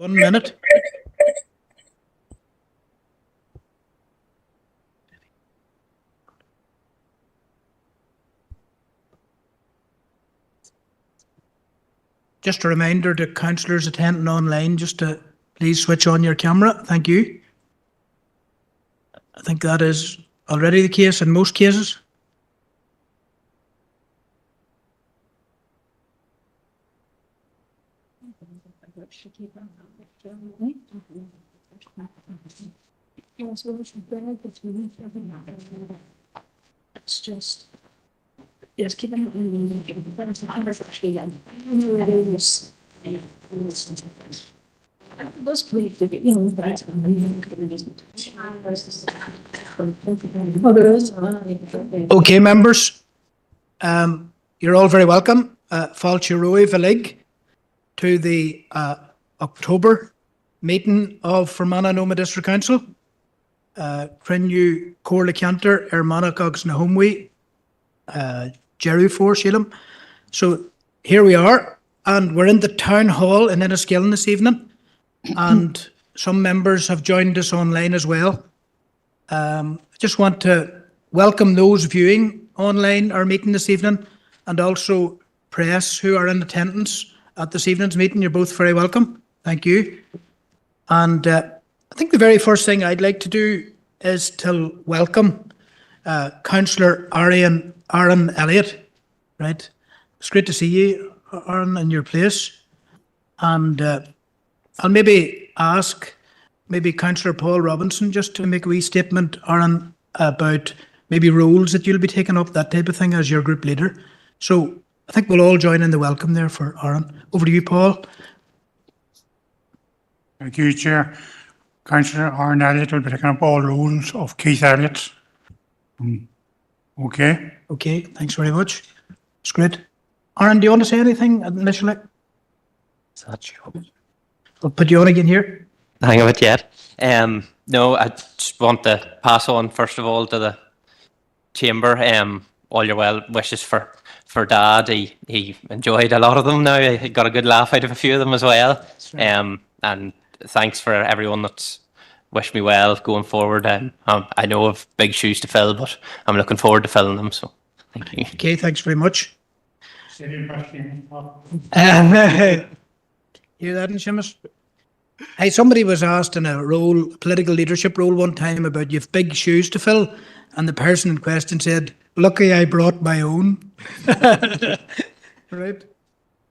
1 minute. Just a reminder to councillors attending online just to please switch on your camera. Thank you. I think that is already the case in most cases. It's just, yes, keep it. Okay, members, you're all very welcome. Fáilte Roimh Velig to the October meeting of Fermanagh Noma District Council. Crennu Corla Cantor, Manach agus na Homeway, Jerry for Sheelum. So here we are, and we're in the town hall in Enniskillen this evening, and some members have joined us online as well. I just want to welcome those viewing online our meeting this evening, and also press who are in attendance at this evening's meeting. You're both very welcome. Thank you. And I think the very first thing I'd like to do is to welcome Councillor Aaron Elliott. Right, it's great to see you, Aaron, in your place. And I'll maybe ask Councillor Paul Robinson just to make a wee statement, Aaron, about maybe roles that you'll be taking up, that type of thing, as your group leader. So I think we'll all join in the welcome there for Aaron. Over to you, Paul. Thank you, Chair. Councillor Aaron Elliott will be taking up all roles of Keith Elliott. Okay. Okay, thanks very much. It's great. Aaron, do you want to say anything initially? I'll put you on again here. Hang on it yet. No, I just want to pass on first of all to the chamber. All your well wishes for Dad. He enjoyed a lot of them. Now he got a good laugh out of a few of them as well. Right. And thanks for everyone that's wished me well going forward. I know I've big shoes to fill, but I'm looking forward to filling them. So thank you. Okay, thanks very much. Hear that in Seamus? Hey, somebody was asked in a political leadership role one time about you've big shoes to fill, and the person in question said, "Lucky I brought my own." Right.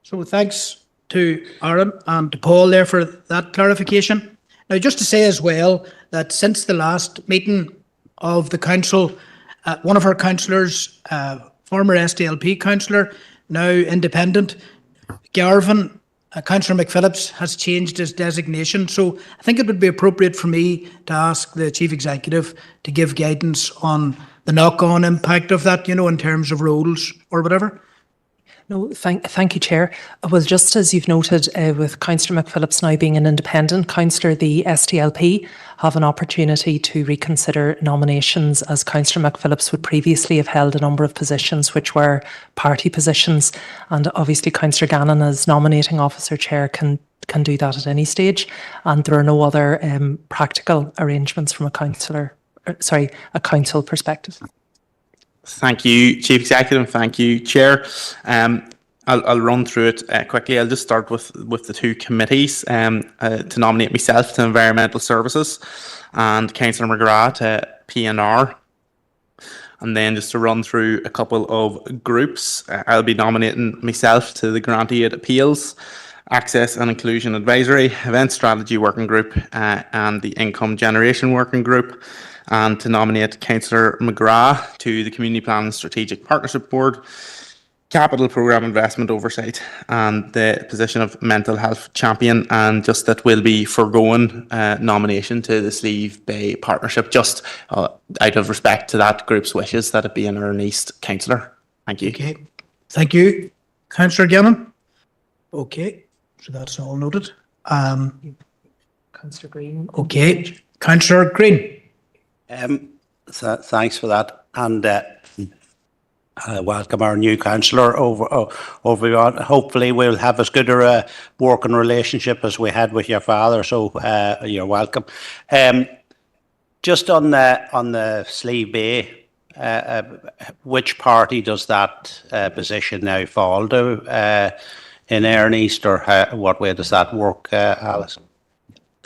So thanks to Aaron and to Paul there for that clarification. Now, just to say as well that since the last meeting of the council, one of our councillors, former SDLP councillor, now independent, Garvin, Councillor McPhillips, has changed his designation. So I think it would be appropriate for me to ask the Chief Executive to give guidance on the knock-on impact of that, in terms of roles or whatever. No, thank you, Chair. Well, just as you've noted, with Councillor McPhillips now being an independent councillor, the SDLP have an opportunity to reconsider nominations, as Councillor McPhillips would previously have held a number of positions which were party positions, and obviously Councillor Gannon, as nominating officer chair, can do that at any stage, and there are no other practical arrangements from a council perspective. Thank you, Chief Executive, and thank you, Chair. I'll run through it quickly. I'll just start with the two committees to nominate myself to Environmental Services and Councillor McGrath to PNR. And then just to run through a couple of groups, I'll be nominating myself to the Grant Aid Appeals, Access and Inclusion Advisory, Event Strategy Working Group, and the Income Generation Working Group, and to nominate Councillor McGrath to the Community Planning Strategic Partnership Board, Capital Programme Investment Oversight, and the position of Mental Health Champion, and just that will be foregoing nomination to the Slieve Bay Partnership, just out of respect to that group's wishes that it be an Erne East councillor. Thank you. Okay, thank you. Councillor Gannon? Okay, so that's all noted. Councillor Green. Okay, Councillor Green. Thanks for that. And welcome our new councillor over on. Hopefully we'll have as good a working relationship as we had with your father, so you're welcome. Just on the Slieve Bay, which party does that position now fall to in Aaron East, or what way does that work, Alice?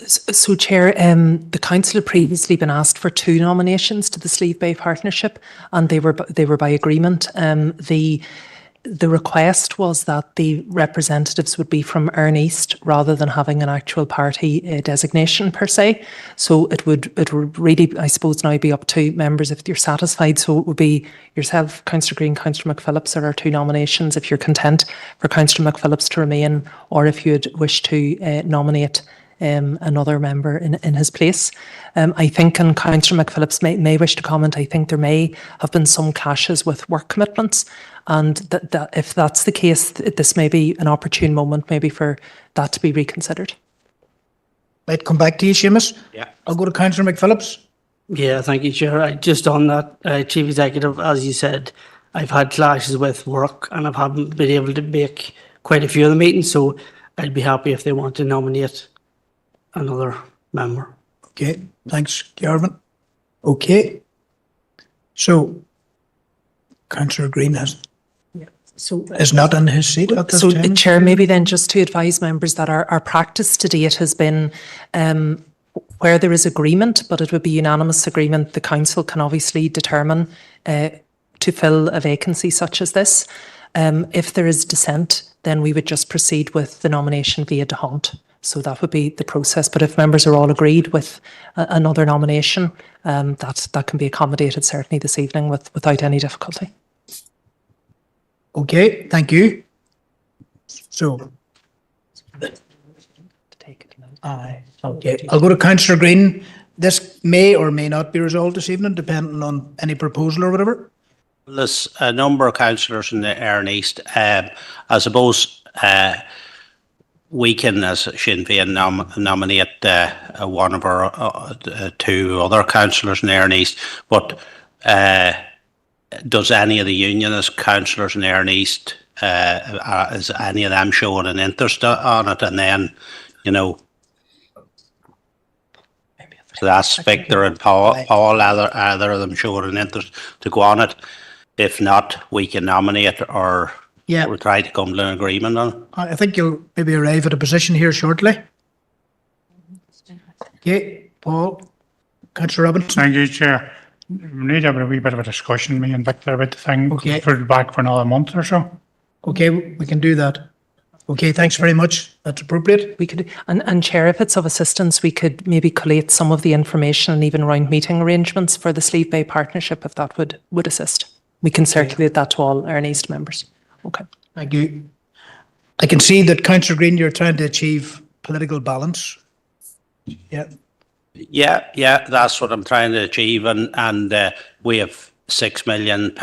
So, Chair, the council had previously been asked for 2 nominations to the Slieve Bay Partnership, and they were by agreement. The request was that the representatives would be from Aaron East rather than having an actual party designation per se. So it would really, I suppose, now be up to members if you're satisfied. So it would be yourself, Councillor Green, Councillor McPhillips are our 2 nominations if you're content for Councillor McPhillips to remain, or if you'd wish to nominate another member in his place. I think, and Councillor McPhillips may wish to comment, I think there may have been some clashes with work commitments, and that if that's the case, this may be an opportune moment maybe for that to be reconsidered. Might come back to you, Seamus. Yeah. I'll go to Councillor McPhillips. Yeah, thank you, Chair. Just on that, Chief Executive, as you said, I've had clashes with work and I haven't been able to make quite a few of the meetings, so I'd be happy if they want to nominate another member. Okay, thanks, Garvin. Okay. So, Councillor Green is not in his seat at this So, time. Chair, maybe then just to advise members that our practice to date has been where there is agreement, but it would be unanimous agreement, the council can obviously determine to fill a vacancy such as this. If there is dissent, then we would just proceed with the nomination via de Hont. So that would be the process. But if members are all agreed with another nomination, that can be accommodated certainly this evening without any difficulty. Okay, thank you. So, okay, I'll go to Councillor Green. This may or may not be resolved this evening, depending on any proposal or whatever. There's a number of councillors in the Aaron East. I suppose we can, as Sinn Féin, nominate one of our 2 other councillors in Aaron East, but does any of the unionist councillors in Aaron East, is any of them showing an interest on it? And then, you know, so that's Victor and Paul, either of them showing an interest to go on it. If not, we can nominate, or Yeah, we'll try to come to an agreement on it. I think you'll maybe arrive at a position here shortly. Okay, Paul, Councillor Robinson. Thank you, Chair. We need to have a wee bit of a discussion, me and Victor, about the thing. Okay. Put it back for another month or so. Okay, we can do that. Okay, thanks very much. That's appropriate. We could, and Chair, if it's of assistance, we could maybe collate some of the information and even around meeting arrangements for the Slieve Bay Partnership, if that would assist. We can circulate that to all Aaron East members. Okay. Thank you. I can see that, Councillor Green, you're trying to achieve political balance. Yeah. Yeah, that's what I'm trying to achieve, and we have €6 million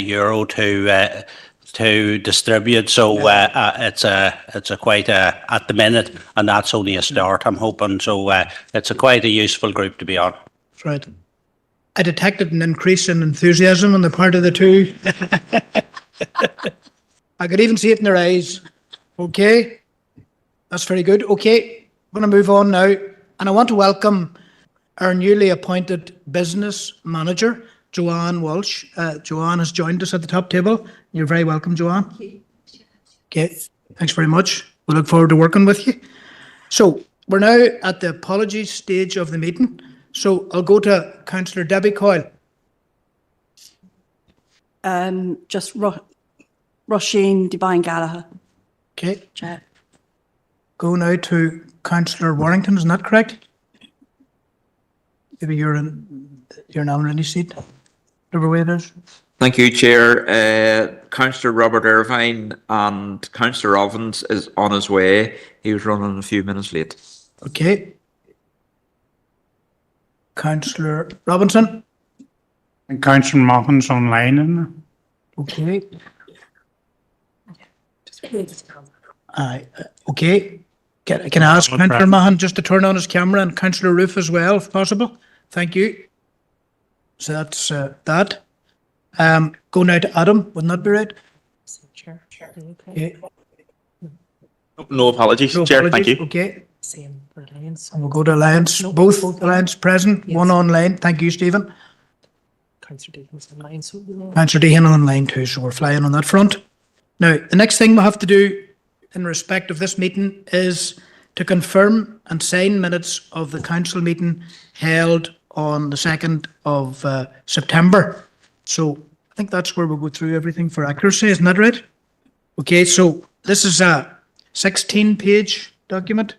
euro to distribute. So it's a quite a, at the minute, and that's only a start, I'm hoping. So it's a quite a useful group to be on. That's right. I detected an increase in enthusiasm on the part of the 2. I could even see it in their eyes. Okay, that's very good. Okay, I'm going to move on now, and I want to welcome our newly appointed business manager, Joanne Walsh. Joanne has joined us at the top table. You're very welcome, Joanne. Okay, thanks very much. We look forward to working with you. So we're now at the apologies stage of the meeting. So I'll go to Councillor Debbie Coyle. Just Roisin Divine Gallagher. Okay, Chair. go now to Councillor Warrington, isn't that correct? Maybe you're not in any seat, whatever way it is. Thank you, Chair. Councillor Robert Irvine and Councillor Ovens is on his way. He was running a few minutes late. Okay. Councillor Robinson. And Councillor Mahon's online, isn't it? Okay. Okay. Can I ask No Councillor problem. Mahan just to turn on his camera, and Councillor Roof as well, if possible? Thank you. So that's that. Go now to Adam, wouldn't that be right? Chair. Are you okay? Okay. No apologies, No Chair. Thank apologies. you. Okay, Same for Alliance. and we'll go to Alliance, No, both both. Alliance present, Yes. one online. Thank you, Stephen. Councillor Deacon's online, so we'll- Councillor Dehan online too, so we're flying on that front. Now, the next thing we have to do in respect of this meeting is to confirm and sign minutes of the council meeting held on the 2nd of September. So I think that's where we'll go through everything for accuracy, isn't that right? Okay, so this is a 16-page document,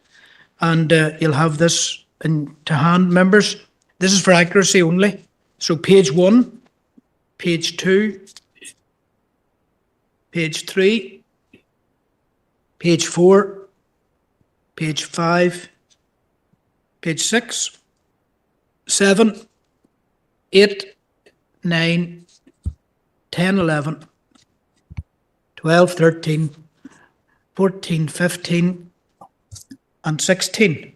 and you'll have this in to hand, members. This is for accuracy only. So page 1, page 2, page 3, page 4, page 5, page 6, 7, 8, 9, 10, 11, 12, 13, 14, 15, and 16.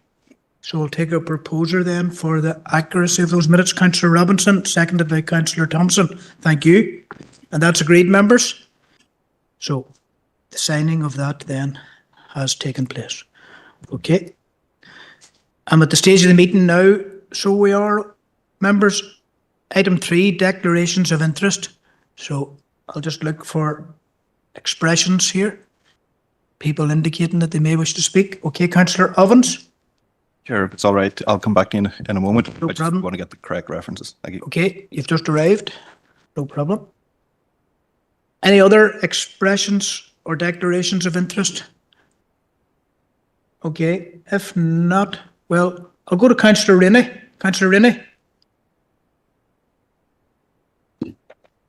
So we'll take a proposer then for the accuracy of those minutes. Councillor Robinson, seconded by Councillor Thompson. Thank you. And that's agreed, members. So the signing of that then has taken place. Okay. I'm at the stage of the meeting now. So we are, members, item 3, declarations of interest. So I'll just look for expressions here. People indicating that they may wish to speak. Okay, Councillor Ovens. Chair, if it's all right, I'll come back in a moment. No I just problem. want to get the correct references. Thank you. Okay, you've just arrived. No problem. Any other expressions or declarations of interest? Okay, if not, well, I'll go to Councillor Rainey. Councillor Rainey.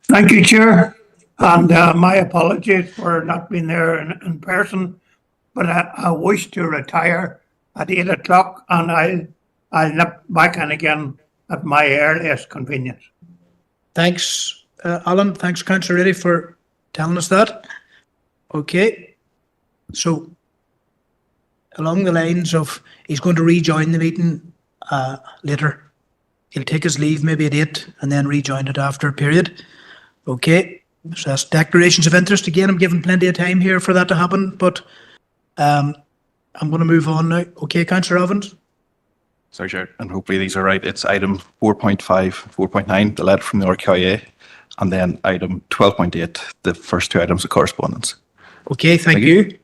Thank you, Chair. And my apologies for not being there in person, but I wish to retire at 8 o'clock, and I'll nip back in again at my earliest convenience. Thanks, Alan. Thanks, Councillor Rainey, for telling us that. Okay, so along the lines of he's going to rejoin the meeting later. He'll take his leave maybe at 8 and then rejoin it after a period. Okay, so that's declarations of interest. Again, I'm giving plenty of time here for that to happen, but I'm going to move on now. Okay, Councillor Evans. Sorry, Chair, and hopefully these are right. It's item 4.5, 4.9, the letter from the RKIA, and then item 12.8, the first two items of correspondence. Okay, thank Thank you. you.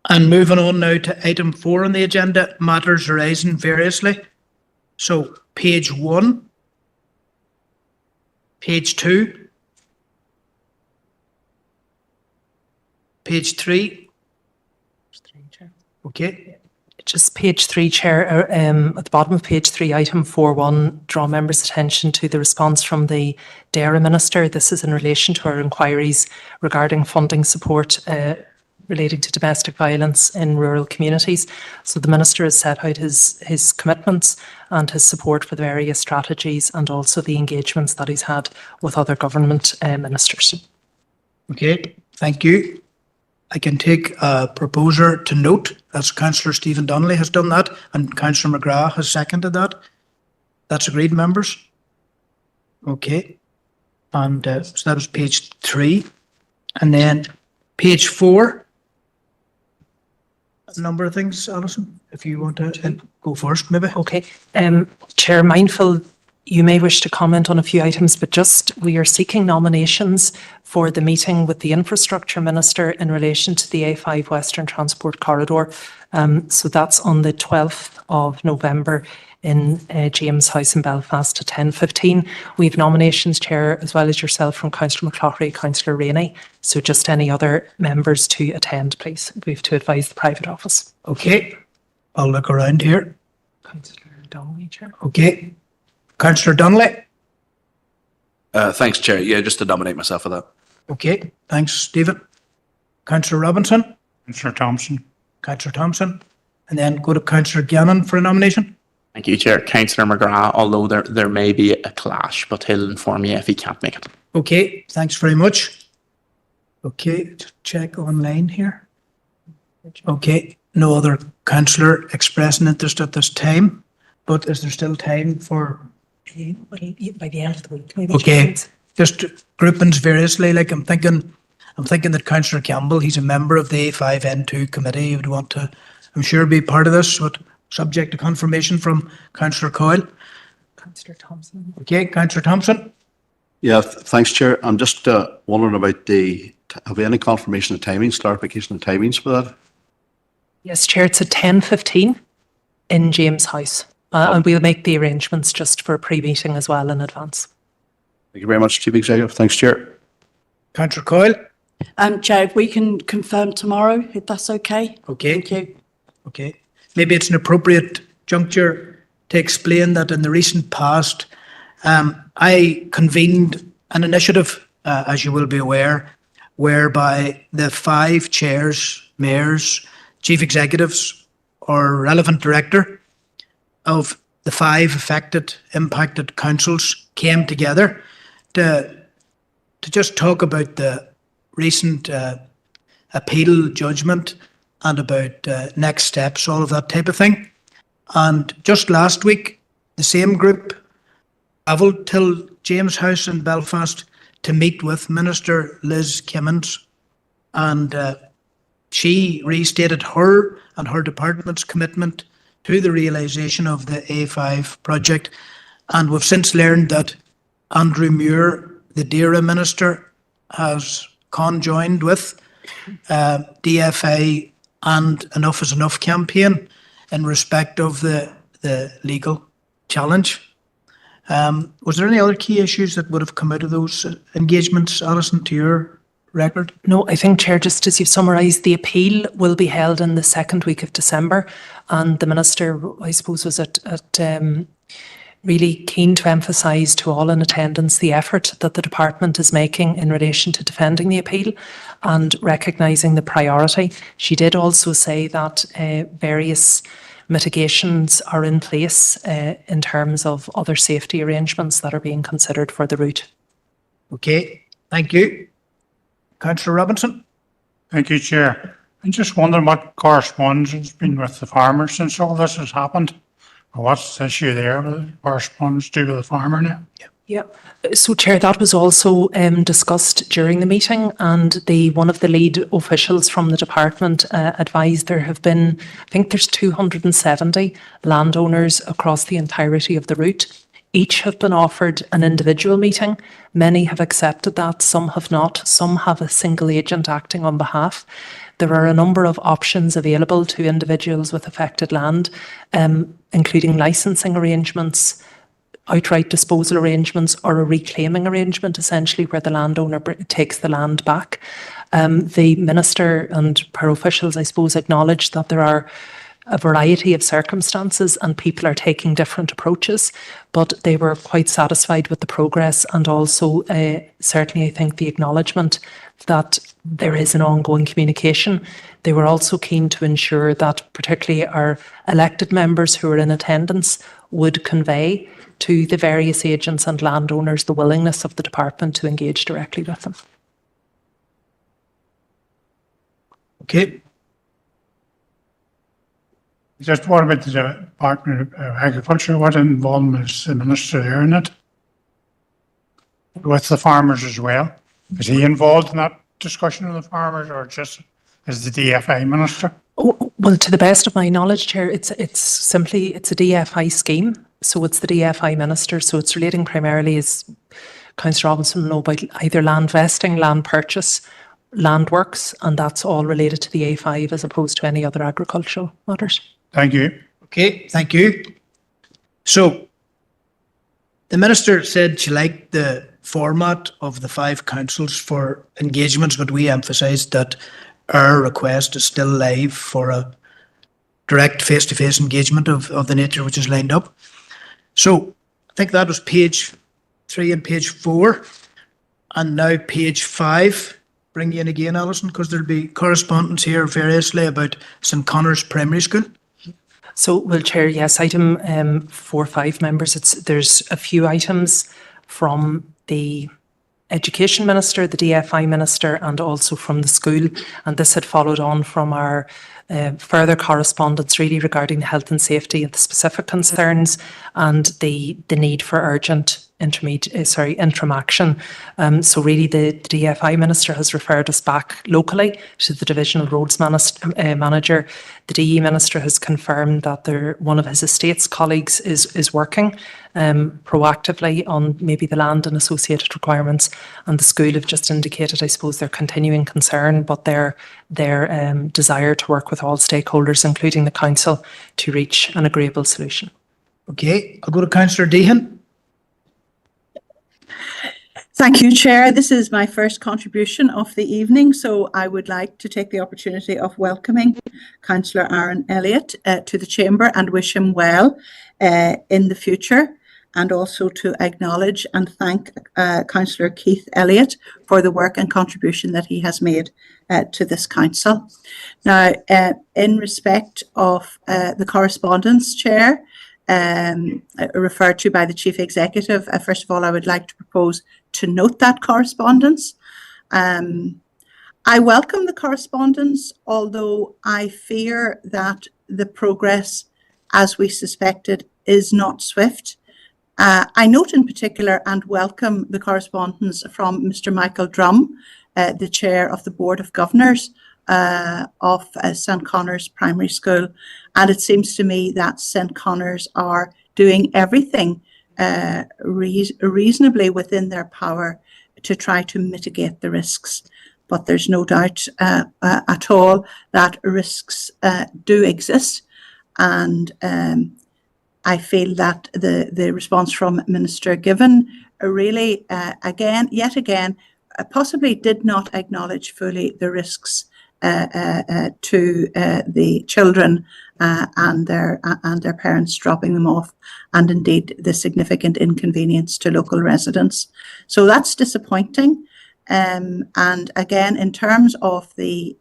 And moving on now to item 4 on the agenda, matters arising variously. So page 1, page 2, page 3. Okay, Just page 3, Chair, at the bottom of page 3, item 4.1, draw members' attention to the response from the DARA Minister. This is in relation to our inquiries regarding funding support relating to domestic violence in rural communities. So the Minister has set out his commitments and his support for the various strategies and also the engagements that he's had with other government ministers. okay, thank you. I can take a proposer to note, as Councillor Stephen Donnelly has done that, and Councillor McGrath has seconded that. That's agreed, members? Okay. And so that was page 3. And then page 4. A number of things, Alison, if you want to go first, maybe. Okay. Chair, mindful you may wish to comment on a few items, but just we are seeking nominations for the meeting with the Infrastructure Minister in relation to the A5 Western Transport Corridor. So that's on the 12th of November in James House in Belfast at 10:15. We have nominations, Chair, as well as yourself, from Councillor McCloughery, Councillor Rainey. So just any other members to attend, please. We have to advise the private office. Okay, I'll look around here. Councillor Donnelly, Chair. Okay, Councillor Donnelly. Thanks, Chair. Yeah, just to nominate myself for that. Okay, thanks, Stephen. Councillor Robinson, Councillor Thompson. Councillor Thompson, and then go to Councillor Gannon for a nomination. Thank you, Chair. Councillor McGrath, although there may be a clash, but he'll inform you if he can't make it. Okay, thanks very much. Okay, just check online here. Okay, no other councillor expressing interest at this time, but is there still time for By the end of the week, maybe. Okay, just groupings variously, like I'm thinking that Councillor Campbell, he's a member of the A5N2 committee, he would want to, I'm sure, be part of this, but subject to confirmation from Councillor Coyle. Councillor Thompson. Okay, Councillor Thompson? Yeah, thanks, Chair. I'm just wondering about have we any confirmation of timings, clarification of timings for that? Yes, Chair, it's at 10:15 in James House. And we'll make the arrangements just for a pre-meeting as well in advance. Thank you very much, Chief Executive. Thanks, Chair. Councillor Coyle? Chair, if we can confirm tomorrow, if that's okay. Okay. Thank you. Okay. Maybe it's an appropriate juncture to explain that in the recent past, I convened an initiative, as you will be aware, whereby the 5 chairs, mayors, chief executives, or relevant director of the 5 impacted councils came together to just talk about the recent appeal judgment and about next steps, all of that type of thing. And just last week, the same group travelled till James House in Belfast to meet with Minister Liz Kimmins, and she restated her and her department's commitment to the realisation of the A5 project. And we've since learned that Andrew Muir, the DAERA Minister, has conjoined with DFA and Enough is Enough campaign in respect of the legal challenge. Was there any other key issues that would have come out of those engagements, Alison, to your record? No, I think, Chair, just as you've summarised, the appeal will be held in the second week of December, and the Minister, I suppose, was really keen to emphasise to all in attendance the effort that the department is making in relation to defending the appeal and recognising the priority. She did also say that various mitigations are in place in terms of other safety arrangements that are being considered for the route. Okay, thank you. Councillor Robinson? Thank you, Chair. I'm just wondering what correspondence has been with the farmers since all this has happened. What's the issue there with the correspondence due to the farmer now? Yeah. So, Chair, that was also discussed during the meeting, and one of the lead officials from the department advised there have been, I think there's 270 landowners across the entirety of the route. Each have been offered an individual meeting. Many have accepted that, some have not. Some have a single agent acting on behalf. There are a number of options available to individuals with affected land, including licensing arrangements, outright disposal arrangements, or a reclaiming arrangement, essentially where the landowner takes the land back. The Minister and her officials, I suppose, acknowledge that there are a variety of circumstances and people are taking different approaches, but they were quite satisfied with the progress, and also certainly I think the acknowledgement that there is an ongoing communication. They were also keen to ensure that particularly our elected members who are in attendance would convey to the various agents and landowners the willingness of the department to engage directly with them. Okay. Just what about the Department of Agriculture? What involvement is the Minister there in it? With the farmers as well? Is he involved in that discussion with the farmers, or just as the DFI Minister? Oh, well, to the best of my knowledge, Chair, it's a DFI scheme. So it's the DFI Minister. So it's relating primarily, as Councillor Robinson will know, about either land vesting, land purchase, land works, and that's all related to the A5 as opposed to any other agricultural matters. Thank you. Okay, thank you. So the Minister said she liked the format of the 5 councils for engagements, but we emphasised that our request is still live for a direct face-to-face engagement of the nature which is lined up. So I think that was page 3 and page 4, and now page 5. Bring you in again, Alison, because there'll be correspondence here variously about St Connor's Primary School. So, well, Chair, yes, item 4.5 members, there's a few items from the Education Minister, the DFI Minister, and also from the school. And this had followed on from our further correspondence really regarding the health and safety and the specific concerns and the need for urgent interim action. So really the DFI Minister has referred us back locally to the Divisional Roads Manager. The DE Minister has confirmed that one of his estates colleagues is working proactively on maybe the land and associated requirements, and the school have just indicated, I suppose, their continuing concern, but their desire to work with all stakeholders, including the council, to reach an agreeable solution. Okay, I'll go to Councillor Deehan. Thank you, Chair. This is my first contribution of the evening, so I would like to take the opportunity of welcoming Councillor Aaron Elliott to the Chamber and wish him well in the future, and also to acknowledge and thank Councillor Keith Elliott for the work and contribution that he has made to this council. Now, in respect of the correspondence, Chair, referred to by the Chief Executive, first of all, I would like to propose to note that correspondence. I welcome the correspondence, although I fear that the progress, as we suspected, is not swift. I note in particular and welcome the correspondence from Mr. Michael Drum, the Chair of the Board of Governors of St. Connor's Primary School. And it seems to me that St. Connor's are doing everything reasonably within their power to try to mitigate the risks. But there's no doubt at all that risks do exist. And I feel that the response from Minister Given really, yet again, possibly did not acknowledge fully the risks to the children and their parents dropping them off, and indeed the significant inconvenience to local residents. So that's disappointing. And again, in terms of the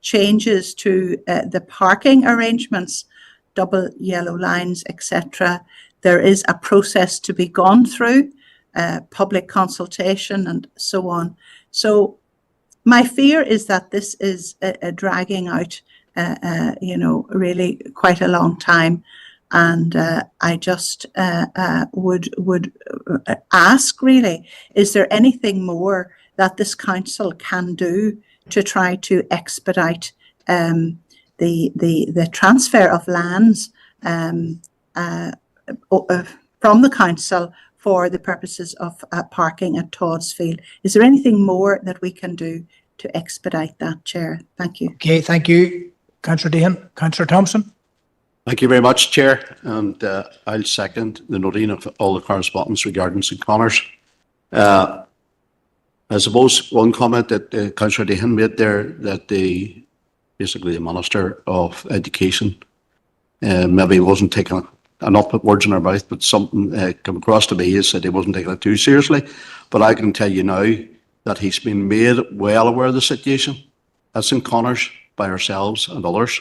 changes to the parking arrangements, double yellow lines, etc., there is a process to be gone through, public consultation and so on. So my fear is that this is dragging out, really quite a long time. And I just would ask, really, is there anything more that this council can do to try to expedite the transfer of lands from the council for the purposes of parking at Todd's Field? Is there anything more that we can do to expedite that, Chair? Thank you. Okay, thank you, Councillor Deehan. Councillor Thompson. Thank you very much, Chair, and I'll second the noting of all the correspondence regarding St. Connor's. I suppose one comment that Councillor Deehan made there, that basically the Minister of Education maybe wasn't taking not put words in her mouth, but something came across to me is that he wasn't taking it too seriously. But I can tell you now that he's been made well aware of the situation at St. Connor's by ourselves and others.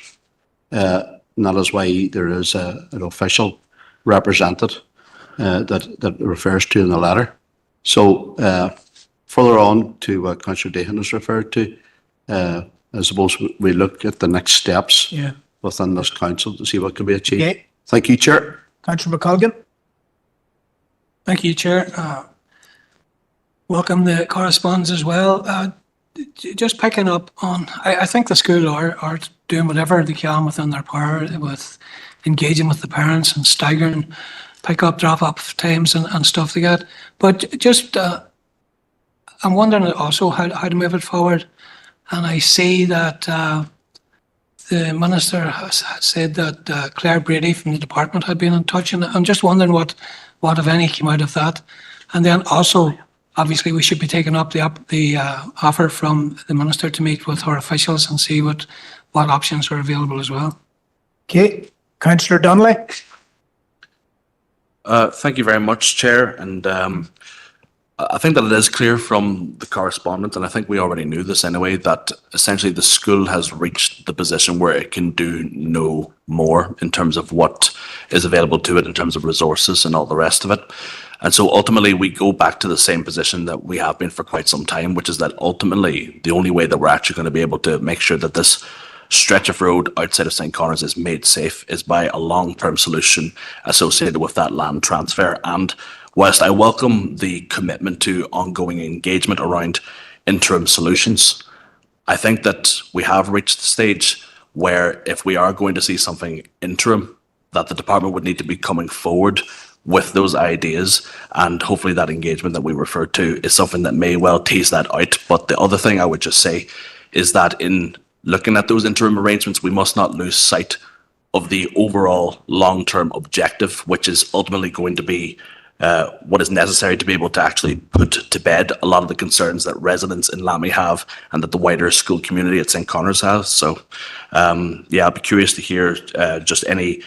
And that is why there is an official represented that refers to in the letter. So further on to what Councillor Deehan has referred to, I suppose we look at the next steps within this council to see what can be achieved. Okay. Thank you, Chair. Councillor McColgan. Thank you, Chair. Welcome the correspondence as well. Just picking up on, I think the school are doing whatever they can within their power with engaging with the parents and staggering pick-up, drop-off times and stuff like that. But just, I'm wondering also how to move it forward. And I see that the Minister has said that Claire Brady from the department had been in touch, and I'm just wondering what if any came out of that. And then also, obviously, we should be taking up the offer from the Minister to meet with her officials and see what options are available as well. Okay, Councillor Donnelly. Thank you very much, Chair. And I think that it is clear from the correspondence, and I think we already knew this anyway, that essentially the school has reached the position where it can do no more in terms of what is available to it in terms of resources and all the rest of it. And so ultimately we go back to the same position that we have been for quite some time, which is that ultimately the only way that we're actually going to be able to make sure that this stretch of road outside of St. Conors is made safe is by a long-term solution associated with that land transfer. And whilst I welcome the commitment to ongoing engagement around interim solutions, I think that we have reached the stage where if we are going to see something interim, that the department would need to be coming forward with those ideas, and hopefully that engagement that we referred to is something that may well tease that out. But the other thing I would just say is that in looking at those interim arrangements, we must not lose sight of the overall long-term objective, which is ultimately going to be what is necessary to be able to actually put to bed a lot of the concerns that residents in Lammy have and that the wider school community at St. Conors has. So, yeah, I'd be curious to hear just any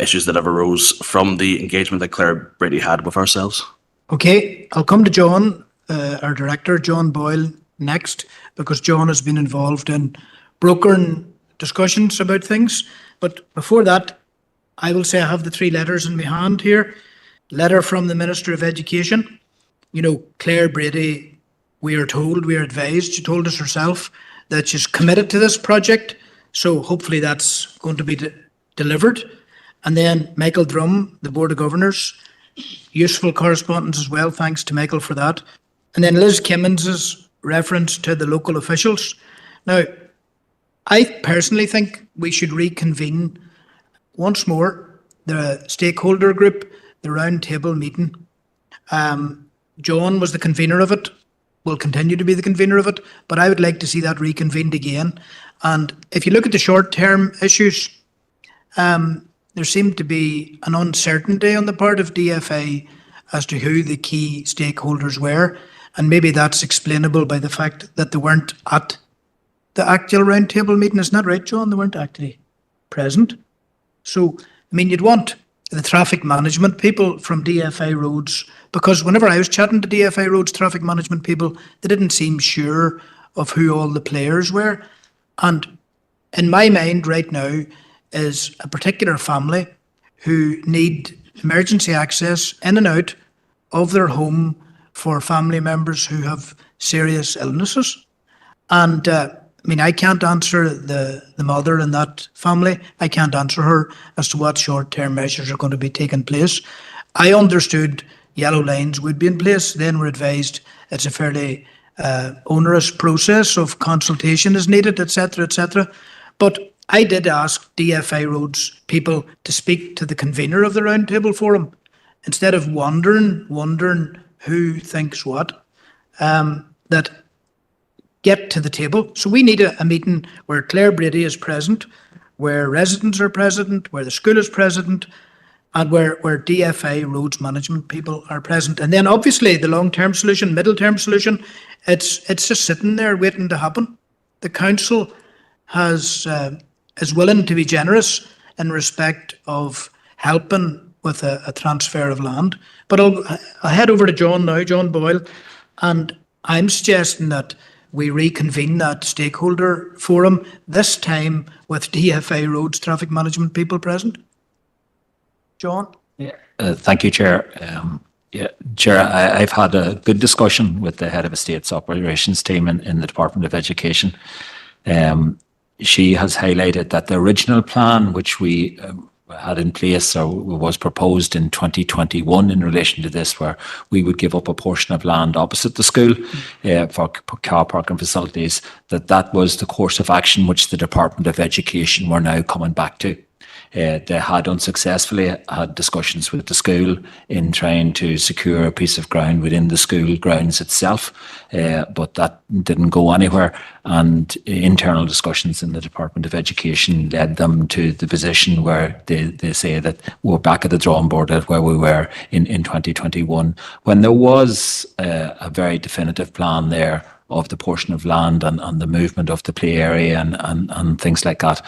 issues that have arose from the engagement that Claire Brady had with ourselves. Okay, I'll come to John, our director, John Boyle, next, because John has been involved in brokering discussions about things. But before that, I will say I have the 3 letters in my hand here. Letter from the Minister of Education. You know, Claire Brady, we are told, we are advised, she told us herself that she's committed to this project. So hopefully that's going to be delivered. And then Michael Drum, the Board of Governors, useful correspondence as well. Thanks to Michael for that. And then Liz Kimmins' reference to the local officials. Now, I personally think we should reconvene once more the stakeholder group, the round table meeting. John was the convener of it, will continue to be the convener of it, but I would like to see that reconvened again. And if you look at the short-term issues, there seemed to be an uncertainty on the part of DFA as to who the key stakeholders were, and maybe that's explainable by the fact that they weren't at the actual roundtable meeting. Isn't that right, John? They weren't actually present. So, I mean, you'd want the traffic management people from DFA Roads, because whenever I was chatting to DFA Roads traffic management people, they didn't seem sure of who all the players were. And in my mind right now is a particular family who need emergency access in and out of their home for family members who have serious illnesses. And I mean, I can't answer the mother in that family. I can't answer her as to what short-term measures are going to be taking place. I understood yellow lines would be in place. Then we're advised it's a fairly onerous process of consultation is needed, etc., etc. But I did ask DFA Roads people to speak to the convener of the Roundtable Forum instead of wondering who thinks what, that get to the table. So we need a meeting where Claire Brady is present, where residents are present, where the school is present, and where DFA Roads management people are present. And then obviously the long-term solution, middle-term solution, it's just sitting there waiting to happen. The council is willing to be generous in respect of helping with a transfer of land. But I'll head over to John now, John Boyle, and I'm suggesting that we reconvene that stakeholder forum, this time with DFA Roads traffic management people present. John? Thank you, Chair. Chair, I've had a good discussion with the head of estates operations team in the Department of Education. She has highlighted that the original plan, which we had in place or was proposed in 2021 in relation to this, where we would give up a portion of land opposite the school for car parking facilities, that was the course of action which the Department of Education were now coming back to. They had unsuccessfully had discussions with the school in trying to secure a piece of ground within the school grounds itself, but that didn't go anywhere, and internal discussions in the Department of Education led them to the position where they say that we're back at the drawing board at where we were in 2021, when there was a very definitive plan there of the portion of land and the movement of the play area and things like that.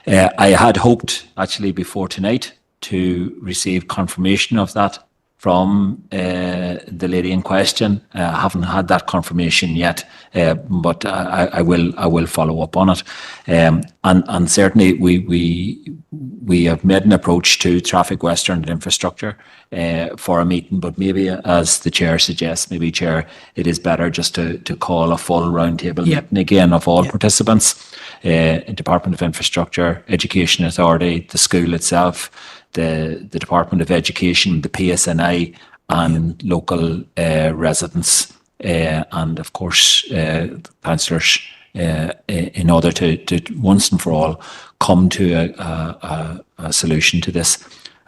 I had hoped actually before tonight to receive confirmation of that from the lady in question. I haven't had that confirmation yet, but I will follow up on it. And certainly we have made an approach to Traffic Western and infrastructure for a meeting, but maybe, as the chair suggests, maybe, Chair, it is better just to call a full roundtable meeting again of all participants, Department of Infrastructure, Education Authority, the school itself, the Department of Education, the PSNI, and local residents, and of course councillors, in order to once and for all come to a solution to this.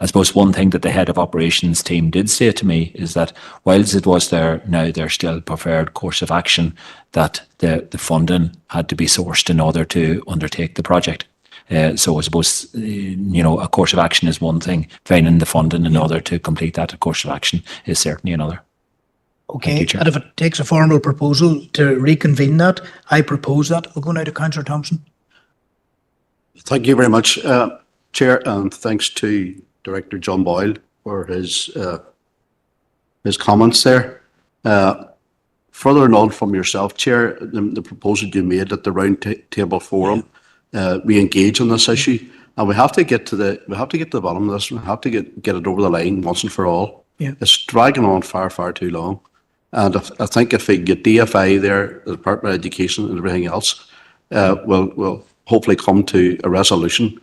I suppose one thing that the head of operations team did say to me is that whilst it was their still preferred course of action, that the funding had to be sourced in order to undertake the project. So I suppose, a course of action is one thing. Finding the funding in order to complete that course of action is certainly another. Okay, and if it takes a formal proposal to reconvene that, I propose that. I'll go now to Councillor Thompson. Thank you very much, Chair, and thanks to Director John Boyle for his comments there. Further on from yourself, Chair, the proposal you made at the round table forum, we engage on this issue, and we have to get to the bottom of this. We have to get it over the line once and for all. Yeah. It's dragging on far too long, and I think if we get DFI there, the Department of Education and everything else, we'll hopefully come to a resolution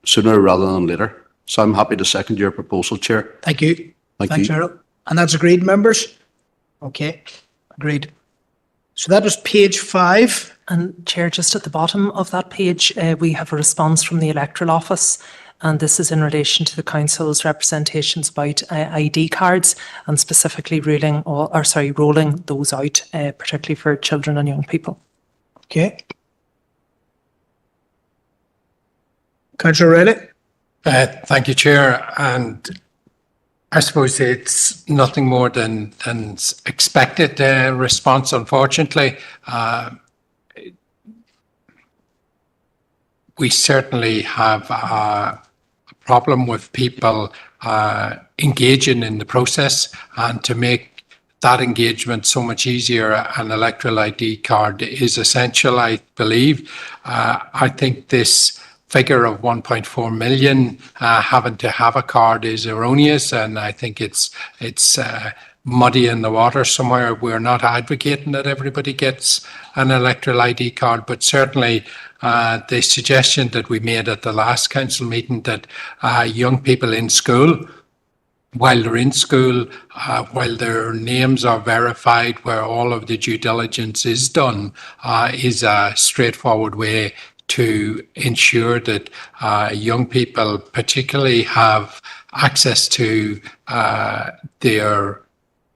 sooner rather than later. So I'm happy to second your proposal, Chair. Thank you. Thanks, Cheryl. And that's agreed, members? Okay, agreed. So that was page 5. And Chair, just at the bottom of that page, we have a response from the Electoral Office, and this is in relation to the Council's representations about ID cards, and specifically rolling those out, particularly for children and young people. Okay. Councillor Riley? Thank you, Chair. And I suppose it's nothing more than expected response, unfortunately. We certainly have a problem with people engaging in the process, and to make that engagement so much easier, an electoral ID card is essential, I believe. I think this figure of 1.4 million having to have a card is erroneous, and I think it's muddy in the water somewhere. We're not advocating that everybody gets an electoral ID card, but certainly the suggestion that we made at the last council meeting that young people in school, while they're in school, while their names are verified, where all of the due diligence is done, is a straightforward way to ensure that young people particularly have access to their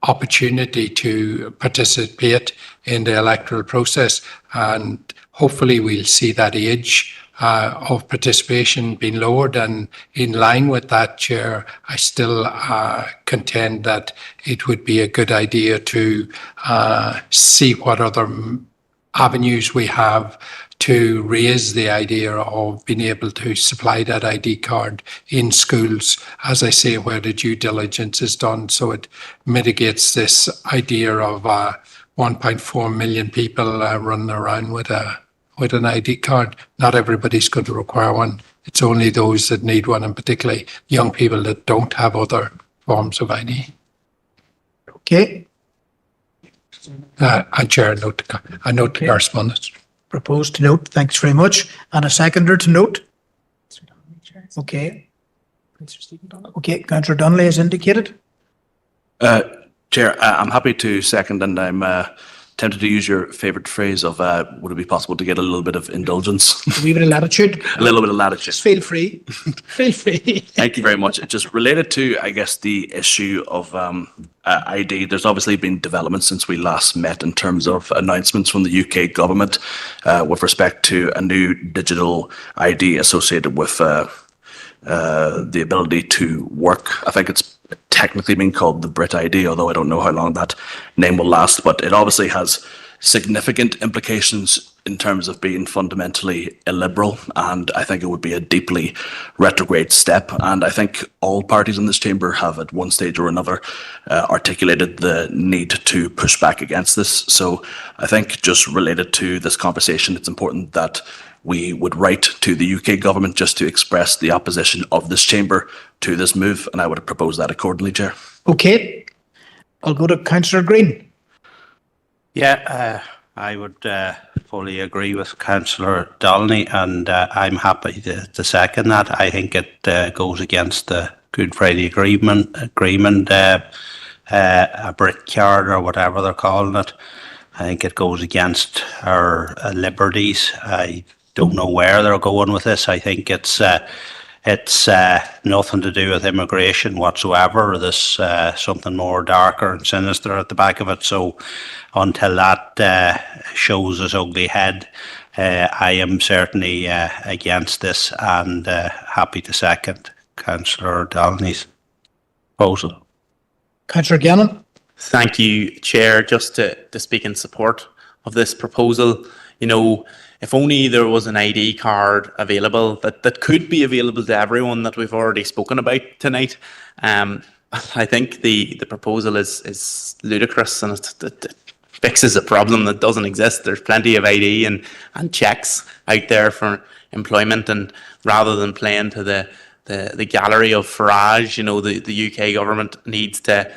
opportunity to participate in the electoral process. And hopefully we'll see that age of participation being lowered. And in line with that, Chair, I still contend that it would be a good idea to see what other avenues we have to raise the idea of being able to supply that ID card in schools, as I say, where the due diligence is done, so it mitigates this idea of 1.4 million people running around with an ID card. Not everybody's going to require one. It's only those that need one, and particularly young people that don't have other forms of ID. Okay. I Chair, I note the correspondence. Proposed to note. Thanks very much. And a seconder to note. Okay. Okay, Councillor Donnelly has indicated. Chair, I'm happy to second, and I'm tempted to use your favourite phrase of would it be possible to get a little bit of indulgence? A wee bit of latitude. A little bit of latitude. Just feel free. Feel free. Thank you very much. Just related to, I guess, the issue of ID, there's obviously been developments since we last met in terms of announcements from the UK government with respect to a new digital ID associated with the ability to work. I think it's technically being called the Brit ID, although I don't know how long that name will last, but it obviously has significant implications in terms of being fundamentally illiberal, and I think it would be a deeply retrograde step. And I think all parties in this chamber have at one stage or another articulated the need to push back against this. So I think just related to this conversation, it's important that we would write to the UK government just to express the opposition of this chamber to this move, and I would propose that accordingly, Chair. Okay, I'll go to Councillor Green. Yeah, I would fully agree with Councillor Dolney, and I'm happy to second that. I think it goes against the Good Friday Agreement, a brickyard or whatever they're calling it. I think it goes against our liberties. I don't know where they're going with this. I think it's nothing to do with immigration whatsoever. There's something more darker and sinister at the back of it. So until that shows its ugly head, I am certainly against this, and happy to second Councillor Dolney's proposal. Councillor Gannon. Thank you, Chair. Just to speak in support of this proposal, you know, if only there was an ID card available that could be available to everyone that we've already spoken about tonight. I think the proposal is ludicrous, and it fixes a problem that doesn't exist. There's plenty of ID and checks out there for employment, and rather than playing to the gallery of Farage, you know, the UK government needs to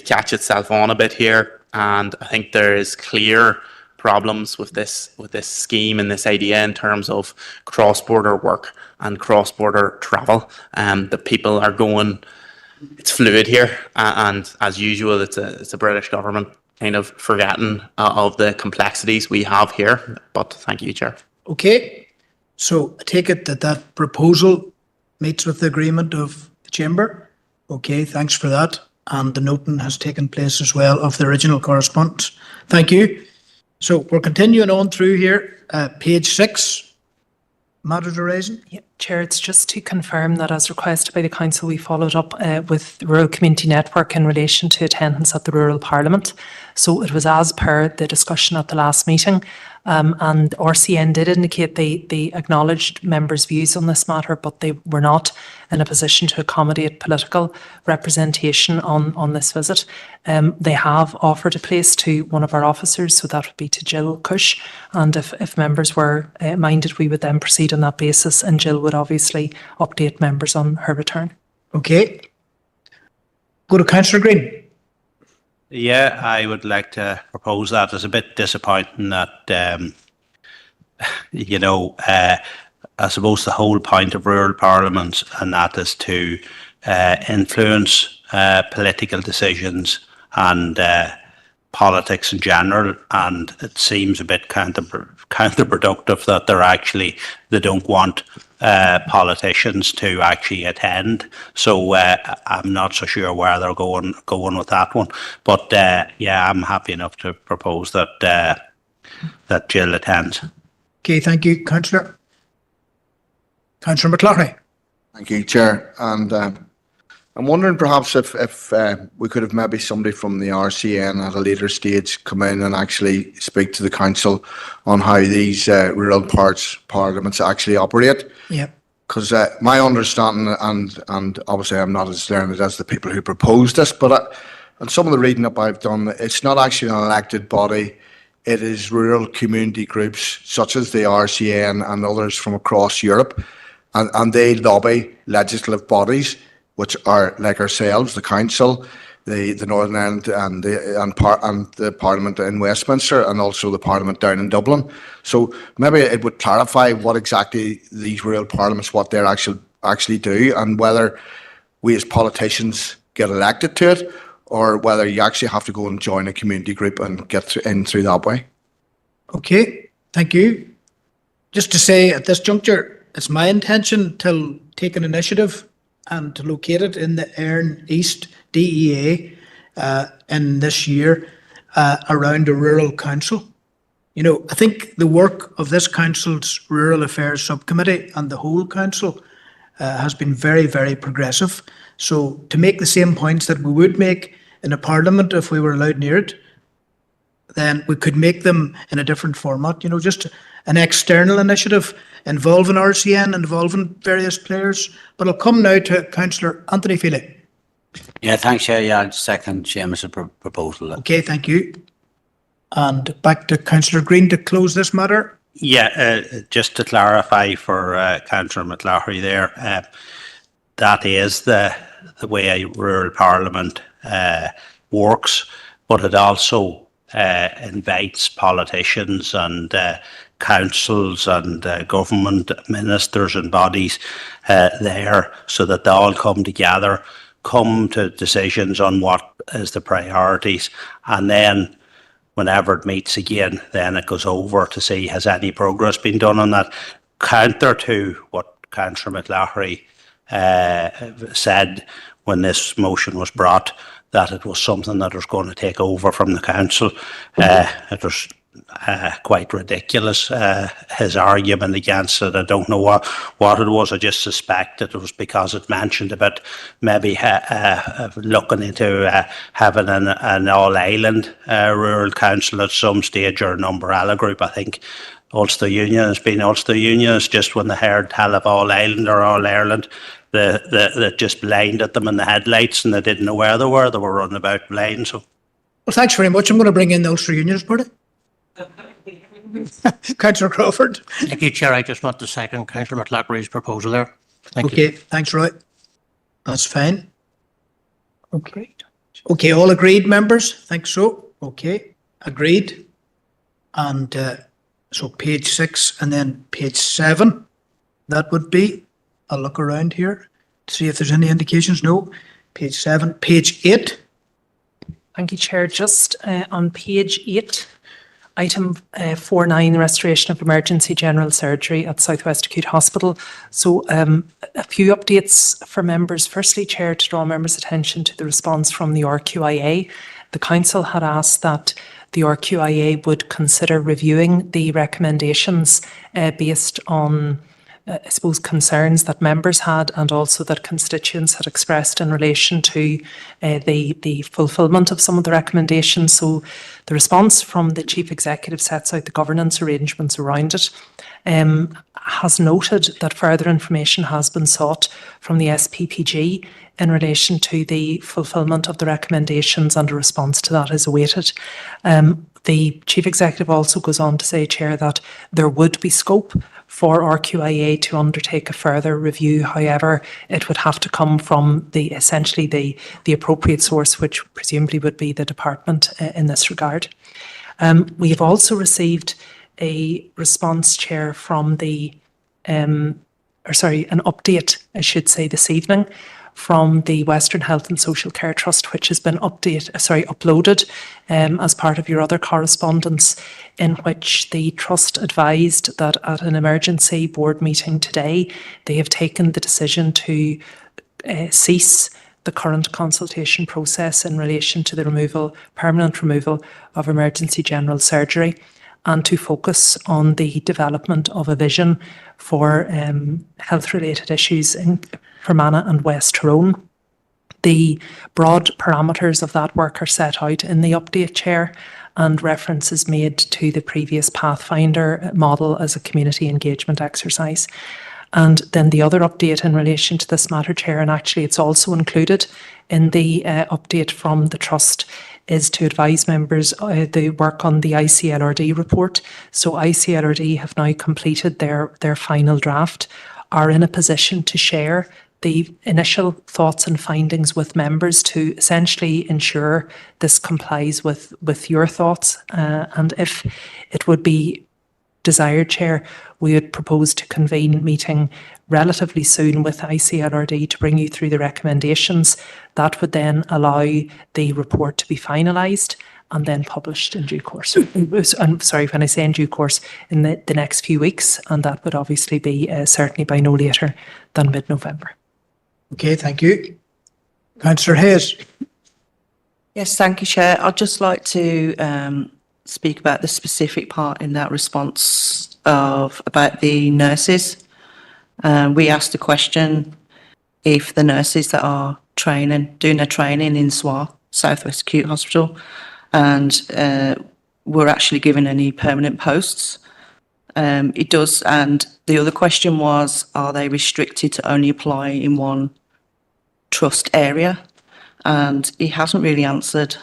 catch itself on a bit here. And I think there is clear problems with this scheme and this idea in terms of cross-border work and cross-border travel. The people are going, it's fluid here, and as usual, it's a British government kind of forgetting of the complexities we have here. But thank you, Chair. Okay, so I take it that proposal meets with the agreement of the Chamber. Okay, thanks for that. And the noting has taken place as well of the original correspondence. Thank you. So we're continuing on through here, page 6, matters arising. Yeah, Chair, it's just to confirm that as requested by the Council, we followed up with the Rural Community Network in relation to attendance at the Rural Parliament. So it was as per the discussion at the last meeting, and RCN did indicate they acknowledged members' views on this matter, but they were not in a position to accommodate political representation on this visit. They have offered a place to one of our officers, so that would be to Jill Cush, and if members were minded, we would then proceed on that basis, and Jill would obviously update members on her return. Okay. Go to Councillor Green. Yeah, I would like to propose that. It's a bit disappointing that, you know, I suppose the whole point of rural parliaments and that is to influence political decisions and politics in general, and it seems a bit counterproductive that they don't want politicians to actually attend. So I'm not so sure where they're going with that one. But yeah, I'm happy enough to propose that Jill attends. Okay, thank you, Councillor. Councillor McCloughlin. Thank you, Chair. And I'm wondering perhaps if we could have maybe somebody from the RCN at a later stage come in and actually speak to the council on how these rural parliaments actually operate. Yeah. Because my understanding, and obviously I'm not as learned as the people who proposed this, but on some of the reading up I've done, it's not actually an elected body. It is rural community groups such as the RCN and others from across Europe, and they lobby legislative bodies, which are like ourselves, the council, the Northern Ireland and the Parliament in Westminster, and also the Parliament down in Dublin. So maybe it would clarify what exactly these rural parliaments, what they're actually do, and whether we as politicians get elected to it, or whether you actually have to go and join a community group and get in through that way. Okay, thank you. Just to say at this juncture, it's my intention to take an initiative and to locate it in the Erne East DEA in this year around a rural council. You know, I think the work of this council's Rural Affairs Subcommittee and the whole council has been very, very progressive. So to make the same points that we would make in a parliament if we were allowed near it, then we could make them in a different format, you know, just an external initiative involving RCN, involving various players. But I'll come now to Councillor Anthony Feely. Yeah, thanks, Chair. Yeah, I'll second Seamus' proposal. Okay, thank you. And back to Councillor Green to close this matter. Yeah, just to clarify for Councillor McLaughlin there, that is the way a rural parliament works, but it also invites politicians and councils and government ministers and bodies there so that they all come together, come to decisions on what is the priorities, and then whenever it meets again, then it goes over to see has any progress been done on that. Counter to what Councillor McLaughlin said when this motion was brought, that it was something that was going to take over from the council. It was quite ridiculous, his argument against it. I don't know what it was. I just suspect it was because it mentioned about maybe looking into having an all-island rural council at some stage, or an umbrella group. I think Ulster Union has been Ulster Union. It's just when they heard tell of all-island or all-Ireland, they just blinded them in the headlights and they didn't know where they were. They were running about blind. So, well, thanks very much. I'm going to bring in the Ulster Unionist Party. Councillor Crawford. Thank you, Chair. I just want to second Councillor McLaughlин's proposal there. Thank you. Thanks, Roy. That's fine. Okay. Okay, all agreed, members? Think so. Okay, agreed. And so page 6 and then page 7, that would be, I'll look around here to see if there's any indications. No. Page 7, page 8. Thank you, Chair. Just on page 8, item 4.9, restoration of emergency general surgery at Southwest Acute Hospital. So a few updates for members. Firstly, Chair, to draw members' attention to the response from the RQIA. The Council had asked that the RQIA would consider reviewing the recommendations based on I suppose, concerns that members had and also that constituents had expressed in relation to the fulfilment of some of the recommendations. So the response from the Chief Executive sets out the governance arrangements around it, has noted that further information has been sought from the SPPG in relation to the fulfilment of the recommendations, and a response to that is awaited. The Chief Executive also goes on to say, Chair, that there would be scope for RQIA to undertake a further review. However, it would have to come from essentially the appropriate source, which presumably would be the department in this regard. We have also received a response, Chair, from an update, I should say, this evening from the Western Health and Social Care Trust, which has been uploaded as part of your other correspondence, in which the Trust advised that at an emergency board meeting today, they have taken the decision to cease the current consultation process in relation to the permanent removal of emergency general surgery, and to focus on the development of a vision for health-related issues in Fermanagh and West Tyrone. The broad parameters of that work are set out in the update, Chair, and reference is made to the previous Pathfinder model as a community engagement exercise. And then the other update in relation to this matter, Chair, and actually it's also included in the update from the Trust, is to advise members the work on the ICLRD report. So ICLRD have now completed their final draft, are in a position to share the initial thoughts and findings with members to essentially ensure this complies with your thoughts. And if it would be desired, Chair, we would propose to convene a meeting relatively soon with ICLRD to bring you through the recommendations. That would then allow the report to be finalised and then published in due course. I'm sorry, when I say in due course, in the next few weeks, and that would obviously be certainly by no later than mid-November. Okay, thank you. Councillor Hayes. Yes, thank you, Chair. I'd just like to speak about the specific part in that response about the nurses. We asked the question if the nurses that are doing their training in SWA, Southwest Acute Hospital, and were actually given any permanent posts. It does, and the other question was, are they restricted to only apply in one trust area? And he hasn't really answered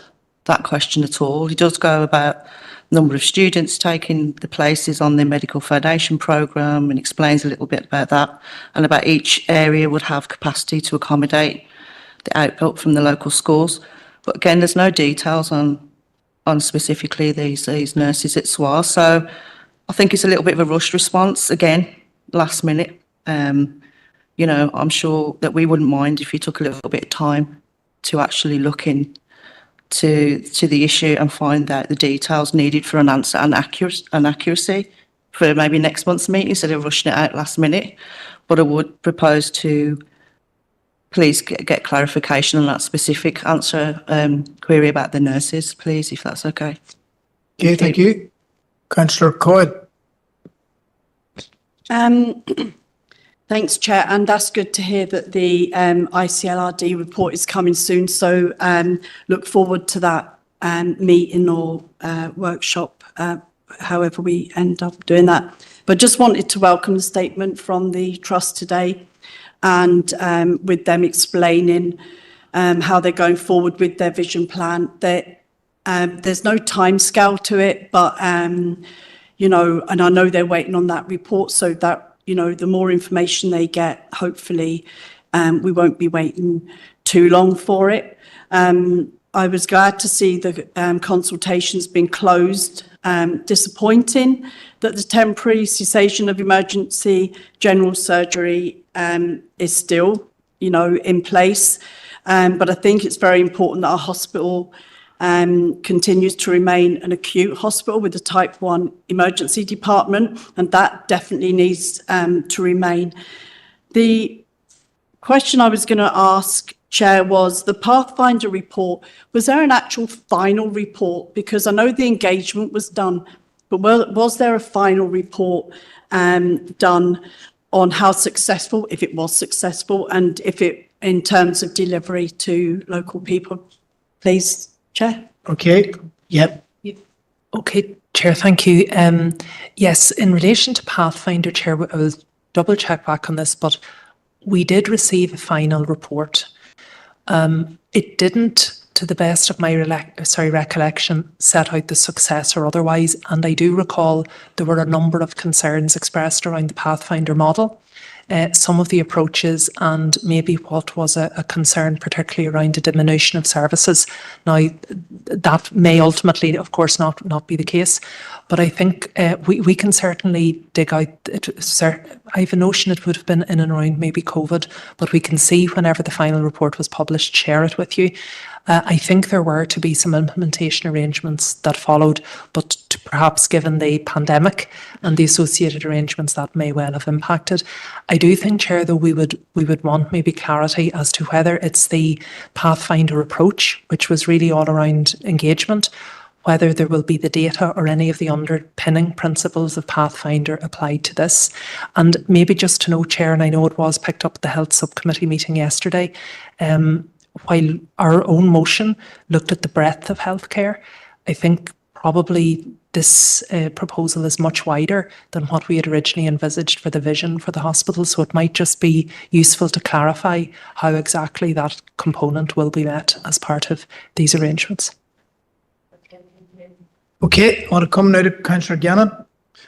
that question at all. He does go about number of students taking the places on the medical foundation programme and explains a little bit about that, and about each area would have capacity to accommodate the output from the local schools. But again, there's no details on specifically these nurses at SWA. So I think it's a little bit of a rushed response, again, last minute. You know, I'm sure that we wouldn't mind if you took a little bit of time to actually look in to the issue and find out the details needed for an answer and accuracy for maybe next month's meeting instead of rushing it out last minute. But I would propose to please get clarification on that specific answer query about the nurses, please, if that's okay. Okay, thank you. Councillor Coyle. Thanks, Chair, and that's good to hear that the ICLRD report is coming soon. So look forward to that meeting or workshop, however we end up doing that. But just wanted to welcome the statement from the Trust today, and with them explaining how they're going forward with their vision plan. There's no timescale to it, but you know, and I know they're waiting on that report, so that, you know, the more information they get, hopefully we won't be waiting too long for it. I was glad to see the consultations being closed. Disappointing that the temporary cessation of emergency general surgery is still, you know, in place. But I think it's very important that our hospital continues to remain an acute hospital with a type 1 emergency department, and that definitely needs to remain. The question I was going to ask, Chair, was the Pathfinder report. Was there an actual final report? Because I know the engagement was done, but was there a final report done on how successful, if it was successful, and if it, in terms of delivery to local people? Please, Chair. Okay, yep. Okay, Chair, thank you. Yes, in relation to Pathfinder, Chair, I will double check back on this, but we did receive a final report. It didn't, to the best of my recollection, set out the success or otherwise, and I do recall there were a number of concerns expressed around the Pathfinder model. Some of the approaches and maybe what was a concern, particularly around the diminution of services. Now, that may ultimately, of course, not be the case, but I think we can certainly dig out. I have a notion it would have been in and around maybe COVID, but we can see whenever the final report was published, share it with you. I think there were to be some implementation arrangements that followed, but perhaps given the pandemic and the associated arrangements, that may well have impacted. I do think, Chair, though, we would want maybe clarity as to whether it's the Pathfinder approach, which was really all around engagement, whether there will be the data or any of the underpinning principles of Pathfinder applied to this. And maybe just to know, Chair, and I know it was picked up at the Health Subcommittee meeting yesterday, while our own motion looked at the breadth of healthcare, I think probably this proposal is much wider than what we had originally envisaged for the vision for the hospital. So it might just be useful to clarify how exactly that component will be met as part of these arrangements. Okay, I want to come now to Councillor Gannon.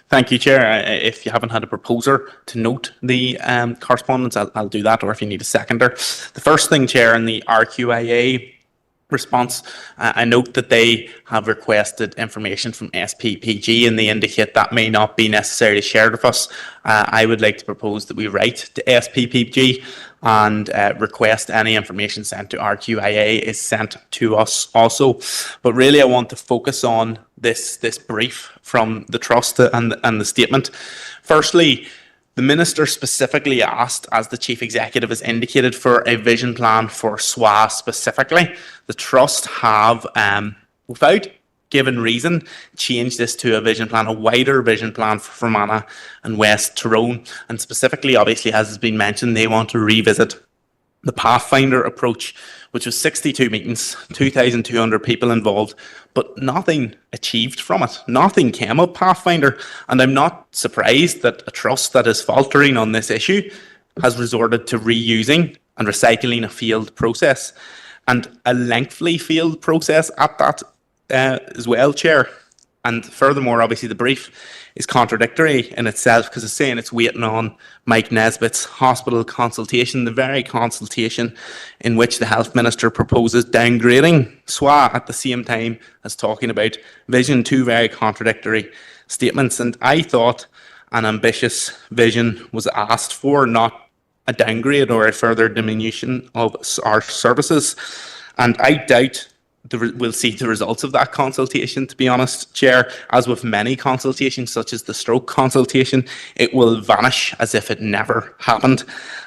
Thank you, Chair. If you haven't had a proposer to note the correspondence, I'll do that, or if you need a seconder. The first thing, Chair, in the RQIA response, I note that they have requested information from SPPG and they indicate that may not be necessarily shared with us. I would like to propose that we write to SPPG and request any information sent to RQIA is sent to us also. But really I want to focus on this brief from the Trust and the statement. Firstly, the Minister specifically asked, as the Chief Executive has indicated, for a vision plan for SWA specifically. The Trust have, without given reason, changed this to a vision plan, a wider vision plan for Fermanagh and West Tyrone. And specifically, obviously, as has been mentioned, they want to revisit the Pathfinder approach, which was 62 meetings, 2,200 people involved, but nothing achieved from it. Nothing came of Pathfinder. And I'm not surprised that a trust that is faltering on this issue has resorted to reusing and recycling a failed process, and a lengthy failed process at that as well, Chair. And furthermore, obviously, the brief is contradictory in itself because it's saying it's waiting on Mike Nesbitt's hospital consultation, the very consultation in which the Health Minister proposes downgrading SWA at the same time as talking about vision. Two very contradictory statements. And I thought an ambitious vision was asked for, not a downgrade or a further diminution of our services. And I doubt we'll see the results of that consultation, to be honest, Chair. As with many consultations, such as the stroke consultation, it will vanish as if it never happened.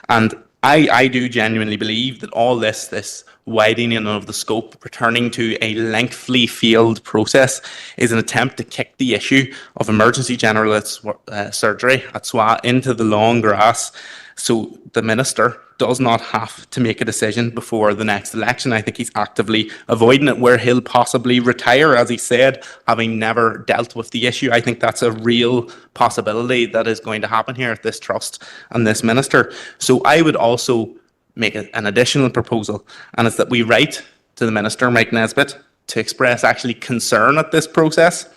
And I do genuinely believe that all this widening of the scope, returning to a lengthy failed process, is an attempt to kick the issue of emergency generalist surgery at SWA into the long grass, so the Minister does not have to make a decision before the next election. I think he's actively avoiding it, where he'll possibly retire, as he said, having never dealt with the issue. I think that's a real possibility that is going to happen here at this trust and this Minister. So I would also make an additional proposal, and it's that we write to the Minister, Mike Nesbitt, to express actually concern at this process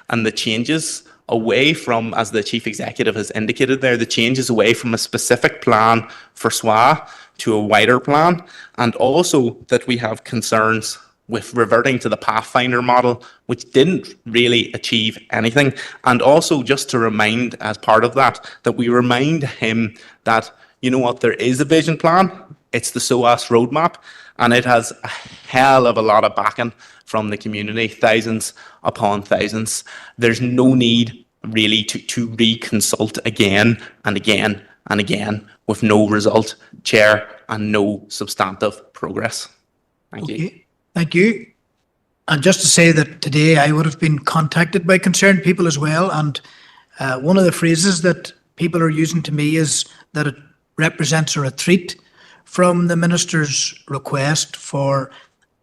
and the changes away from, as the Chief Executive has indicated there, the changes away from a specific plan for SWA to a wider plan, and also that we have concerns with reverting to the Pathfinder model, which didn't really achieve anything. And also just to remind, as part of that, that we remind him that, you know what, there is a vision plan. It's the SOAS roadmap, and it has a hell of a lot of backing from the community, thousands upon thousands. There's no need really to reconsult again and again and again with no result, Chair, and no substantive progress. Thank you. Thank you. And just to say that today I would have been contacted by concerned people as well, and one of the phrases that people are using to me is that it represents a retreat from the Minister's request for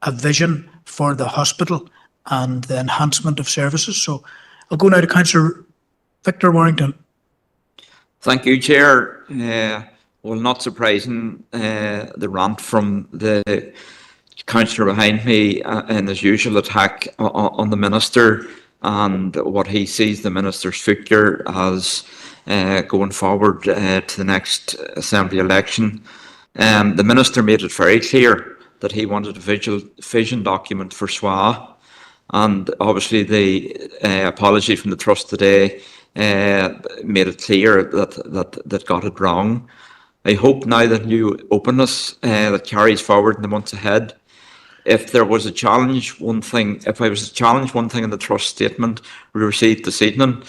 a vision for the hospital and the enhancement of services. So I'll go now to Councillor Victor Warrington. Thank you, Chair. Well, not surprising, the rant from the councillor behind me and his usual attack on the Minister and what he sees the Minister's future as going forward to the next Assembly election. The Minister made it very clear that he wanted a vision document for SWA, and obviously the apology from the Trust today made it clear that got it wrong. I hope now that new openness that carries forward in the months ahead. If there was a challenge, if I was to challenge one thing in the Trust statement we received this evening,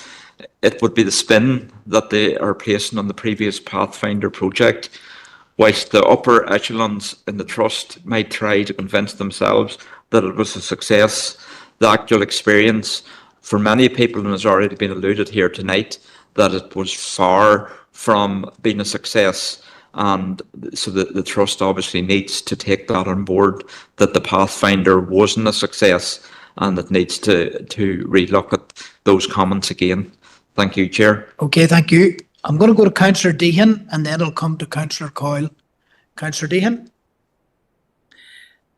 it would be the spin that they are placing on the previous Pathfinder project. Whilst the upper echelons in the Trust might try to convince themselves that it was a success, the actual experience for many people, and has already been alluded here tonight, that it was far from being a success. And so the Trust obviously needs to take that on board, that the Pathfinder wasn't a success, and it needs to relook at those comments again. Thank you, Chair. Okay, thank you. I'm going to go to Councillor Deehan and then I'll come to Councillor Coyle. Councillor Deehan.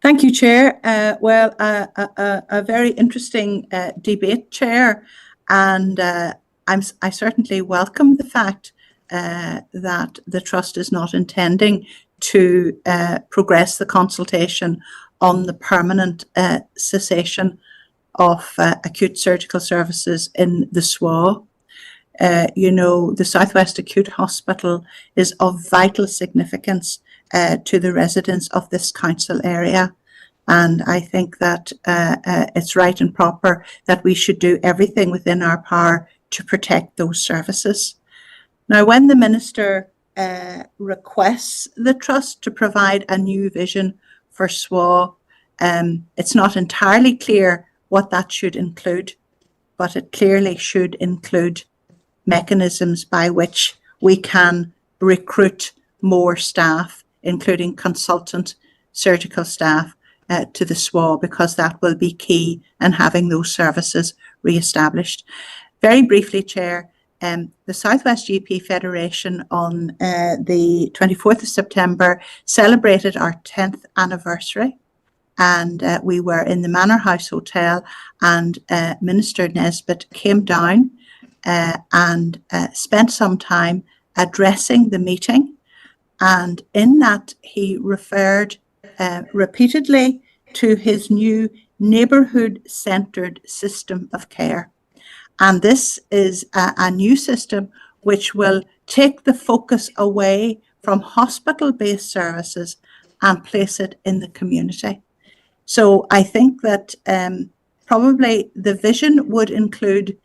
Thank you, Chair. Well, a very interesting debate, Chair, and I certainly welcome the fact that the Trust is not intending to progress the consultation on the permanent cessation of acute surgical services in the SWA. You know, the Southwest Acute Hospital is of vital significance to the residents of this council area. And I think that it's right and proper that we should do everything within our power to protect those services. Now, when the Minister requests the Trust to provide a new vision for SWA, it's not entirely clear what that should include, but it clearly should include mechanisms by which we can recruit more staff including consultant surgical staff to the SWA, because that will be key in having those services re-established. Very briefly, Chair, the Southwest GP Federation on the 24th of September celebrated our 10th anniversary, and we were in the Manor House Hotel, and Minister Nesbitt came down and spent some time addressing the meeting, and in that he referred repeatedly to his new neighbourhood-centred system of care. And this is a new system which will take the focus away from hospital-based services and place it in the community. So I think that probably the vision would include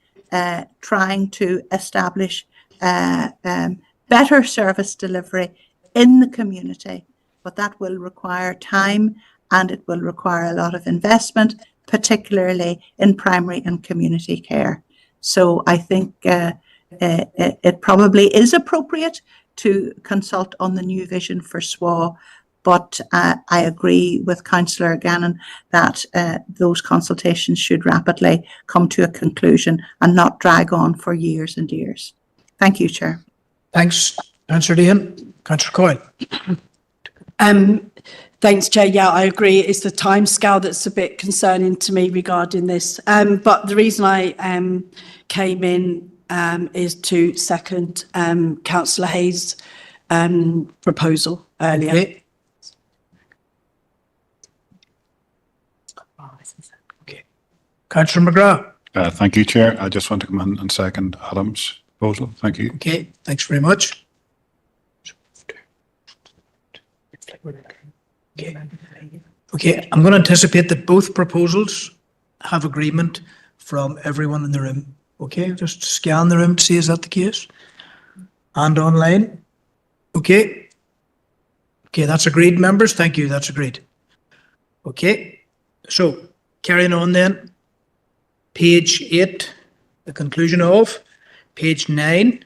trying to establish better service delivery in the community, but that will require time and it will require a lot of investment, particularly in primary and community care. So I think it probably is appropriate to consult on the new vision for SWA, but I agree with Councillor Gannon that those consultations should rapidly come to a conclusion and not drag on for years and years. Thank you, Chair. Thanks, Councillor Dean. Councillor Coyle. Thanks, Chair. Yeah, I agree. It's the timescale that's a bit concerning to me regarding this. But the reason I came in is to second Councillor Hayes' proposal earlier. Okay. Okay. Councillor McGrath. Thank you, Chair. I just want to come in and second Adam's proposal. Thank you. Okay, thanks very much. Okay, I'm going to anticipate that both proposals have agreement from everyone in the room. Okay, just scan the room to see is that the case? And online? Okay. Okay, that's agreed, members. Thank you, that's agreed. Okay, so carrying on then. Page 8, the conclusion of. Page 9.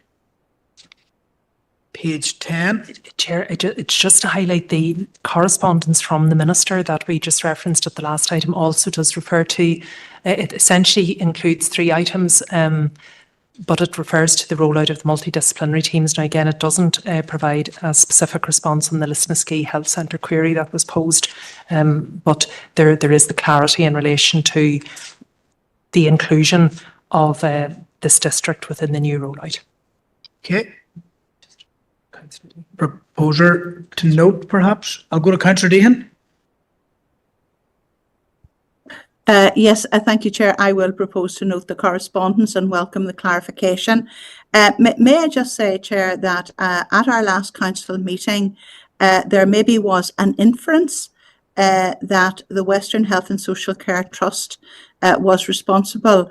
Page 10. Chair, it's just to highlight the correspondence from the Minister that we just referenced at the last item also does refer to, it essentially includes 3 items, but it refers to the rollout of the multidisciplinary teams. Now again, it doesn't provide a specific response on the Lisnaskea Health Centre query that was posed, but there is the clarity in relation to the inclusion of this district within the new rollout. Okay. Proposer to note, perhaps? I'll go to Councillor Deehan. Yes, thank you, Chair. I will propose to note the correspondence and welcome the clarification. May I just say, Chair, that at our last council meeting, there maybe was an inference that the Western Health and Social Care Trust was responsible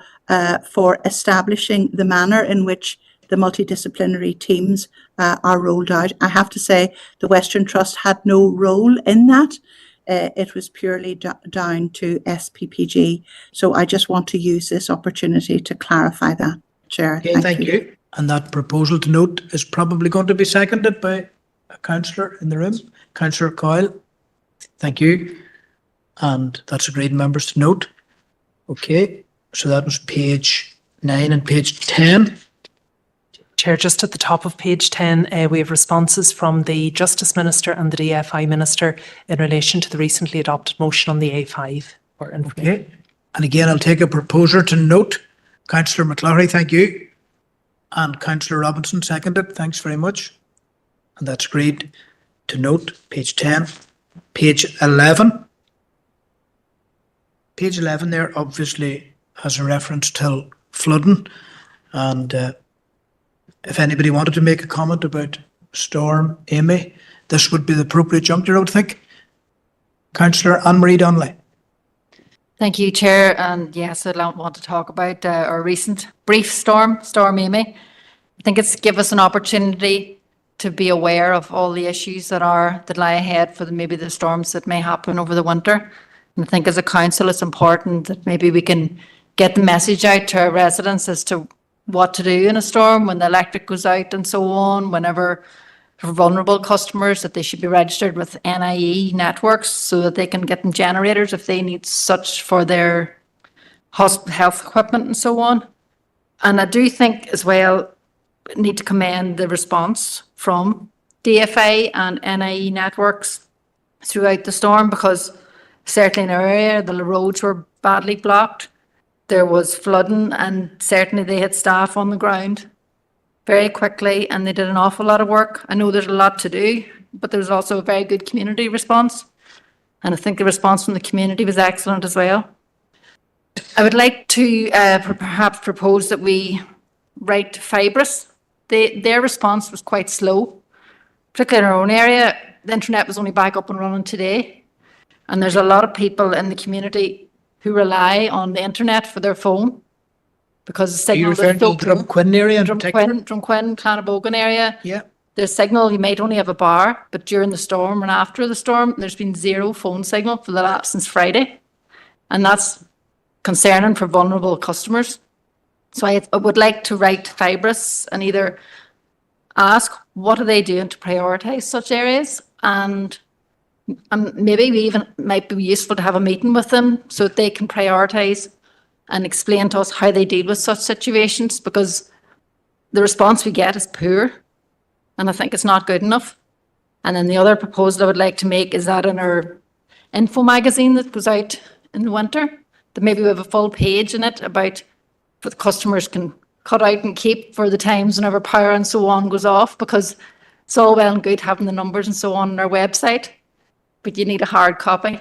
for establishing the manner in which the multidisciplinary teams are rolled out. I have to say the Western Trust had no role in that. It was purely down to SPPG. So I just want to use this opportunity to clarify that, Chair. Okay, thank you. And that proposal to note is probably going to be seconded by a councillor in the room, Councillor Coyle. Thank you. And that's agreed, members, to note. Okay, so that was page 9 and page 10. Chair, just at the top of page 10, we have responses from the Justice Minister and the DFI Minister in relation to the recently adopted motion on the A5. Okay, and again, I'll take a proposer to note. Councillor McCloughy, thank you. And Councillor Robinson, seconded. Thanks very much. And that's agreed to note, page 10. Page 11. Page 11 there obviously has a reference to flooding, and if anybody wanted to make a comment about Storm Amy, this would be the appropriate juncture, I would think. Councillor Anne-Marie Donnelly. Thank you, Chair. And yes, I don't want to talk about our recent brief storm, Storm Amy. I think it's give us an opportunity to be aware of all the issues that lie ahead for maybe the storms that may happen over the winter. And I think as a council, it's important that maybe we can get the message out to our residents as to what to do in a storm when the electric goes out and so on, whenever for vulnerable customers, that they should be registered with NIE networks so that they can get them generators if they need such for their hospital health equipment and so on. And I do think as well, need to commend the response from DFA and NIE networks throughout the storm, because certainly in our area, the roads were badly blocked. There was flooding, and certainly they had staff on the ground very quickly, and they did an awful lot of work. I know there's a lot to do, but there was also a very good community response. And I think the response from the community was excellent as well. I would like to perhaps propose that we write to Fibrus. Their response was quite slow, particularly in our own area. The internet was only back up and running today. And there's a lot of people in the community who rely on the internet for their phone, because the Are you signal referring to the Drumquin area in particular? Drumquin, Clannabogan area. Yeah. The signal, you might only have a bar, but during the storm and after the storm, there's been zero phone signal for the last since Friday. And that's concerning for vulnerable customers. So I would like to write to Fibrus and either ask what are they doing to prioritise such areas, and maybe we even might be useful to have a meeting with them so that they can prioritise and explain to us how they deal with such situations, because the response we get is poor and I think it's not good enough. And then the other proposal I would like to make is that in our info magazine that goes out in the winter, that maybe we have a full page in it about what the customers can cut out and keep for the times whenever power and so on goes off, because it's all well and good having the numbers and so on our website, but you need a hard copy.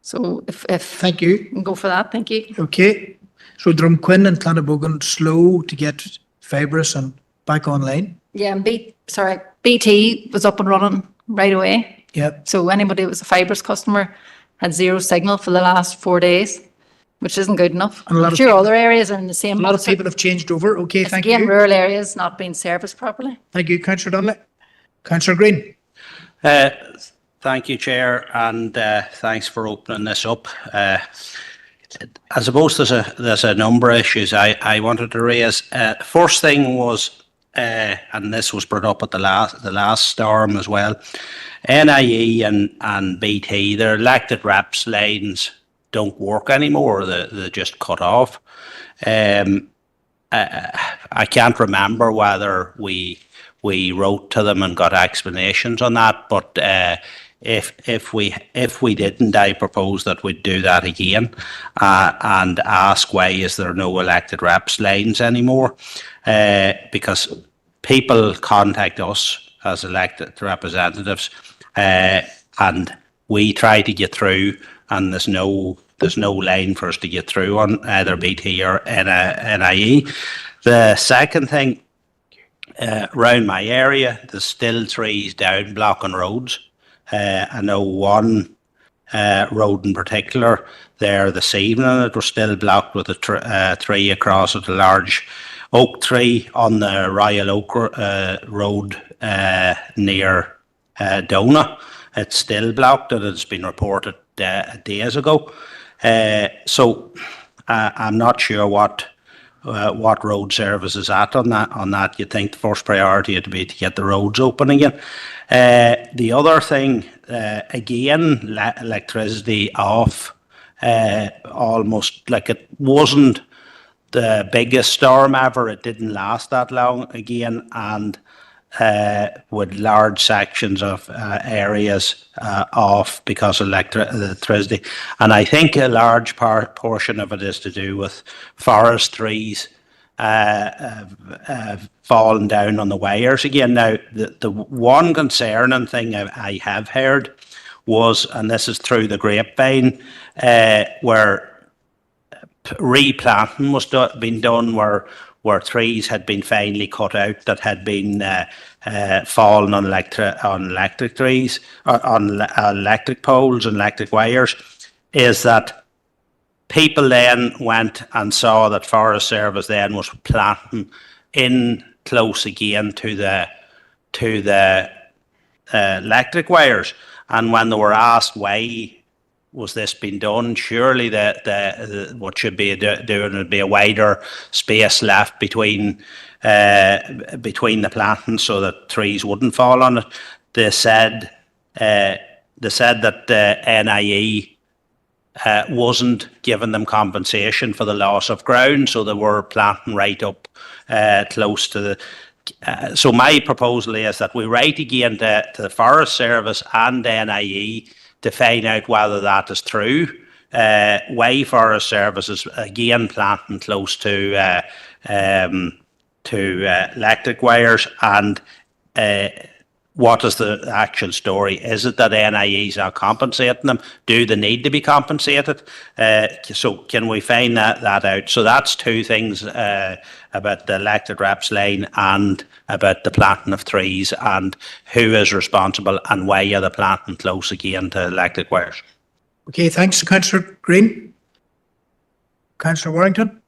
So if thank you, can go for that, thank you. Okay, so Drumquin and Clannabogan slow to get Fibrus and back online. Yeah, and BT was up and running right away. Yep. So anybody who was a Fibrus customer had zero signal for the last 4 days, which isn't good enough. And a lot I'm of sure people- other areas are in the same. A lot of people have changed over. Okay, thank Again, you. rural areas not being serviced properly. Thank you, Councillor Donnelly. Councillor Green. Thank you, Chair, and thanks for opening this up. I suppose there's a number of issues I wanted to raise. First thing was, and this was brought up at the last storm as well. NIE and BT, their elected reps lines don't work anymore. They just cut off. I can't remember whether we wrote to them and got explanations on that, but if we didn't, I propose that we'd do that again and ask why is there no elected reps lines anymore, because people contact us as elected representatives and we try to get through, and there's no line for us to get through on either BT or NIE. The second thing, around my area, there's still trees down blocking roads. I know one road in particular there this evening, it was still blocked with a tree across it, a large oak tree on the Royal Oak Road near Dona. It's still blocked, and it's been reported days ago. So I'm not sure what road service is at on that. You'd think the first priority would be to get the roads open again. The other thing, again, electricity off, almost like it wasn't the biggest storm ever. It didn't last that long again, and with large sections of areas off because of electricity. And I think a large portion of it is to do with forest trees falling down on the wires again. Now, the one concerning thing I have heard was, and this is through the grapevine, where replanting was being done, where trees had been finely cut out that had been fallen on electric trees, on electric poles and electric wires, is that people then went and saw that Forest Service then was planting in close again to the electric wires, and when they were asked why was this being done, surely what should be doing would be a wider space left between between the plantings so that trees wouldn't fall on it. They said that the NIE wasn't giving them compensation for the loss of ground, so they were planting right up close to the. So my proposal is that we write again to the Forest Service and NIE to find out whether that is true. Why Forest Service is again planting close to electric wires, and what is the actual story? Is it that NIEs are compensating them? Do they need to be compensated? So can we find that out? So that's two things about the elected reps line and about the planting of trees and who is responsible and why are they planting close again to electric wires. Okay, thanks, Councillor Green. Councillor Warrington.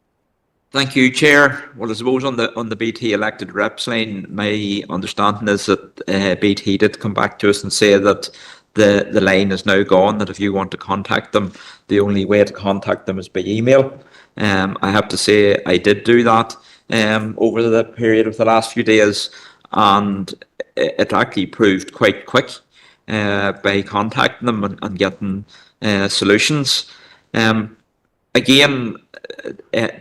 Thank you, Chair. Well, I suppose on the BT elected reps line, my understanding is that BT did come back to us and say that the line is now gone, that if you want to contact them, the only way to contact them is by email. I have to say I did do that over the period of the last few days, and it actually proved quite quick by contacting them and getting solutions. Again,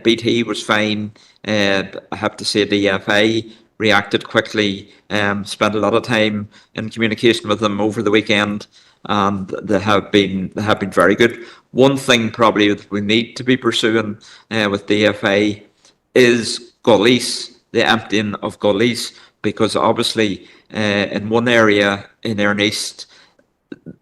BT was fine. I have to say the DFA reacted quickly, spent a lot of time in communication with them over the weekend, and they have been very good. One thing probably that we need to be pursuing with DFA is gullies, the emptying of gullies, because obviously in one area in Erne East,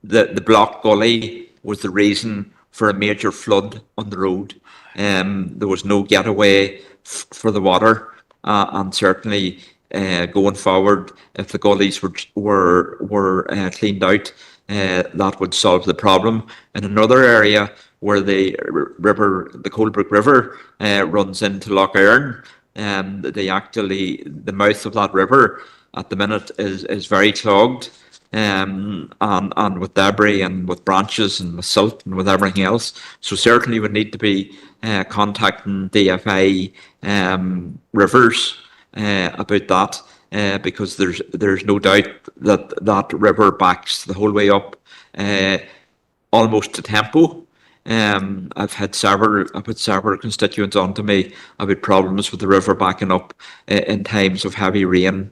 the block gully was the reason for a major flood on the road. There was no getaway for the water, and certainly going forward, if the gullies were cleaned out, that would solve the problem. In another area where the river, the Coldbrook River, runs into Lough Erne, the mouth of that river at the minute is very clogged. And with debris and with branches and with silt and with everything else. So certainly we need to be contacting DFA rivers about that, because there's no doubt that that river backs the whole way up almost to Tempo. I've had several constituents onto me about problems with the river backing up in times of heavy rain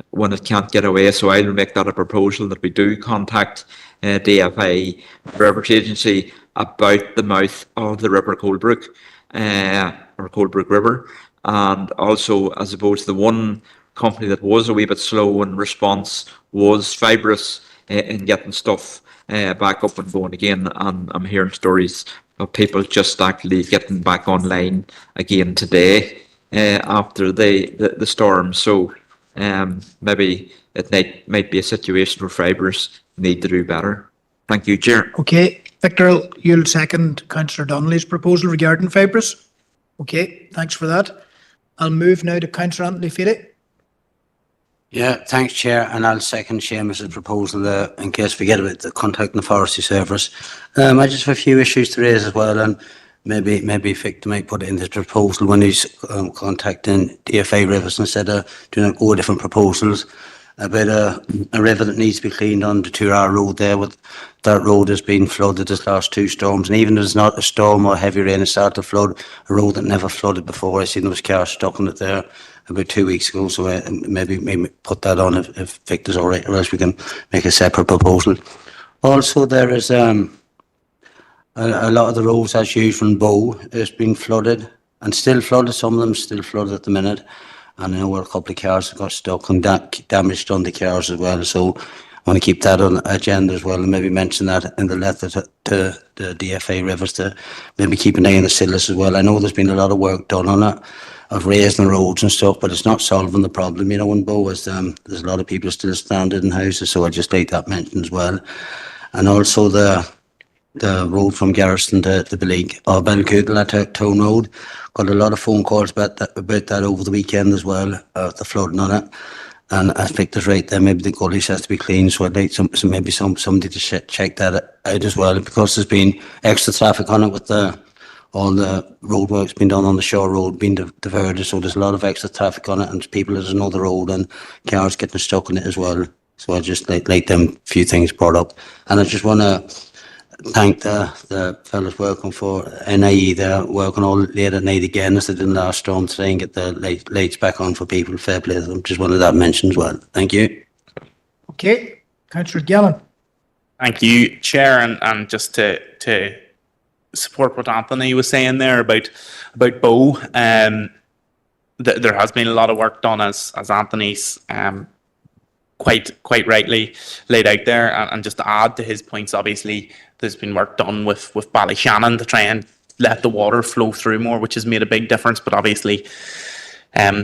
when it can't get away. So I'll make that a proposal that we do contact DFA Rivers Agency about the mouth of the River Coldbrook, or Coldbrook River. And also, I suppose the one company that was a wee bit slow in response was Fibrous in getting stuff back up and going again. And I'm hearing stories of people just actually getting back online again today after the storm. So maybe it might be a situation where Fibrous need to do better. Thank you, Chair. Okay, Victor, you'll second Councillor Donnelly's proposal regarding Fibrous. Okay, thanks for that. I'll move now to Councillor Anthony Feely. Yeah, thanks, Chair, and I'll second Seamus's proposal in case we get about the contacting the Forestry Service. I just have a few issues to raise as well, and maybe Victor might put it in his proposal when he's contacting DFA rivers instead of doing all different proposals about a river that needs to be cleaned on the 2-hour road there. With that road has been flooded this last 2 storms, and even if there's not a storm or heavy rain, it started to flood a road that never flooded before. I seen those cars stuck on it there about 2 weeks ago, so maybe put that on if Victor's all right, or else we can make a separate proposal. Also, there is a lot of the roads as usual in Bow has been flooded and still flooded. Some of them still flooded at the minute, and I know where a couple of cars have got stuck and damaged on the cars as well. So I want to keep that on the agenda as well, and maybe mention that in the letter to the DFA rivers to maybe keep an eye on the Sillas as well. I know there's been a lot of work done on it, of raising the roads and stuff, but it's not solving the problem. You know, in Bow there's a lot of people still stranded in houses, so I just like that mentioned as well. And also the road from Garrison to Ballycougal at Town Road, got a lot of phone calls about that over the weekend as well, the flooding on it. And I think there's right there, maybe the gullies has to be cleaned, so I'd like somebody to check that out as well, because there's been extra traffic on it with the all the roadworks being done on the Shore Road being diverted, so there's a lot of extra traffic on it, and people there's another road and cars getting stuck in it as well. So I just like them few things brought up, and I just want to thank the fellas working for NIE. They're working all late at night again as they did last storm today and get the lights back on for people. Fair play to them. Just wanted that mentioned as well. Thank you. Okay, Councillor Gallen. Thank you, Chair, and just to support what Anthony was saying there about Bow. There has been a lot of work done as Anthony's quite rightly laid out there, and just to add to his points, obviously there's been work done with Ballyshannon to try and let the water flow through more, which has made a big difference. But obviously,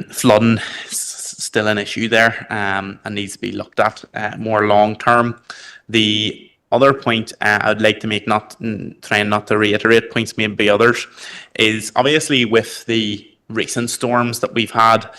flooding is still an issue there, and needs to be looked at more long term. The other point I'd like to make, trying not to reiterate points made by others, is obviously with the recent storms that we've had,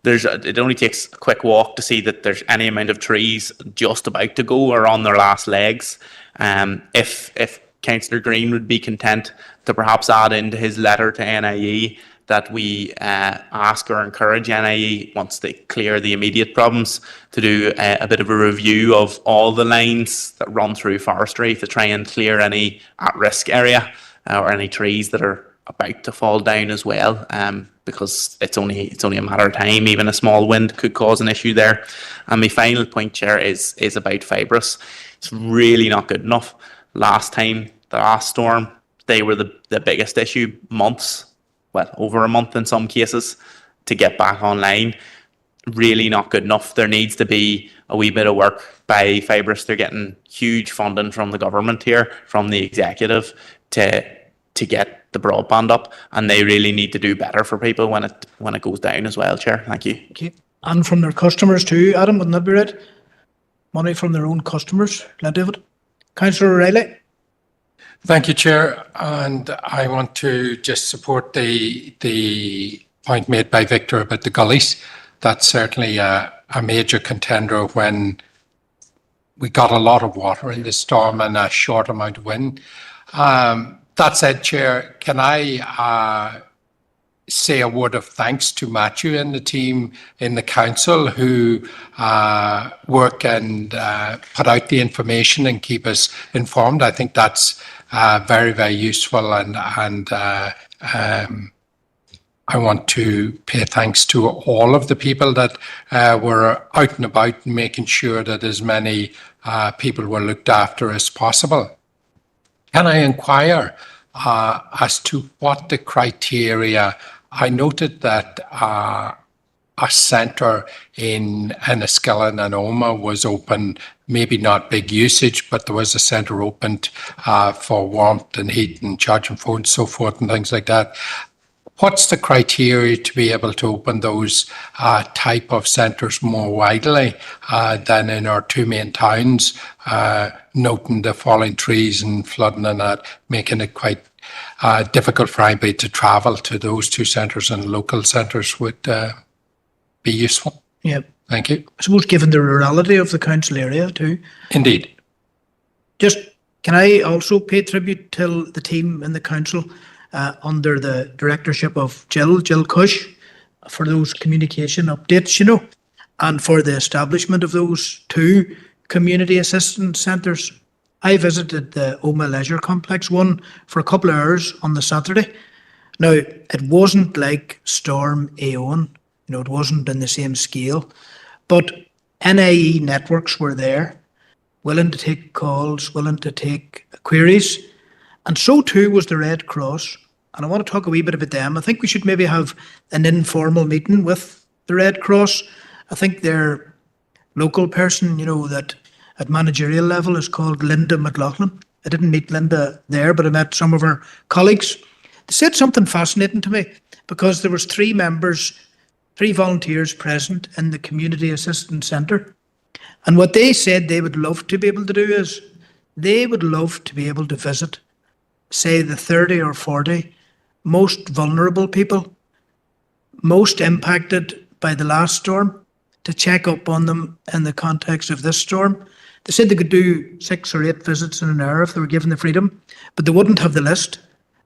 it only takes a quick walk to see that there's any amount of trees just about to go or on their last legs. If Councillor Green would be content to perhaps add into his letter to NIE that we ask or encourage NIE, once they clear the immediate problems, to do a bit of a review of all the lines that run through forestry to try and clear any at-risk area or any trees that are about to fall down as well, because it's only a matter of time. Even a small wind could cause an issue there. And my final point, Chair, is about fibrous. It's really not good enough. Last time, the last storm, they were the biggest issue, over a month in some cases, to get back online. Really not good enough. There needs to be a wee bit of work by Fibrous. They're getting huge funding from the government here, from the executive, to get the broadband up, and they really need to do better for people when it goes down as well, Chair. Thank you. Okay. And from their customers too, Adam, wouldn't that be right? Money from their own customers, plenty of it. Councillor O'Reilly. Thank you, Chair, and I want to just support the point made by Victor about the gullies. That's certainly a major contender when we got a lot of water in the storm and a short amount of wind. That said, Chair, can I say a word of thanks to Matthew and the team in the council who work and put out the information and keep us informed. I think that's very, very useful, and I want to pay thanks to all of the people that were out and about and making sure that as many people were looked after as possible. Can I inquire as to what the criteria? I noted that a centre in Enniskillen and Oma was open, maybe not big usage, but there was a centre opened for warmth and heat and charging phones, so forth, and things like that. What's the criteria to be able to open those type of centres more widely than in our two main towns, noting the falling trees and flooding and that, making it quite difficult for anybody to travel to those two centres, and local centres would be useful. Yeah. Thank you. I suppose given the rurality of the council area too. Indeed. Just, can I also pay tribute to the team in the council under the directorship of Jill Cush for those communication updates, and for the establishment of those two community assistance centres. I visited the Oma Leisure Complex one for a couple of hours on the Saturday. Now, it wasn't like Storm Aowen, it wasn't in the same scale, but NIE networks were there, willing to take calls, willing to take queries, and so too was the Red Cross. And I want to talk a wee bit about them. I think we should maybe have an informal meeting with the Red Cross. I think their local person, that at managerial level is called Linda McLaughlin. I didn't meet Linda there, but I met some of her colleagues. They said something fascinating to me, because there was 3 volunteers present in the Community Assistance Centre. And what they said they would love to be able to do is they would love to be able to visit, say, the 30 or 40 most vulnerable people, most impacted by the last storm, to check up on them in the context of this storm. They said they could do 6 or 8 visits in an hour if they were given the freedom, but they wouldn't have the list.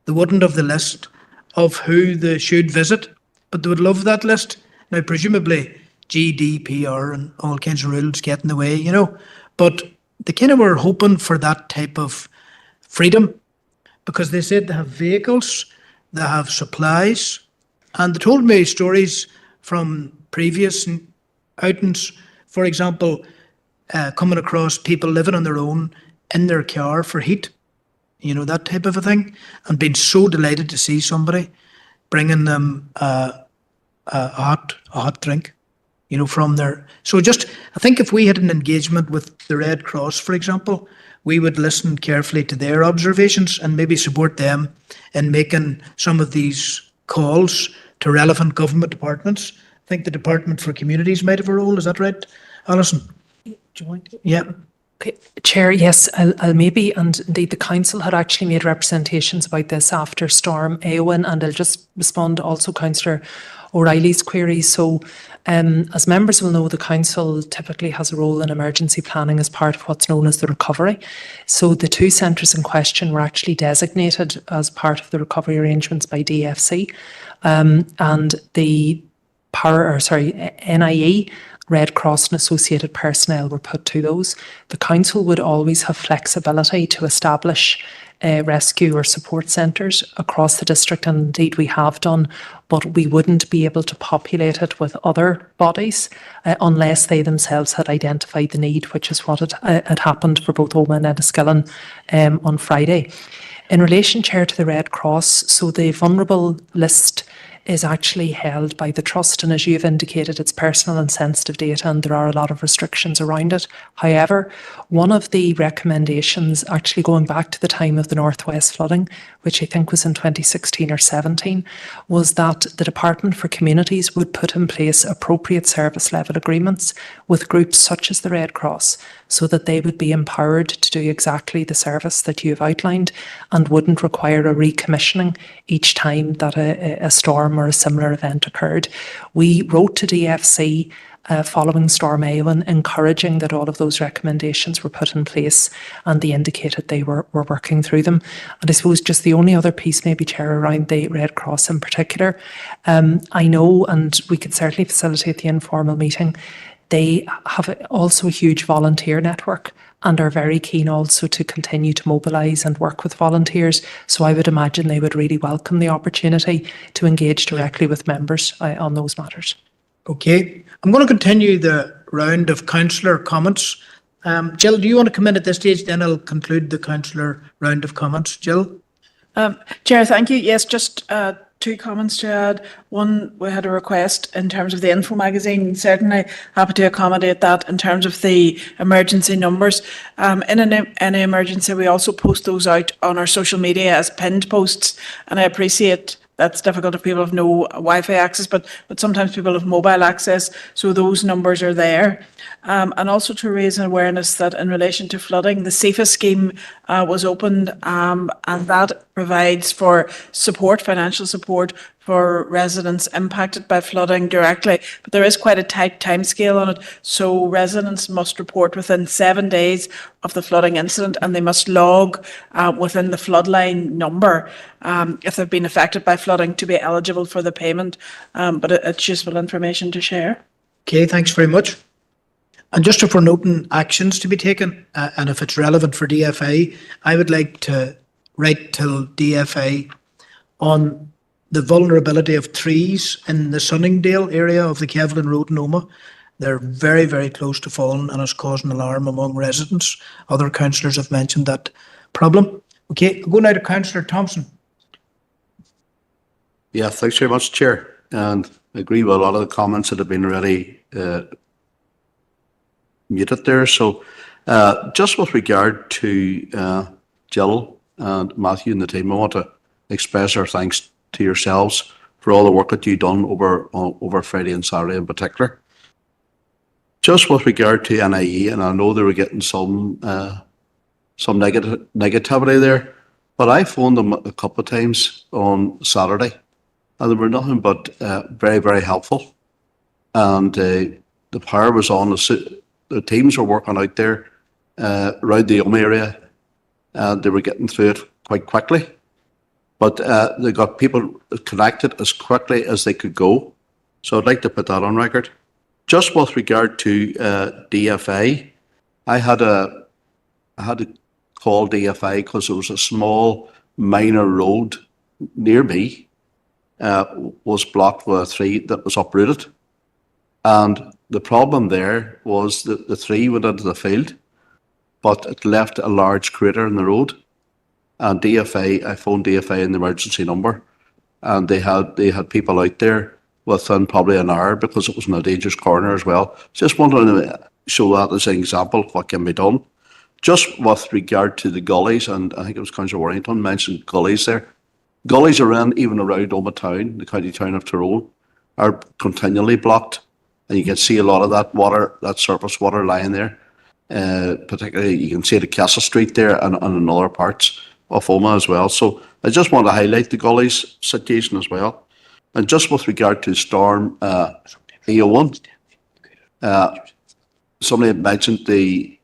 they wouldn't have the list of who they should visit, but they would love that list. Now, presumably, GDPR and all kinds of rules get in the way, you know, but they kind of were hoping for that type of freedom, because they said they have vehicles, they have supplies, and they told me stories from previous outings, for example, coming across people living on their own in their car for heat, you know, that type of a thing, and being so delighted to see somebody bringing them a hot drink, you know, from there. So just, I think if we had an engagement with the Red Cross, for example, we would listen carefully to their observations and maybe support them in making some of these calls to relevant government departments. I think the Department for Communities might have a role. Is that right, Alison? Do you want to? Yeah. Okay, Chair, yes, I'll maybe, and indeed the council had actually made representations about this after Storm Éowyn, and I'll just respond also Councillor O'Reilly's query. So as members will know, the council typically has a role in emergency planning as part of what's known as the recovery. So the two centres in question were actually designated as part of the recovery arrangements by DFC, and the NIE, Red Cross and associated personnel were put to those. The council would always have flexibility to establish rescue or support centres across the district, and indeed we have done, but we wouldn't be able to populate it with other bodies unless they themselves had identified the need, which is what had happened for both Omagh and Enniskillen on Friday. In relation, Chair, to the Red Cross, so the vulnerable list is actually held by the Trust, and as you've indicated, it's personal and sensitive data, and there are a lot of restrictions around it. However, one of the recommendations, actually going back to the time of the Northwest flooding, which I think was in 2016 or 17, was that the Department for Communities would put in place appropriate service level agreements with groups such as the Red Cross, so that they would be empowered to do exactly the service that you've outlined and wouldn't require a recommissioning each time that a storm or a similar event occurred. We wrote to DFC following Storm Éowyn, encouraging that all of those recommendations were put in place, and they indicated they were working through them. And I suppose just the only other piece, maybe, Chair, around the Red Cross in particular, I know, and we could certainly facilitate the informal meeting, they have also a huge volunteer network and are very keen also to continue to mobilise and work with volunteers. So I would imagine they would really welcome the opportunity to engage directly with members on those matters. Okay, I'm going to continue the round of councillor comments. Jill, do you want to come in at this stage? Then I'll conclude the councillor round of comments. Jill? Chair, thank you. Yes, just two comments to add. One, we had a request in terms of the info magazine. Certainly happy to accommodate that in terms of the emergency numbers. In any emergency, we also post those out on our social media as pinned posts, and I appreciate that's difficult if people have no Wi-Fi access, but sometimes people have mobile access, so those numbers are there. And also to raise an awareness that in relation to flooding, the SEFA scheme was opened, and that provides for support, financial support for residents impacted by flooding directly. But there is quite a tight timescale on it, so residents must report within 7 days of the flooding incident, and they must log within the floodline number if they've been affected by flooding to be eligible for the payment. But it's useful information to share. Okay, thanks very much. And just for noting actions to be taken, and if it's relevant for DFA, I would like to write till DFA on the vulnerability of trees in the Sunningdale area of the Kevlin Road in Omagh. They're very, very close to falling, and it's causing alarm among residents. Other councillors have mentioned that problem. Okay, I'll go now to Councillor Thompson. Yeah, thanks very much, Chair. And I agree with a lot of the comments that have been already muted there. So just with regard to Jill and Matthew and the team, I want to express our thanks to yourselves for all the work that you've done over Friday and Saturday in particular. Just with regard to NIE, and I know they were getting some negativity there, but I phoned them a couple of times on Saturday, and they were nothing but very, very helpful. And the power was on. The teams were working out there around the Omagh area, and they were getting through it quite quickly. But they got people connected as quickly as they could go. So I'd like to put that on record. Just with regard to DFA, I had to call DFA because it was a small minor road near me was blocked with a tree that was uprooted. And the problem there was that the tree went into the field, but it left a large crater in the road. And DFA, I phoned DFA in the emergency number, and they had people out there within probably an hour because it was in a dangerous corner as well. Just wanted to show that as an example of what can be done. Just with regard to the gullies, and I think it was Councillor Warrington mentioned gullies there. Gullies around, even around Omagh town, the county town of Tyrone, are continually blocked. And you can see a lot of that water, that surface water lying there. Particularly, you can see the Castle Street there and in other parts of Omagh as well. So I just want to highlight the gullies situation as well. And just with regard to Storm EO1, somebody had mentioned the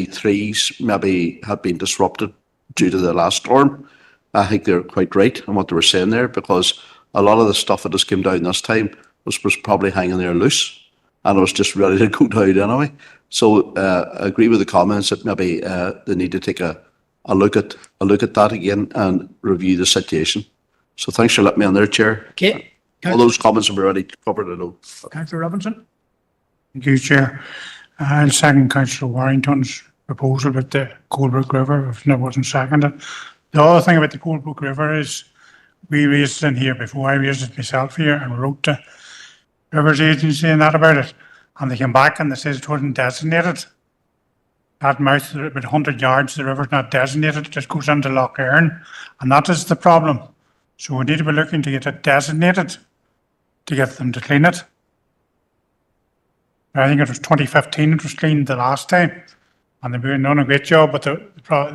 trees maybe had been disrupted due to the last storm. I think they're quite right in what they were saying there, because a lot of the stuff that just came down this time was probably hanging there loose, and it was just ready to go down anyway. So I agree with the comments that maybe they need to take a look at that again and review the situation. So thanks for letting me on there, Chair. Okay. All those comments have already covered, I know. Councillor Robinson. Thank you, Chair. I'll second Councillor Warrington's proposal with the Coldbrook River, if it wasn't seconded. The other thing about the Coldbrook River is we raised it in here before. I raised it myself here and wrote to Rivers Agency and that about it. And they came back and they said it wasn't designated. That mouth, about 100 yards, the river's not designated. It just goes into Lough Erne. And that is the problem. So we need to be looking to get it designated to get them to clean it. I think it was 2015 it was cleaned the last time. And they've been doing a great job, but they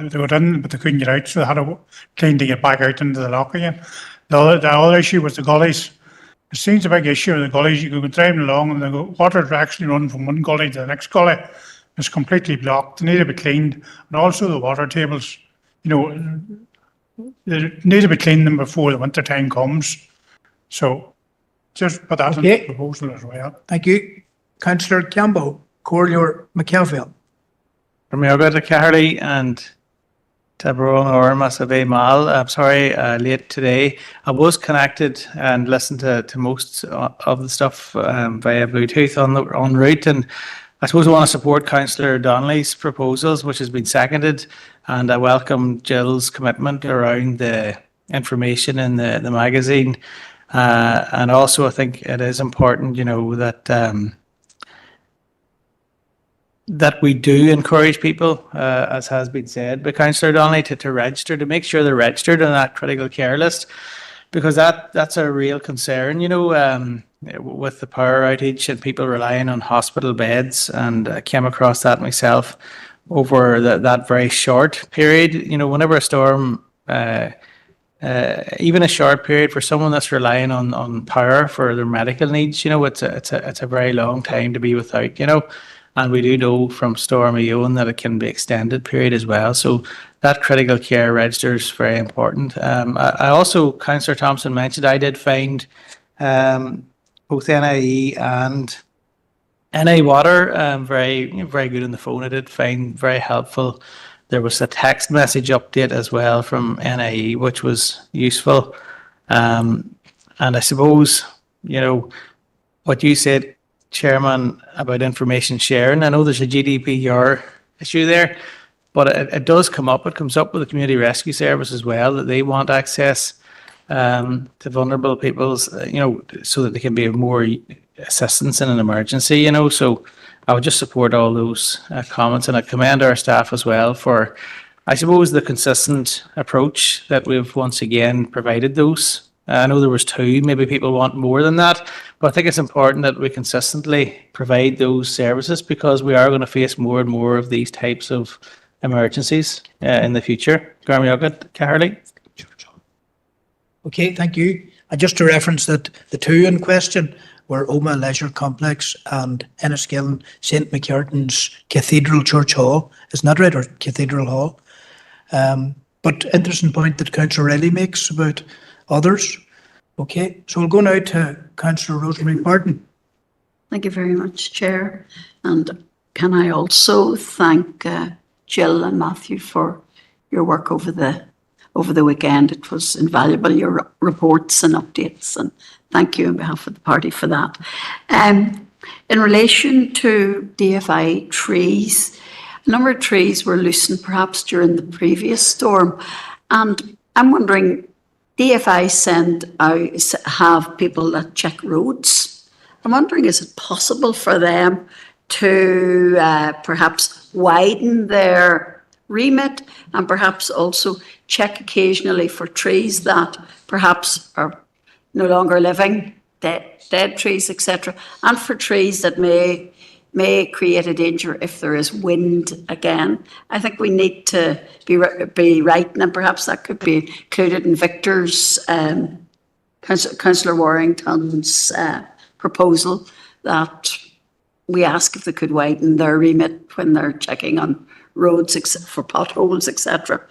got in, but they couldn't get out, so they had to clean to get back out into the loch again. The other issue was the gullies. It seems a big issue with the gullies. You can go driving along and the water actually running from one gully to the next gully. It's completely blocked. They need to be cleaned. And also the water tables, they need to be cleaned before the winter time comes. So just put that in the proposal as well. Thank you. Councillor Campbell, Corlear McKelville. Romeoga to Carly and Tyrone or Massave Mal. I'm sorry, late today. I was connected and listened to most of the stuff via Bluetooth en route, and I suppose I want to support Councillor Donnelly's proposals, which has been seconded, and I welcome Jill's commitment around the information in the magazine, and also I think it is important, that we do encourage people, as has been said by Councillor Donnelly, to register, to make sure they're registered on that critical care list, because that's a real concern, with the power outage and people relying on hospital beds. And I came across that myself over that very short period. Whenever a storm, even a short period for someone that's relying on power for their medical needs, it's a very long time to be without, And we do know from Storm Eowyn that it can be extended period as well. So that critical care register is very important. I also, Councillor Thompson mentioned, I did find both NIE and NI Water very, very good on the phone. I did find very helpful. There was a text message update as well from NIE, which was useful. And I suppose, what you said, Chairman, about information sharing. I know there's a GDPR issue there, but it does come up. It comes up with the Community Rescue Service as well, that they want access to vulnerable people's, so that they can be of more assistance in an emergency, So I would just support all those comments, and I commend our staff as well for, I suppose, the consistent approach that we've once again provided those. I know there was 2, maybe people want more than that, but I think it's important that we consistently provide those services, because we are going to face more and more of these types of emergencies in the future. Garmioga, Carly. Okay, thank you. Just to reference that the 2 in question were Omagh Leisure Complex and Enniskillen St McCartan's Cathedral Church Hall. Isn't that right? Or Cathedral Hall. but interesting point that Councillor Riley makes about others. Okay, so we'll go now to Councillor Rosemary Barton. Thank you very much, Chair. And can I also thank Jill and Matthew for your work over the weekend. It was invaluable, your reports and updates, and thank you on behalf of the party for that. In relation to DFI trees, a number of trees were loosened perhaps during the previous storm, and I'm wondering, DFI have people that check roads. I'm wondering, is it possible for them to perhaps widen their remit and perhaps also check occasionally for trees that perhaps are no longer living, dead trees, etc., and for trees that may create a danger if there is wind again. I think we need to be writing, and perhaps that could be included in Victor's, Councillor Warrington's proposal, that we ask if they could widen their remit when they're checking on roads for potholes, etc.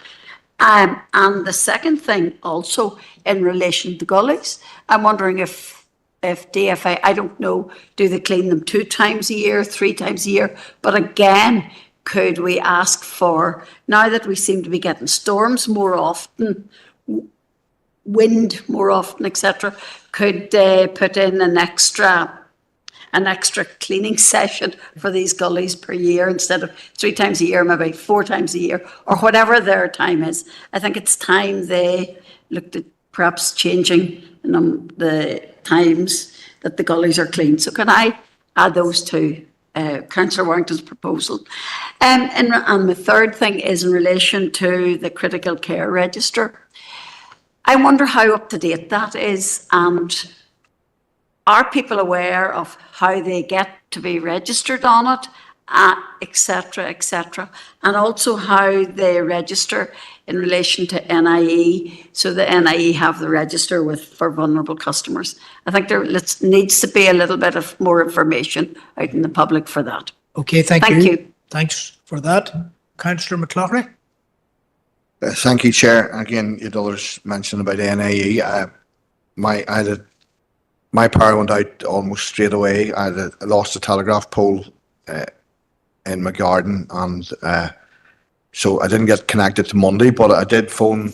And the second thing also in relation to gullies, I'm wondering if DFI, I don't know, do they clean them 2 times a year, 3 times a year? But again, could we ask for, now that we seem to be getting storms more often, wind more often, etc., could they put in an extra cleaning session for these gullies per year instead of 3 times a year, maybe 4 times a year, or whatever their time is? I think it's time they looked at perhaps changing the times that the gullies are cleaned. So can I add those to Councillor Warrington's proposal? And the third thing is in relation to the critical care register. I wonder how up to date that is, and are people aware of how they get to be registered on it, etc., etc., and also how they register in relation to NIE, so the NIE have the register for vulnerable customers. I think there needs to be a little bit of more information out in the public for that. Okay, thank you. Thank you. Thanks for that. Councillor McCloughlin. Thank you, Chair. Again, you others mentioned about NIE. My power went out almost straight away. I lost a telegraph pole in my garden, and so I didn't get connected to Monday, but I did phone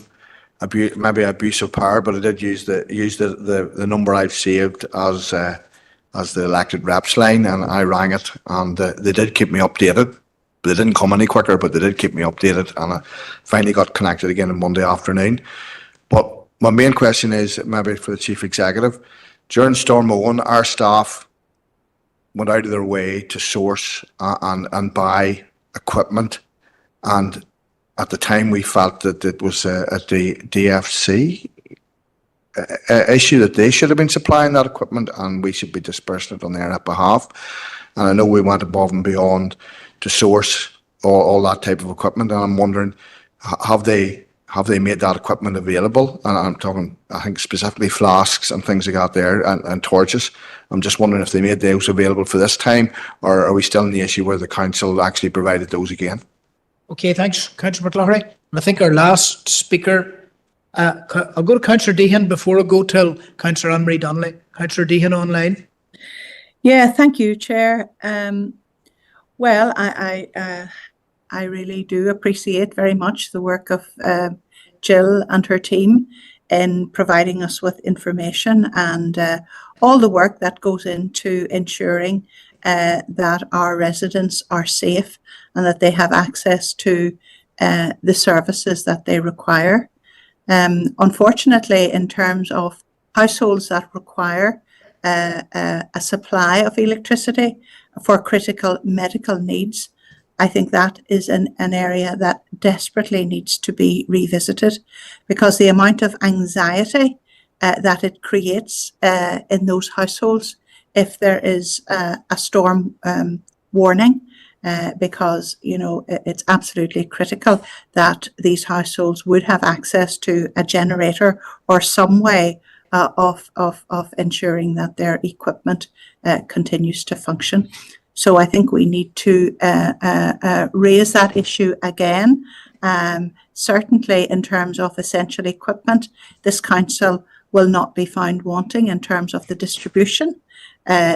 maybe abuse of power, but I did use the number I've saved as the elected reps line, and I rang it, and they did keep me updated. They didn't come any quicker, but they did keep me updated, and I finally got connected again on Monday afternoon. But my main question is maybe for the Chief Executive. During Storm Owen, our staff went out of their way to source and buy equipment, and at the time we felt that it was at the DFC issue that they should have been supplying that equipment and we should be dispersing it on their behalf. And I know we went above and beyond to source all that type of equipment, and I'm wondering, have they made that equipment available? And I'm talking, I think, specifically flasks and things like that there, and torches. I'm just wondering if they made those available for this time, or are we still in the issue where the council actually provided those again? Okay, thanks, Councillor McCloughlin. And I think our last speaker, I'll go to Councillor Deehan before I go to Councillor Anne-Marie Donnelly. Councillor Deehan online. Yeah, thank you, Chair. Well, I really do appreciate very much the work of Jill and her team in providing us with information and all the work that goes into ensuring that our residents are safe and that they have access to the services that they require. Unfortunately, in terms of households that require a supply of electricity for critical medical needs, I think that is an area that desperately needs to be revisited, because the amount of anxiety that it creates in those households if there is a storm warning, because, you know, it's absolutely critical that these households would have access to a generator or some way of ensuring that their equipment continues to function. So I think we need to raise that issue again, certainly in terms of essential equipment, this council will not be found wanting in terms of the distribution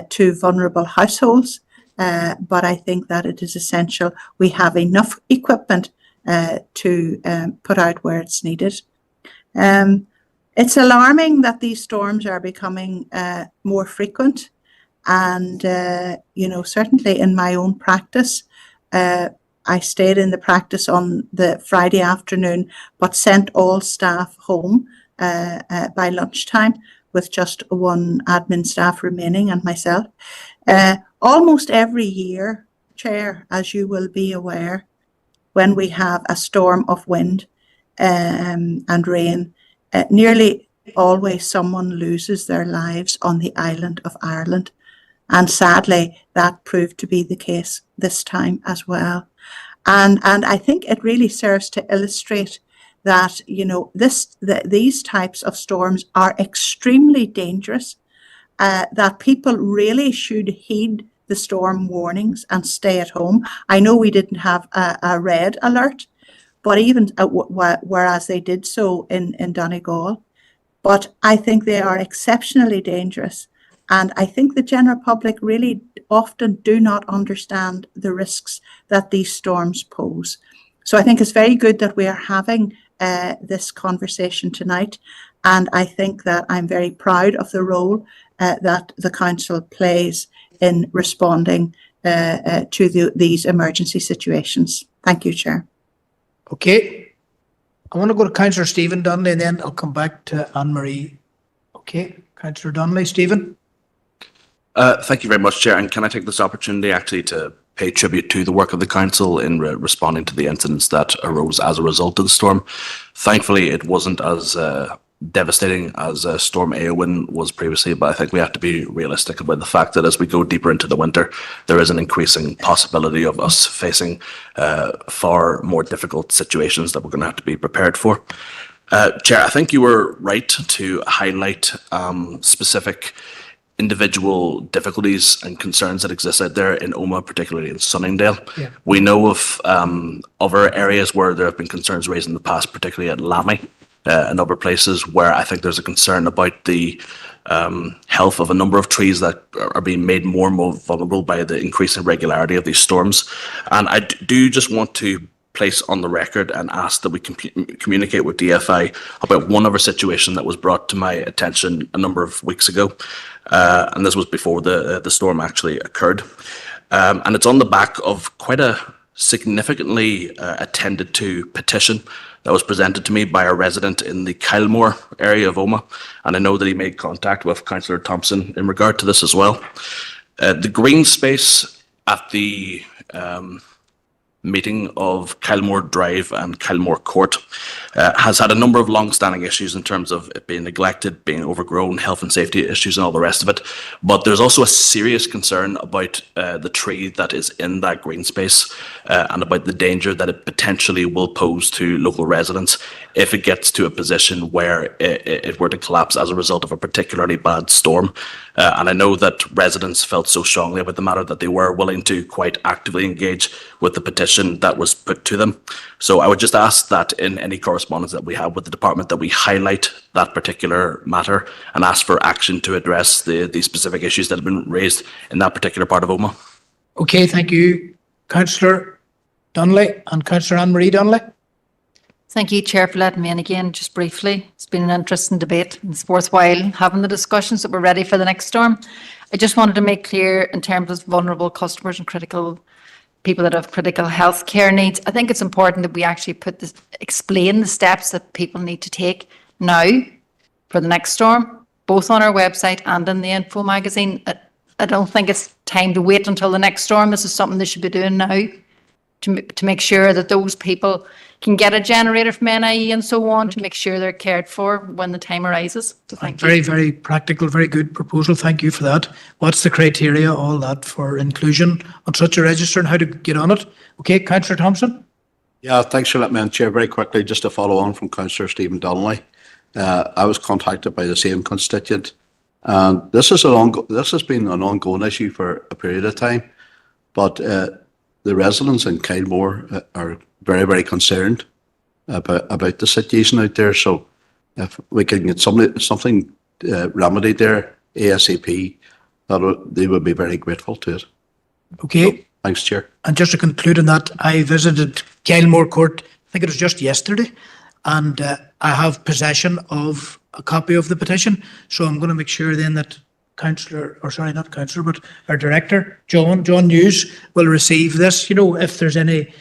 to vulnerable households. But I think that it is essential we have enough equipment to put out where it's needed. It's alarming that these storms are becoming more frequent. And, certainly in my own practice, I stayed in the practice on the Friday afternoon, but sent all staff home by lunchtime with just one admin staff remaining and myself. Almost every year, Chair, as you will be aware, when we have a storm of wind and rain, nearly always someone loses their lives on the island of Ireland. And sadly, that proved to be the case this time as well. And I think it really serves to illustrate that, these types of storms are extremely dangerous, that people really should heed the storm warnings and stay at home. I know we didn't have a red alert, but even whereas they did so in Donegal, but I think they are exceptionally dangerous. And I think the general public really often do not understand the risks that these storms pose. So I think it's very good that we are having this conversation tonight. And I think that I'm very proud of the role that the council plays in responding to these emergency situations. Thank you, Chair. Okay. I want to go to Councillor Stephen Donnelly and then I'll come back to Anne-Marie. Okay, Councillor Donnelly. Stephen. Thank you very much, Chair. And can I take this opportunity actually to pay tribute to the work of the council in responding to the incidents that arose as a result of the storm. Thankfully, it wasn't as devastating as Storm Éowyn was previously, but I think we have to be realistic about the fact that as we go deeper into the winter, there is an increasing possibility of us facing far more difficult situations that we're going to have to be prepared for. Chair, I think you were right to highlight specific individual difficulties and concerns that exist out there in Omagh, particularly in Sunningdale. Yeah. We know of other areas where there have been concerns raised in the past, particularly at Lammy and other places where I think there's a concern about the health of a number of trees that are being made more and more vulnerable by the increasing regularity of these storms. And I do just want to place on the record and ask that we communicate with DFI about one other situation that was brought to my attention a number of weeks ago. And this was before the storm actually occurred. And it's on the back of quite a significantly attended to petition that was presented to me by a resident in the Kylemore area of Omagh. And I know that he made contact with Councillor Thompson in regard to this as well. The green space at the meeting of Kylemore Drive and Kylemore Court has had a number of long-standing issues in terms of it being neglected, being overgrown, health and safety issues and all the rest of it. But there's also a serious concern about the tree that is in that green space and about the danger that it potentially will pose to local residents if it gets to a position where it were to collapse as a result of a particularly bad storm. And I know that residents felt so strongly about the matter that they were willing to quite actively engage with the petition that was put to them. So I would just ask that in any correspondence that we have with the department that we highlight that particular matter and ask for action to address the specific issues that have been raised in that particular part of Omagh. Okay, thank you, Councillor Donnelly and Councillor Anne-Marie Donnelly. Thank you, Chair, for letting me in again, just briefly. It's been an interesting debate. It's worthwhile having the discussions that we're ready for the next storm. I just wanted to make clear in terms of vulnerable customers and critical people that have critical health care needs. I think it's important that we actually explain the steps that people need to take now for the next storm, both on our website and in the info magazine. I don't think it's time to wait until the next storm. This is something they should be doing now to make sure that those people can get a generator from NIE and so on, to make sure they're cared for when the time arises. So thank you. Very, very practical, very good proposal. Thank you for that. What's the criteria, all that, for inclusion on such a register and how to get on it? Okay, Councillor Thompson. Yeah, thanks for letting me in, Chair. Very quickly, just to follow on from Councillor Stephen Donnelly. I was contacted by the same constituent, and this has been an ongoing issue for a period of time, but the residents in Kylemore are very, very concerned about the situation out there. So if we can get something remedied there ASAP, they would be very grateful to it. Okay. Thanks, Chair. And just to conclude on that, I visited Kylemore Court, I think it was just yesterday, and I have possession of a copy of the petition. So I'm going to make sure then that our director, John Hughes, will receive this, if there's any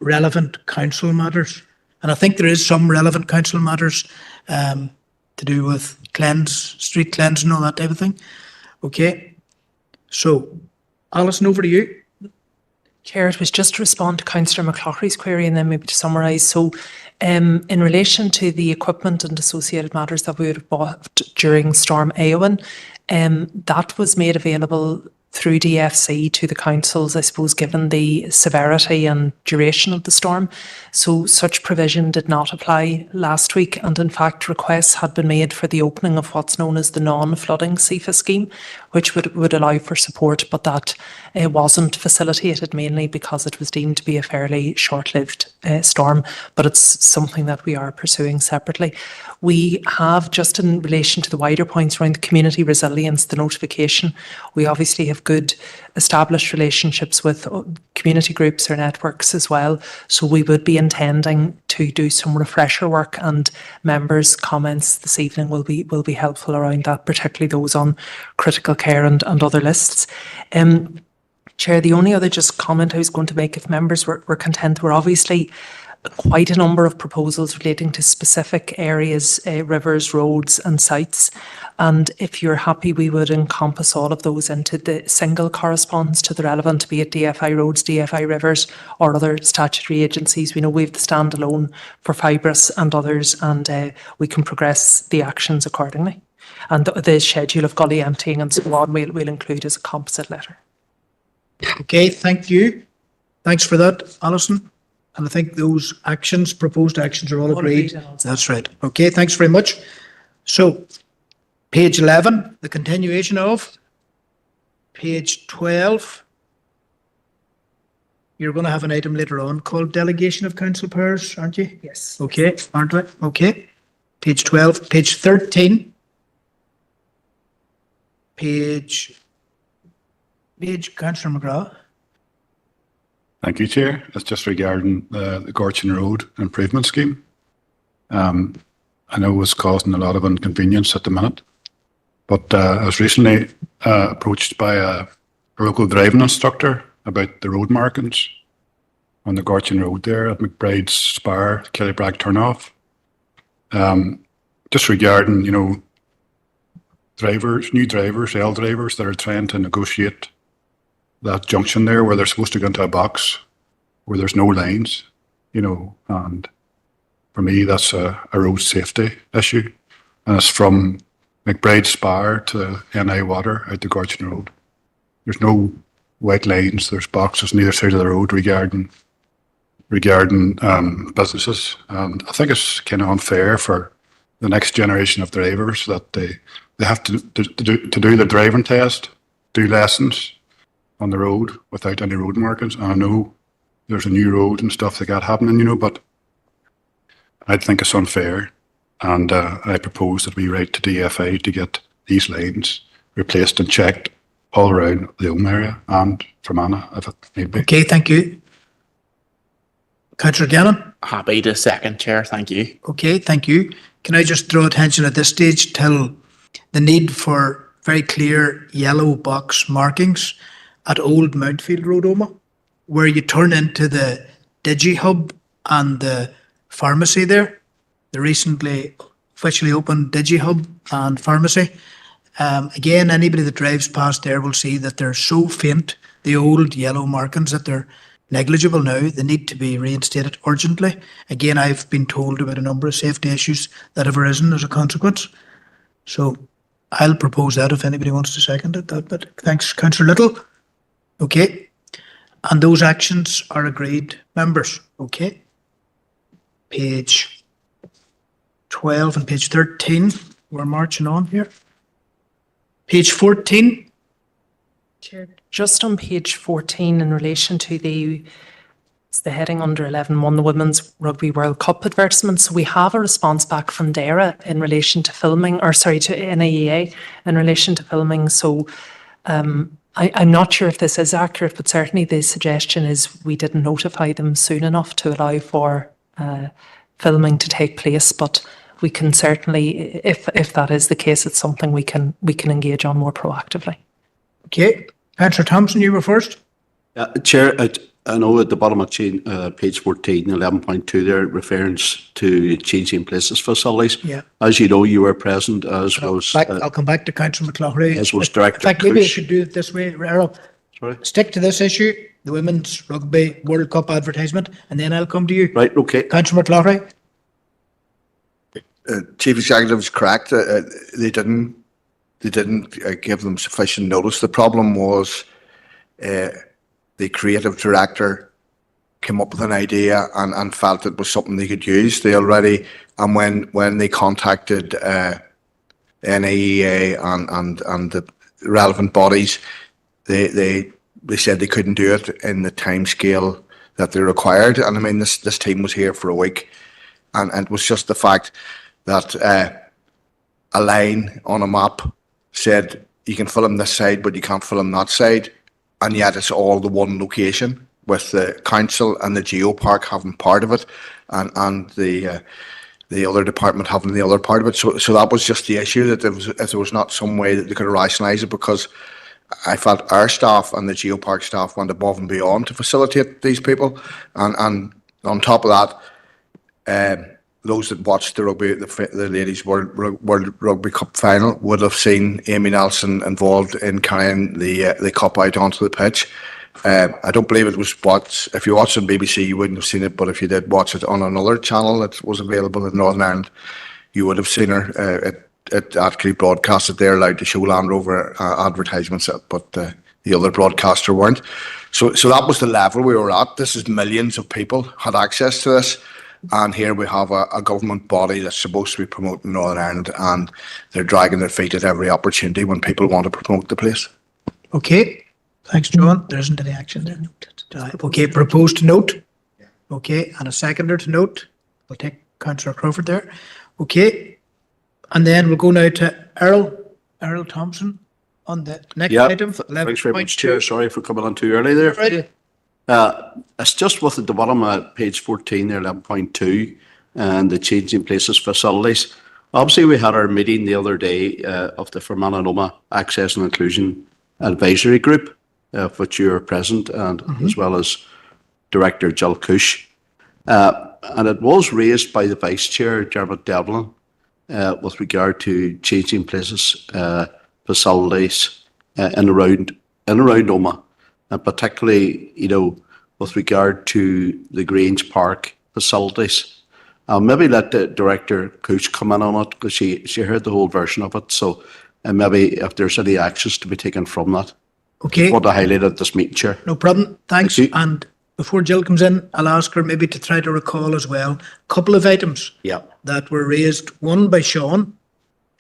relevant council matters. And I think there is some relevant council matters to do with street cleanse and all that type of thing. Okay. So, Alison, over to you. Chair, it was just to respond to Councillor McCloughery's query and then maybe to summarise. So, in relation to the equipment and associated matters that we would have bought during Storm Éowyn, that was made available through DFC to the councils, I suppose, given the severity and duration of the storm. So such provision did not apply last week, and in fact requests had been made for the opening of what's known as the non-flooding SEFA scheme, which would allow for support, but that wasn't facilitated mainly because it was deemed to be a fairly short-lived storm, but it's something that we are pursuing separately. We have, just in relation to the wider points around the community resilience, the notification, we obviously have good established relationships with community groups or networks as well. So we would be intending to do some refresher work, and members' comments this evening will be helpful around that, particularly those on critical care and other lists. Chair, the only other just comment I was going to make, if members were content, were obviously quite a number of proposals relating to specific areas, rivers, roads and sites. And if you're happy, we would encompass all of those into the single correspondence to the relevant, be it DFI roads, DFI rivers or other statutory agencies. We know we have the standalone for Fibrous and others, and we can progress the actions accordingly. And the schedule of gully emptying and so on we'll include as a composite letter. Okay, thank you. Thanks for that, Alison. And I think those proposed actions are all agreed. That's right. Okay, thanks very much. So, page 11, the continuation of page 12. You're going to have an item later on called delegation of council powers, aren't you? Yes. Okay, aren't we? Okay. Page 12, page 13. Page, Councillor McGrath. Thank you, Chair. It's just regarding the Gorchin Road improvement scheme. I know it's causing a lot of inconvenience at the minute, but I was recently approached by a local driving instructor about the road markings on the Gorchin Road there at McBride's Spar, Killybrag turnoff. Just regarding, new drivers, L drivers that are trying to negotiate that junction there where they're supposed to go into a box where there's no lines, and for me that's a road safety issue, and it's from McBride Spar to NI Water out to Gorchin Road. There's no white lines, there's boxes on either side of the road regarding businesses, and I think it's kind of unfair for the next generation of drivers that they have to do the driving test, do lessons on the road without any road markings. And I know there's a new road and stuff like that happening, but I think it's unfair. And I propose that we write to DFA to get these lines replaced and checked all around the home area and Fermanagh, if it need be. Okay, thank you. Councillor Gannon? Happy to second, Chair. Thank you. Okay, thank you. Can I just draw attention at this stage to the need for very clear yellow box markings at Old Mountfield Road, Omagh, where you turn into the DigiHub and the pharmacy there, the recently officially opened DigiHub and pharmacy. Again, anybody that drives past there will see that they're so faint, the old yellow markings, that they're negligible now. They need to be reinstated urgently. Again, I've been told about a number of safety issues that have arisen as a consequence. So I'll propose that if anybody wants to second it. But thanks, Councillor Little. Okay. And those actions are agreed, members. Okay. Page 12 and page 13. We're marching on here. Page 14. Chair, just on page 14 in relation to the the heading under 11 won the Women's Rugby World Cup advertisement. So we have a response back from DARA in relation to filming, or sorry, to NAEA in relation to filming. So I'm not sure if this is accurate, but certainly the suggestion is we didn't notify them soon enough to allow for filming to take place. But we can certainly, if that is the case, it's something we can engage on more proactively. Okay, Councillor Thompson, you were first. Chair, I know at the bottom of page 14, 11.2 there, reference to changing places facilities. Yeah. As you know, you were present, as was... I'll come back to Councillor McLaughlin. As was Director In fact, maybe I Cooch. should do it this way, Errol. Sorry? Stick to this issue, the Women's Rugby World Cup advertisement, and then I'll come to you. Right, okay. Councillor McLaughlin. Chief Executive is correct. They didn't give them sufficient notice. The problem was the creative director came up with an idea and felt it was something they could use. They already, and when they contacted NAEA and the relevant bodies, they said they couldn't do it in the time scale that they required. And I mean, this team was here for a week, and it was just the fact that a line on a map said you can film this side, but you can't film that side, and yet it's all the one location, with the council and the geopark having part of it, and the other department having the other part of it. So that was just the issue, that if there was not some way that they could rationalise it, because I felt our staff and the geopark staff went above and beyond to facilitate these people, and on top of that, those that watched the ladies World Rugby Cup final would have seen Amy Nelson involved in carrying the cup out onto the pitch. I don't believe it was if you watched on BBC, you wouldn't have seen it, but if you did watch it on another channel that was available in Northern Ireland, you would have seen her. It actually broadcasted. They're allowed to show Land Rover advertisements, but the other broadcaster weren't. So that was the level we were at. This is millions of people had access to this. And here we have a government body that's supposed to be promoting Northern Ireland, and they're dragging their feet at every opportunity when people want to promote the place. Okay, thanks, John. There isn't any action there. Okay, proposed to note. Okay, and a seconder to note. We'll take Councillor Crawford there. Okay, and then we'll go now to Errol Thompson on the next item. Thanks very much, Chair. Sorry for coming on too early there. Right. It's just with at the bottom of page 14 there, 11.2, and the changing places facilities. Obviously, we had our meeting the other day of the Fermanagh Access and Inclusion Advisory Group, of which you were present, and as well as Director Jill Cooch. And it was raised by the Vice Chair, Dermot Devlin, with regard to changing places facilities in and around Omagh. And particularly, with regard to the Grange Park facilities. I'll maybe let the Director Cooch come in on it, because she heard the whole version of it. So maybe if there's any actions to be taken from that. Okay. What I highlighted at this meeting, Chair. No problem. Thanks. And before Jill comes in, I'll ask her maybe to try to recall as well a couple of items that were raised. One by Sean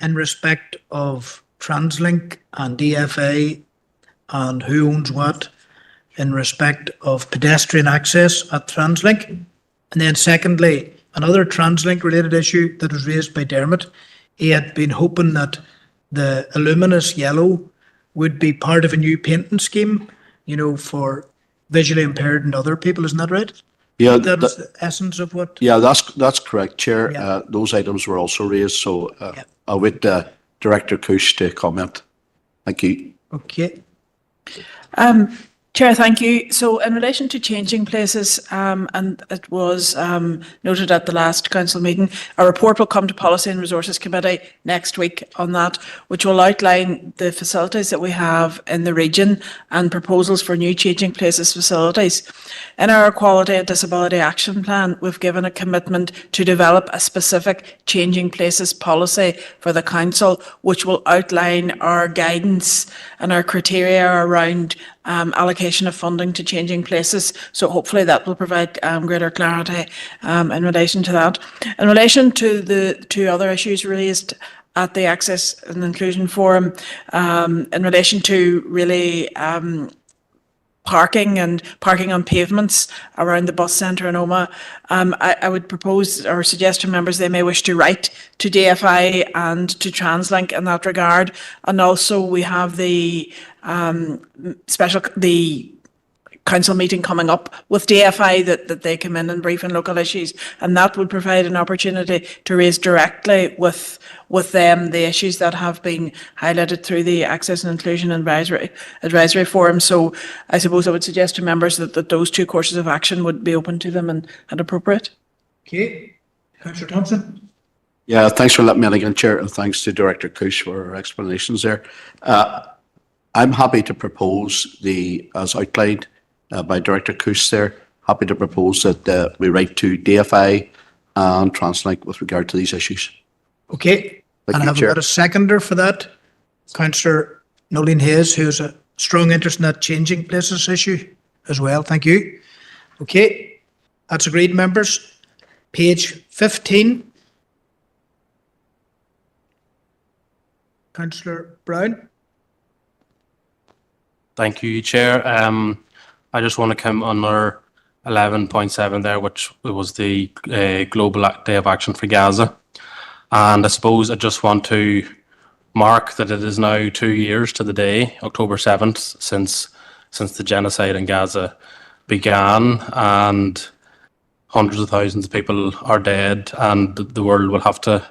in respect of TransLink and DFA and who owns what, in respect of pedestrian access at TransLink. And then secondly, another TransLink related issue that was raised by Dermot. He had been hoping that the Illuminous yellow would be part of a new painting scheme, for visually impaired and other people. Isn't that right? Yeah. That was the essence of what? Yeah, that's correct, Chair. Those items were also raised, so I'll wait Director Cooch to comment. Thank you. Okay. Chair, thank you. So in relation to changing places, and it was noted at the last council meeting, a report will come to Policy and Resources Committee next week on that, which will outline the facilities that we have in the region and proposals for new changing places facilities. In our Equality and Disability Action Plan, we've given a commitment to develop a specific changing places policy for the council, which will outline our guidance and our criteria around allocation of funding to changing places. So hopefully that will provide greater clarity in relation to that. In relation to the two other issues raised at the Access and Inclusion Forum, in relation to really parking and parking on pavements around the bus centre in Omagh. I would propose or suggest to members they may wish to write to DFI and to TransLink in that regard. And also we have the the council meeting coming up with DFI that they come in and brief on local issues, and that would provide an opportunity to raise directly with them the issues that have been highlighted through the Access and Inclusion Advisory Forum. So I suppose I would suggest to members that those two courses of action would be open to them and appropriate. Okay, Councillor Thompson. Yeah, thanks for letting me in again, Chair, and thanks to Director Cush for her explanations there. I'm happy to propose as outlined by Director Cush there, happy to propose that we write to DFI and TransLink with regard to these issues. Okay, Thank and you, have we Chair. got a seconder for that? Councillor Nolene Hayes, who has a strong interest in that changing places issue as well. Thank you. Okay, that's agreed, members. Page 15. Councillor Brown. Thank you, Chair. I just want to come under 11.7 there, which was the Global Day of Action for Gaza. And I suppose I just want to mark that it is now 2 years to the day, October 7th, since the genocide in Gaza began, and hundreds of thousands of people are dead, and the world will have to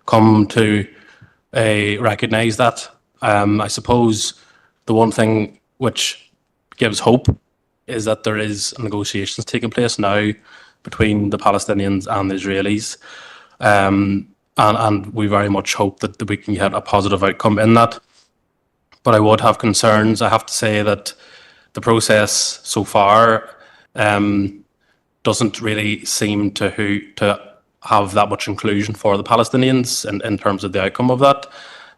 come to recognise that. I suppose the one thing which gives hope is that there is negotiations taking place now between the Palestinians and the Israelis. And we very much hope that we can get a positive outcome in that. But I would have concerns. I have to say that the process so far doesn't really seem to have that much inclusion for the Palestinians in terms of the outcome of that.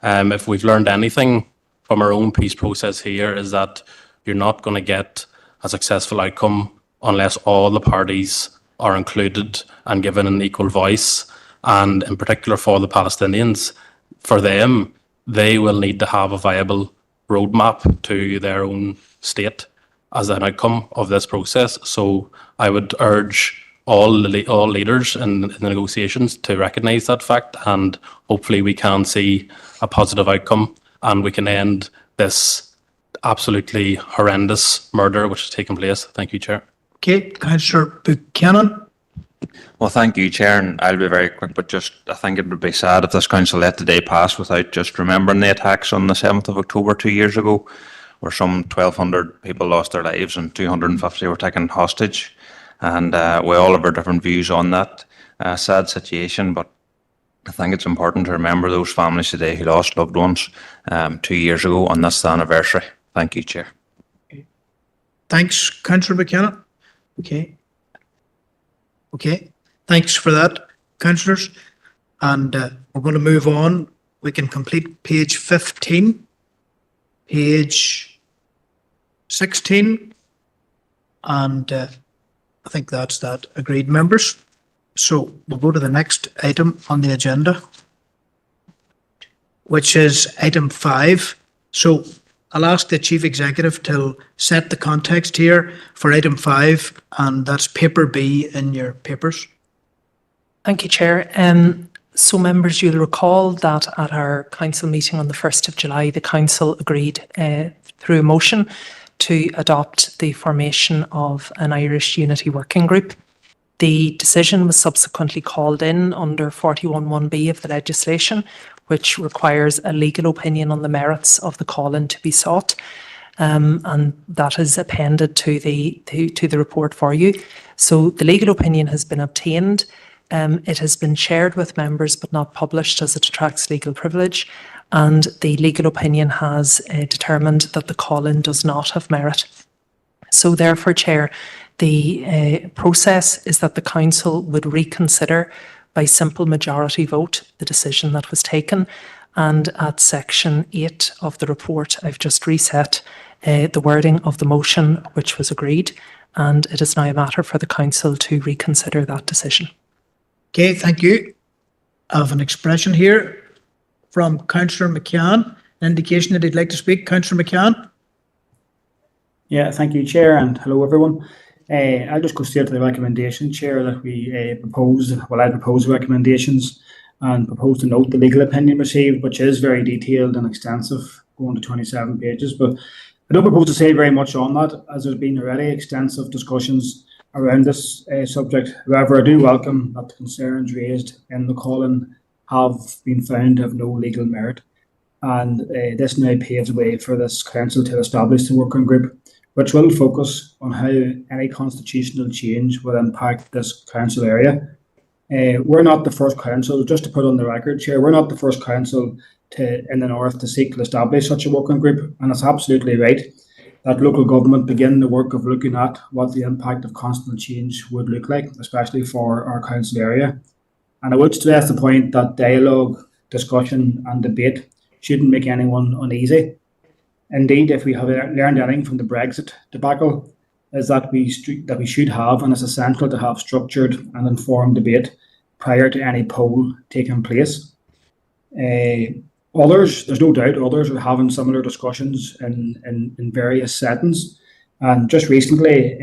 If we've learned anything from our own peace process here, is that you're not going to get a successful outcome unless all the parties are included and given an equal voice. And in particular for the Palestinians, for them, they will need to have a viable roadmap to their own state as an outcome of this process. So I would urge all leaders in the negotiations to recognise that fact, and hopefully we can see a positive outcome and we can end this absolutely horrendous murder which has taken place. Thank you, Chair. Okay, Councillor Buchanan. Well, thank you, Chair, and I'll be very quick, but just I think it would be sad if this council let the day pass without just remembering the attacks on the 7th of October 2 years ago, where some 1,200 people lost their lives and 250 were taken hostage. And we all have our different views on that sad situation, but I think it's important to remember those families today who lost loved ones 2 years ago on this anniversary. Thank you, Chair. Thanks, Councillor Buchanan. Okay. Okay, thanks for that, councillors. And we're going to move on. We can complete page 15, page 16, and I think that's that. Agreed, members. So we'll go to the next item on the agenda, which is item 5. So I'll ask the Chief Executive to set the context here for item 5, and that's paper B in your papers. Thank you, Chair. So members, you'll recall that at our council meeting on the 1st of July, the council agreed through a motion to adopt the formation of an Irish Unity Working Group. The decision was subsequently called in under 41(1)(b) of the legislation, which requires a legal opinion on the merits of the call-in to be sought, and that is appended to the report for you. So the legal opinion has been obtained. It has been shared with members but not published as it attracts legal privilege, and the legal opinion has determined that the call-in does not have merit. So therefore, Chair, the process is that the council would reconsider by simple majority vote the decision that was taken, and at section 8 of the report I've just reset the wording of the motion which was agreed, and it is now a matter for the council to reconsider that decision. Okay, thank you. I have an expression here from Councillor McCann, an indication that he'd like to speak. Councillor McCann. Yeah, thank you, Chair, and hello, everyone. I'll just go straight to the recommendation, Chair, that we proposed. Well, I proposed recommendations and proposed to note the legal opinion received, which is very detailed and extensive, going to 27 pages. But I don't propose to say very much on that, as there's been already extensive discussions around this subject. However, I do welcome that the concerns raised in the call-in have been found to have no legal merit. And this now paves the way for this council to establish the working group, which will focus on how any constitutional change will impact this council area. We're not the first council, just to put on the record, Chair, we're not the first council in the north to seek to establish such a working group, and it's absolutely right that local government begin the work of looking at what the impact of constant change would look like, especially for our council area. And I would stress the point that dialogue, discussion and debate shouldn't make anyone uneasy. Indeed, if we have learned anything from the Brexit debacle, is that we should have, and it's essential to have, structured and informed debate prior to any poll taking place. Others, there's no doubt, others are having similar discussions in various settings. And just recently,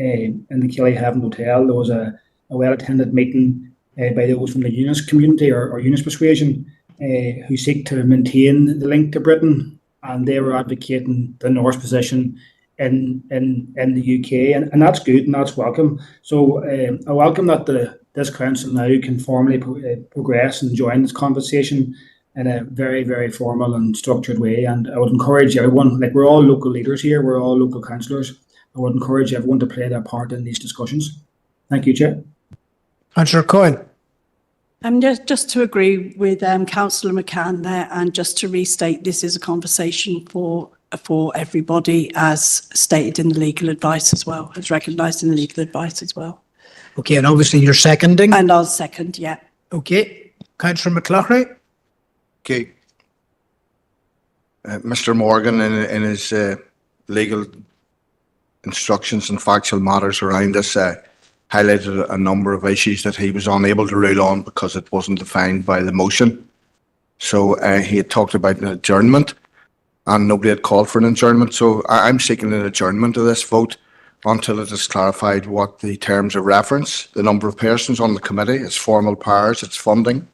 in the Killyhaven Hotel, there was a well-attended meeting by those from the Unionist community or Unionist persuasion who seek to maintain the link to Britain, and they were advocating the North's position in the UK, and that's good and that's welcome. So I welcome that this council now can formally progress and join this conversation in a very, very formal and structured way. And I would encourage everyone, like we're all local leaders here, we're all local councillors, I would encourage everyone to play their part in these discussions. Thank you, Chair. Councillor Coyle. Just to agree with Councillor McCann there, and just to restate, this is a conversation for everybody, as stated in the legal advice as well, as recognised in the legal advice as well. Okay, and obviously you're seconding. And I'll second, yeah. Okay, Councillor McCloughley. Okay. Mr. Morgan, in his legal instructions and factual matters around this, highlighted a number of issues that he was unable to rule on because it wasn't defined by the motion. So he had talked about an adjournment, and nobody had called for an adjournment. So I'm seeking an adjournment of this vote until it is clarified what the terms of reference, the number of persons on the committee, its formal powers, its funding,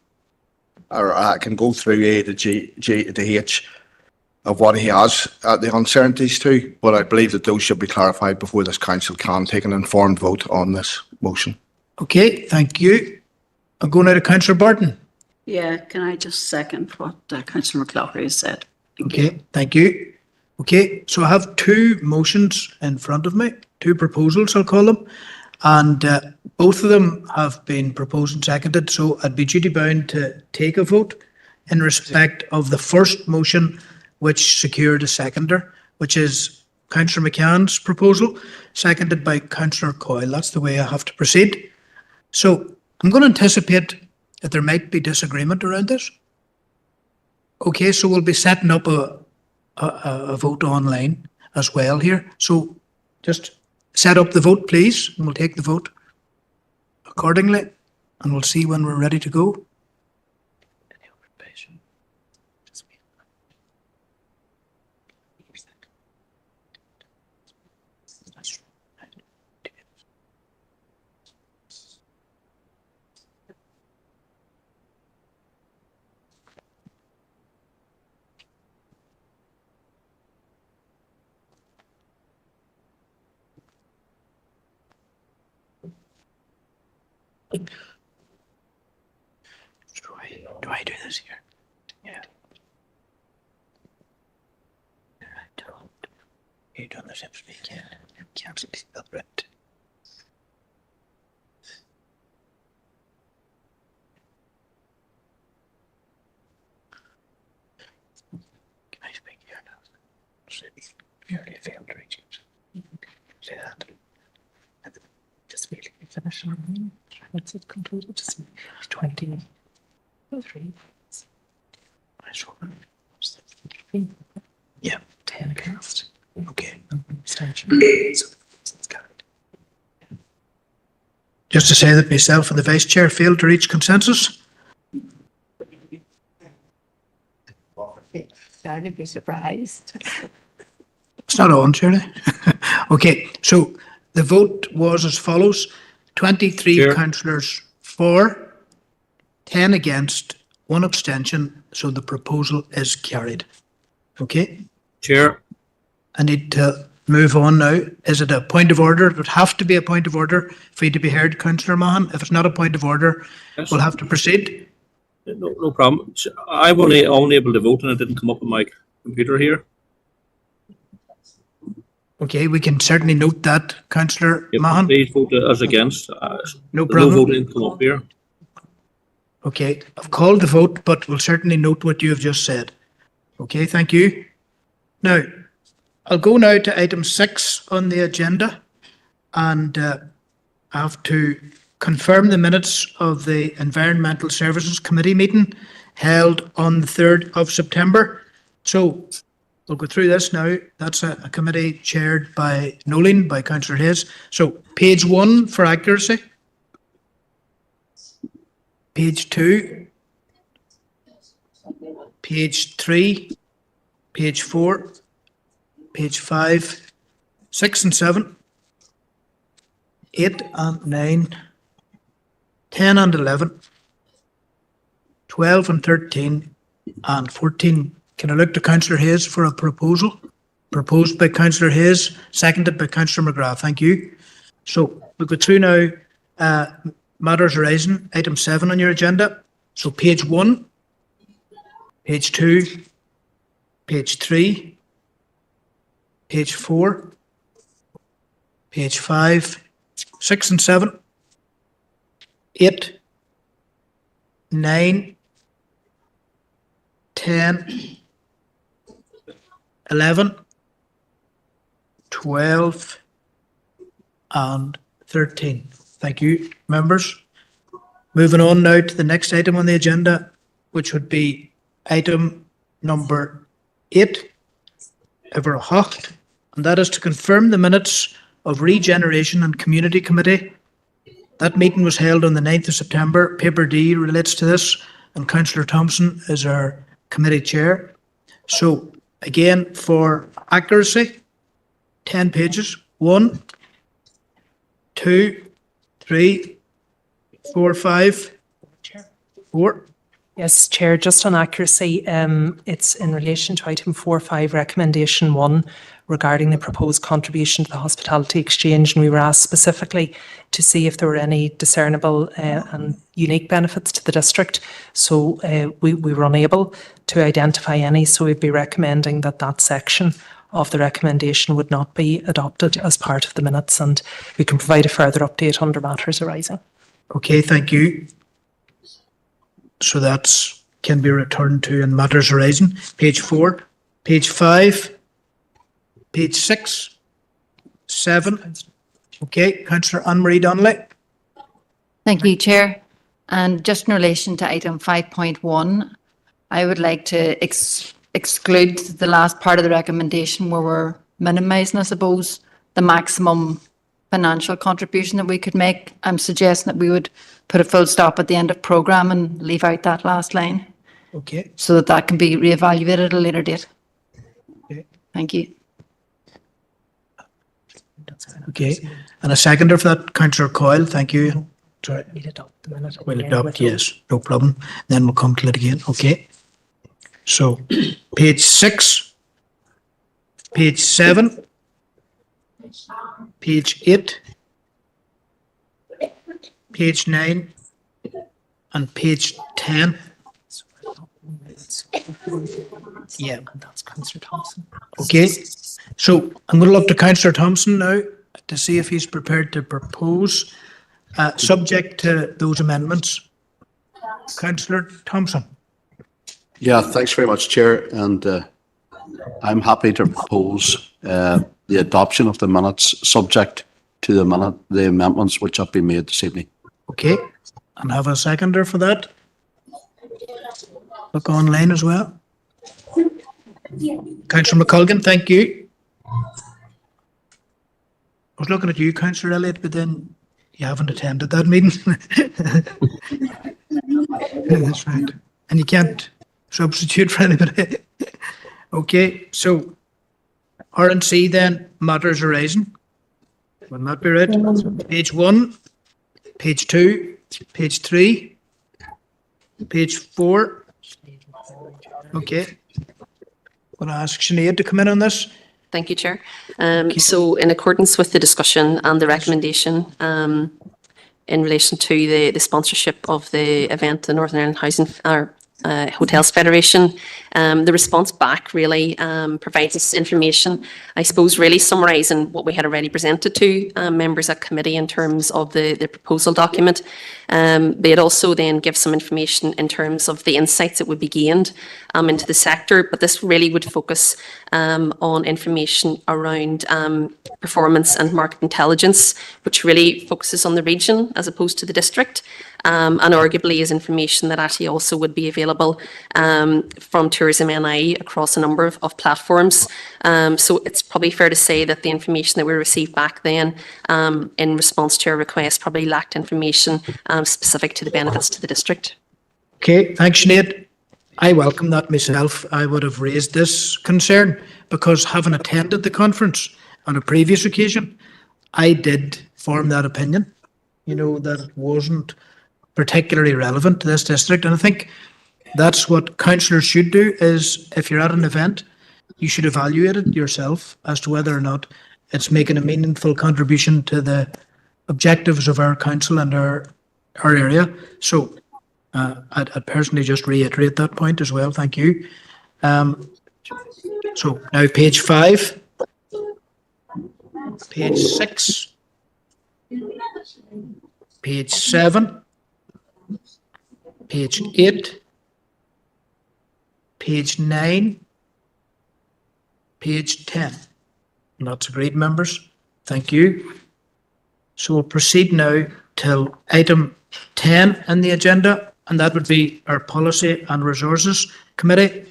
or I can go through A to G to H of what he has the uncertainties to, but I believe that those should be clarified before this council can take an informed vote on this motion. Okay, thank you. I'll go now to Councillor Barton. Yeah, can I just second what Councillor McCloughley has said? Okay, thank you. Okay, so I have two motions in front of me, two proposals, I'll call them, and both of them have been proposed and seconded, so I'd be duty bound to take a vote in respect of the first motion, which secured a seconder, which is Councillor McCann's proposal, seconded by Councillor Coyle. That's the way I have to proceed. So I'm going to anticipate that there might be disagreement around this. Okay, so we'll be setting up a vote online as well here. So just set up the vote, please, and we'll take the vote accordingly, and we'll see when we're ready to go. Do I do this here? Yeah. You done the same speak, yeah. Cancel the print. Can I speak here now? Purely failed to reach it. Say that. Just really finish on. That's it concluded. Just 20. 3. Yeah, 10 cast. Okay. Just to say that myself and the Vice Chair failed to reach consensus. I'd be surprised. It's not on, Shirley. Okay, so the vote was as follows: 23 Chair. councillors for, 10 against, 1 abstention. So the proposal is carried. Okay, Chair, I need to move on now. Is it a point of order? It would have to be a point of order for you to be heard, Councillor Mahan. If it's not a point of order, Yes. we'll have to proceed. no problem. I'm only able to vote and it didn't come up on my computer here. Okay, we can certainly note that, Councillor Yep, Mahan. please vote as against. No No problem. vote didn't come up here. Okay, I've called the vote, but we'll certainly note what you have just said. Okay, thank you. Now, I'll go now to item 6 on the agenda, and I have to confirm the minutes of the Environmental Services Committee meeting held on the 3rd of September. So we'll go through this now. That's a committee chaired by Nolan, by Councillor Hayes. So page 1 for accuracy. Page 2, page 3, page 4, page 5, 6 and 7, 8 and 9, 10 and 11, 12 and 13, and 14. Can I look to Councillor Hayes for a proposal? Proposed by Councillor Hayes, seconded by Councillor McGrath. Thank you. So we'll go through now matters arising, item 7 on your agenda. So page 1, page 2, page 3, page 4, page 5, 6 and 7, 8, 9, 10, 11, 12, and 13. Thank you, members. Moving on now to the next item on the agenda, which would be item number 8, Everhocht, and that is to confirm the minutes of Regeneration and Community Committee. That meeting was held on the 9th of September. Paper D relates to this, and Councillor Thompson is our committee chair. So again, for accuracy, 10 pages. 1, 2, 3, 4, 5, 4. Yes, Chair, just on accuracy, it's in relation to item 4.5, recommendation 1 regarding the proposed contribution to the Hospitality Exchange, and we were asked specifically to see if there were any discernible and unique benefits to the district. So we were unable to identify any, so we'd be recommending that that section of the recommendation would not be adopted as part of the minutes, and we can provide a further update under matters arising. Okay, thank you. So that's can be returned to in matters arising. Page 4, page 5, page 6, 7. Okay, Councillor Anne-Marie Donnelly. Thank you, Chair. And just in relation to item 5.1, I would like to exclude the last part of the recommendation where we're minimising, I suppose, the maximum financial contribution that we could make. I'm suggesting that we would put a full stop at the end of programme and leave out that last line Okay, so that that can be reevaluated at a later date. Okay. Thank you. okay. And a seconder for that, Councillor Coyle. Thank you. Sorry. We'll adopt the minute. We'll adopt, yes, no problem. Then we'll come to it again. Okay. So page 6, page 7, page 8, page 9, and page 10. Yeah. That's Councillor Thompson. Okay, so I'm going to look to Councillor Thompson now to see if he's prepared to propose, subject to those amendments. Councillor Thompson. Yeah, thanks very much, Chair, and I'm happy to propose the adoption of the minutes subject to the amendments which have been made this evening. Okay, and have a seconder for that. Look online as well. Councillor McColgan, thank you. I was looking at you, Councillor Elliott, but then you haven't attended that meeting. That's right. And you can't substitute for anybody. Okay, so R&C then, matters arising. Will that be right? Page 1, page 2, page 3, page 4. Okay. Going to ask Sinead to come in on this. Thank you, Chair. So in accordance with the discussion and the recommendation in relation to the sponsorship of the event, the Northern Ireland Housing Hotels Federation, the response back really provides us information, I suppose, really summarising what we had already presented to members at committee in terms of the proposal document. But it also then gives some information in terms of the insights that would be gained into the sector, but this really would focus on information around performance and market intelligence, which really focuses on the region as opposed to the district, and arguably is information that actually also would be available from Tourism NI across a number of platforms. So it's probably fair to say that the information that we received back then in response to our request probably lacked information specific to the benefits to the district. Okay, thanks, Sinead. I welcome that myself. I would have raised this concern because having attended the conference on a previous occasion, I did form that opinion, that it wasn't particularly relevant to this district. And I think that's what councillors should do is if you're at an event, you should evaluate it yourself as to whether or not it's making a meaningful contribution to the objectives of our council and our area. So I'd personally just reiterate that point as well. Thank you. So now page 5, page 6, page 7, page 8, page 9, page 10. And that's agreed, members. Thank you. So we'll proceed now till item 10 in the agenda, and that would be our Policy and Resources Committee,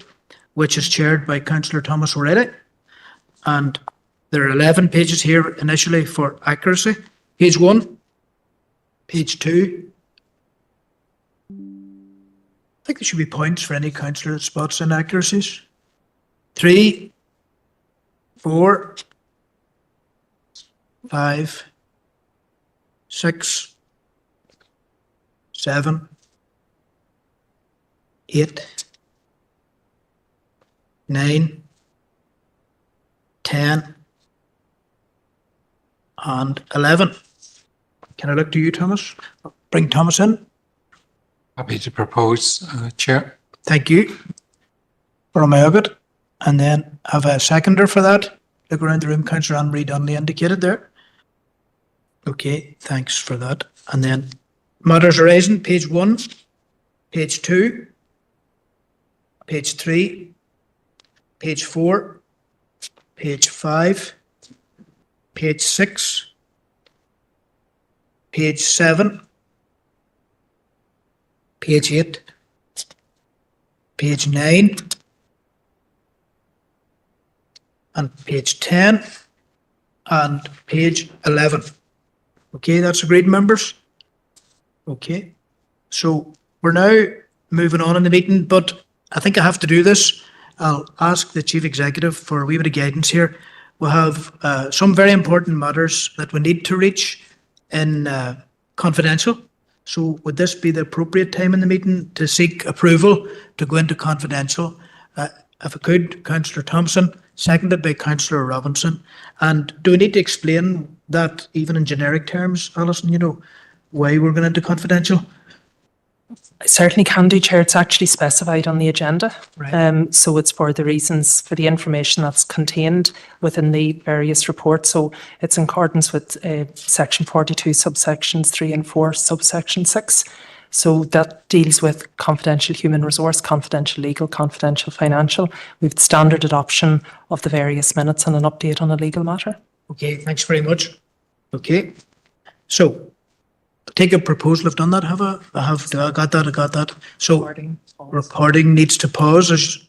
which is chaired by Councillor Thomas O'Reilly. And there are 11 pages here initially for accuracy. Page 1, page 2. I think there should be points for any councillor that spots inaccuracies. 3, 4, 5, 6, 7, 8, 9, 10, and 11. Can I look to you, Thomas? Bring Thomas in. Happy to propose, Chair. Thank you. From Abbott. And then have a seconder for that. Look around the room, Councillor Anne-Marie Donnelly indicated there. Okay, thanks for that. And then matters arising, page 1, page 2, page 3, page 4, page 5, page 6, page 7, page 8, page 9, and page 10, and page 11. Okay, that's agreed, members? Okay, so we're now moving on in the meeting, but I think I have to do this. I'll ask the Chief Executive for a wee bit of guidance here. We'll have some very important matters that we need to reach in confidential. So would this be the appropriate time in the meeting to seek approval to go into confidential? If I could, Councillor Thompson, seconded by Councillor Robinson. And do we need to explain that even in generic terms, Alison, why we're going into confidential? I certainly can do, Chair. It's actually specified on the agenda. Right. So it's for the reasons, for the information that's contained within the various reports. So it's in accordance with section 42, subsections 3 and 4, subsection 6. So that deals with confidential human resource, confidential legal, confidential financial. We've the standard adoption of the various minutes and an update on a legal matter. Okay, thanks very much. Okay, so take a proposal. I've done that. I got that. So recording needs to pause.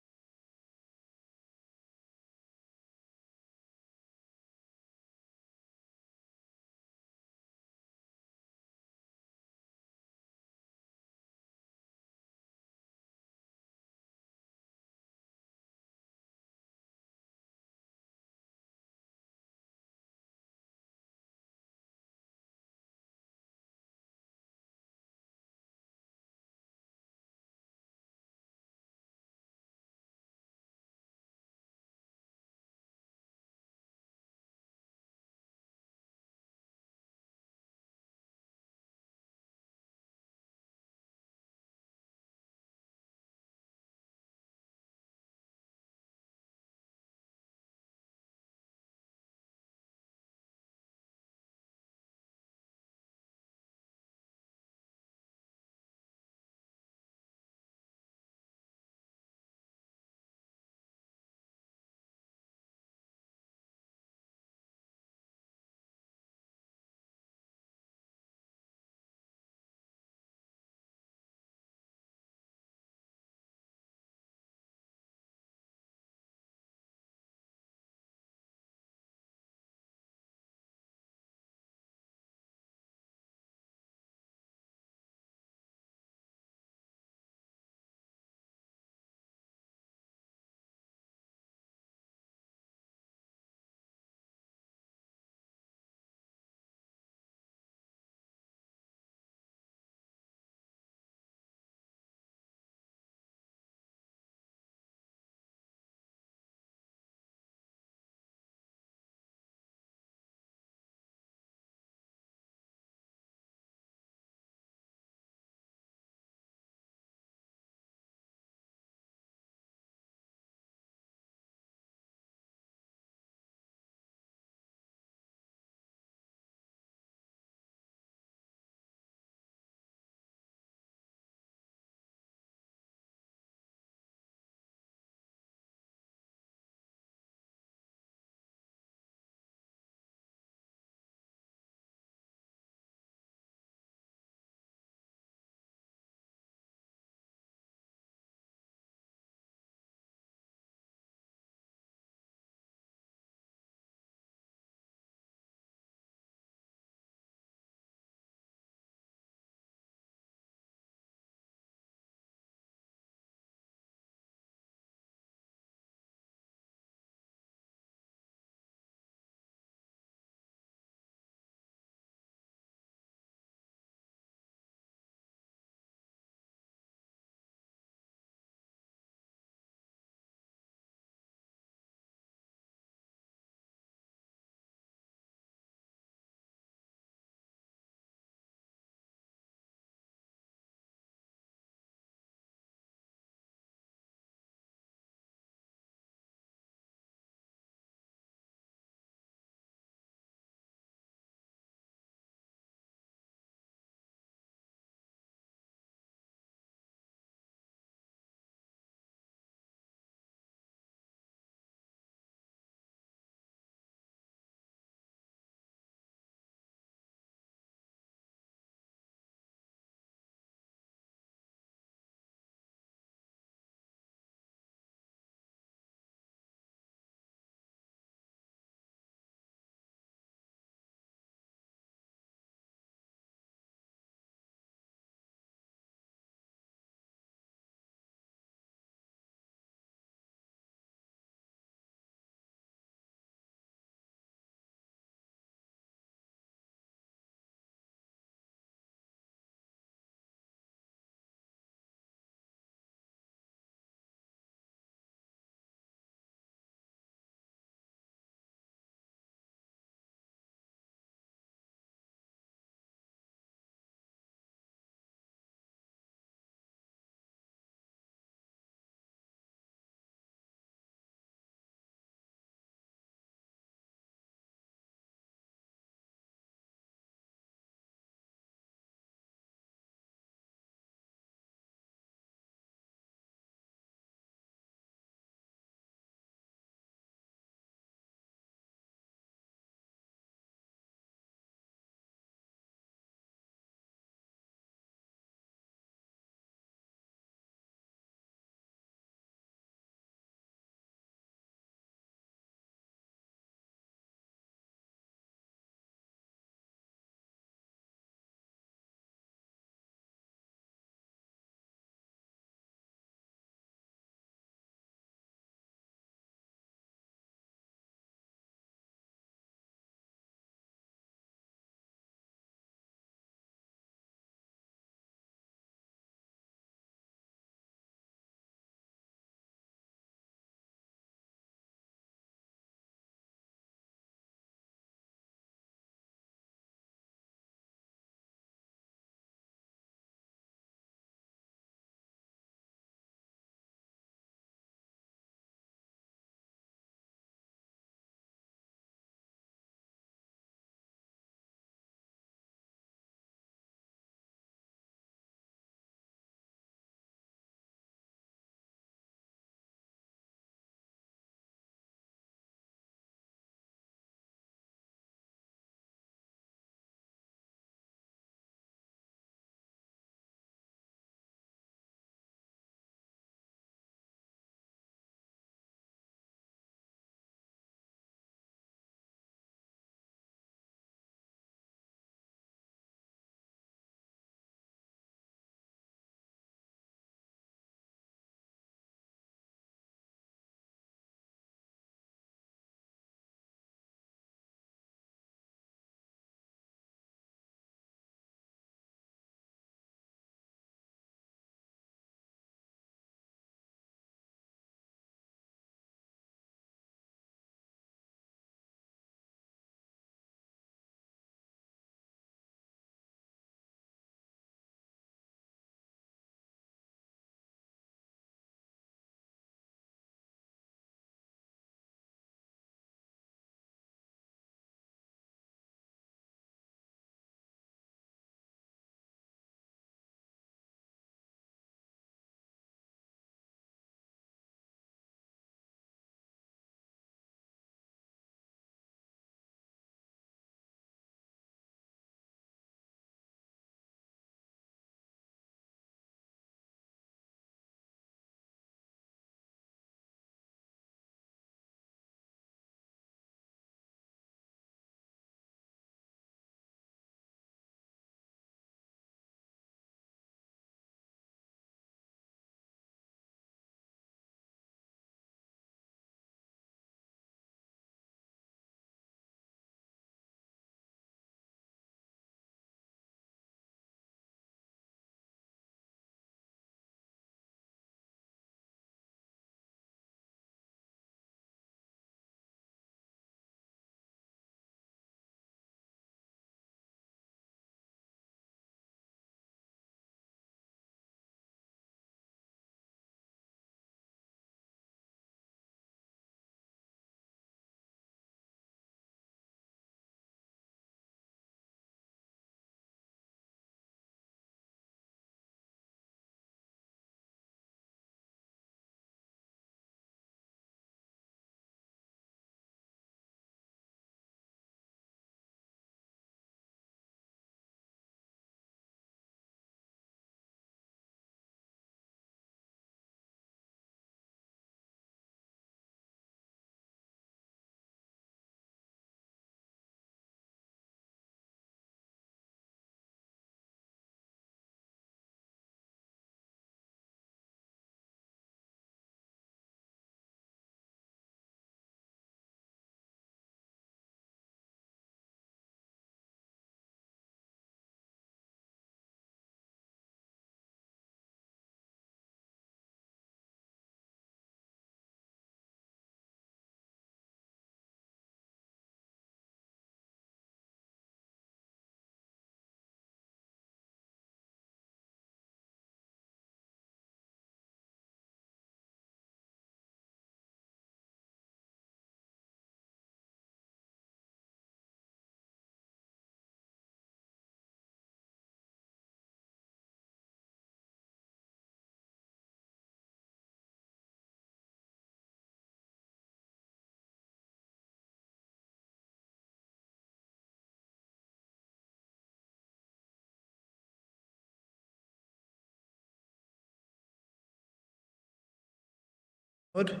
Good.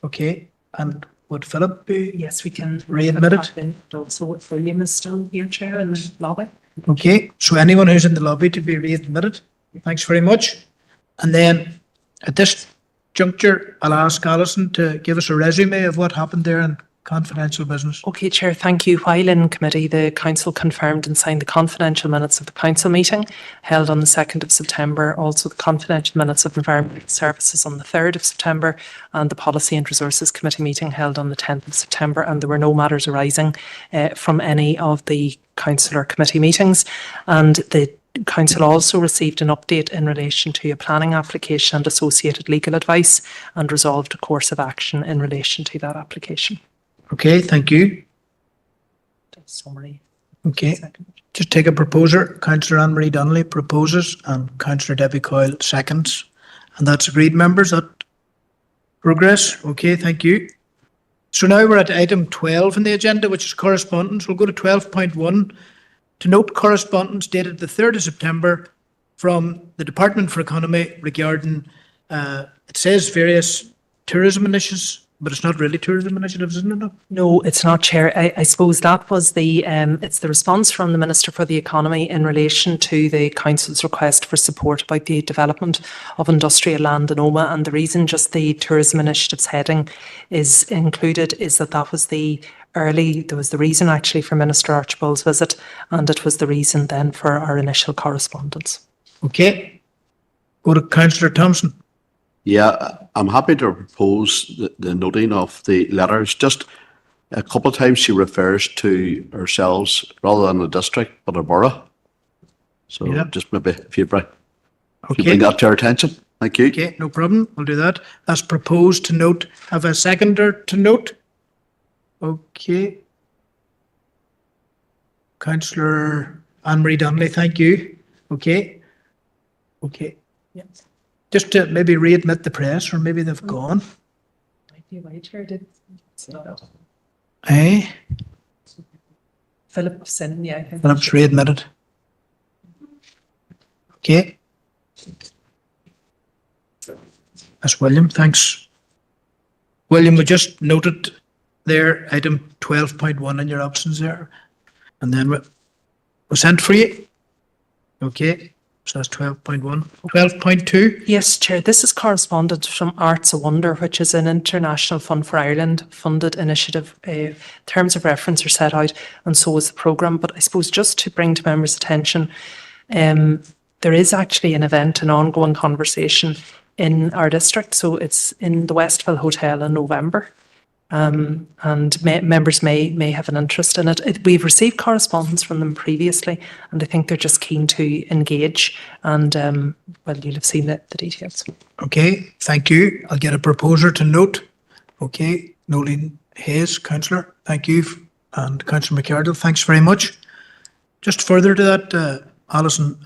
Okay, and would Philip be? Yes, we can. Readmit it. Also, if William is still here, Chair, in the lobby. Okay, so anyone who's in the lobby to be readmitted, thanks very much. And then at this juncture, I'll ask Alison to give us a resume of what happened there in confidential business. Okay, Chair, thank you. While in committee, the Council confirmed and signed the confidential minutes of the Council meeting held on the 2nd of September, also the confidential minutes of Environmental Services on the 3rd of September, and the Policy and Resources Committee meeting held on the 10th of September, and there were no matters arising from any of the Council or committee meetings. And the Council also received an update in relation to a planning application and associated legal advice, and resolved a course of action in relation to that application. Okay, thank you. Summary. Okay, just take a proposer. Councillor Anne-Marie Donnelly proposes and Councillor Debbie Coyle seconds. And that's agreed, members. That progress. Okay, thank you. So now we're at item 12 in the agenda, which is correspondence. We'll go to 12.1. To note correspondence dated the 3rd of September from the Department for Economy regarding, it says various tourism initiatives, but it's not really tourism initiatives, isn't it? No, it's not, Chair. I suppose that was it's the response from the Minister for the Economy in relation to the Council's request for support about the development of industrial land in Oma. And the reason just the tourism initiatives heading is included is that was there was the reason actually for Minister Archibald's visit, and it was the reason then for our initial correspondence. Okay. Go to Councillor Thompson. Yeah, I'm happy to propose the noting of the letters. Just a couple of times she refers to ourselves rather than the district, but a borough. So Yeah. just maybe if you bring Okay. that to our attention. Thank you. Okay, no problem. We'll do that. As proposed to note. Have a seconder to note. Okay. Councillor Anne-Marie Donnelly, thank you. Okay. Okay. Yes. Just to maybe readmit the press, or maybe they've gone. Eh? Philip Sin, yeah. I think. Philip's readmitted. Okay. That's William, thanks. William, we just noted there, item 12.1 in your absence there. And then we sent for you. Okay, so that's 12.1. 12.2. Yes, Chair. This is correspondence from Arts a Wonder, which is an International Fund for Ireland funded initiative. Terms of reference are set out, and so is the programme. But I suppose just to bring to members' attention, there is actually an event, an ongoing conversation in our district. So it's in the Westville Hotel in November. And members may have an interest in it. We've received correspondence from them previously, and I think they're just keen to engage. And well, you'll have seen the details. Okay, thank you. I'll get a proposer to note. Okay, Nolene Hayes, councillor, thank you. And Councillor McArdle, thanks very much. Just further to that, Alison,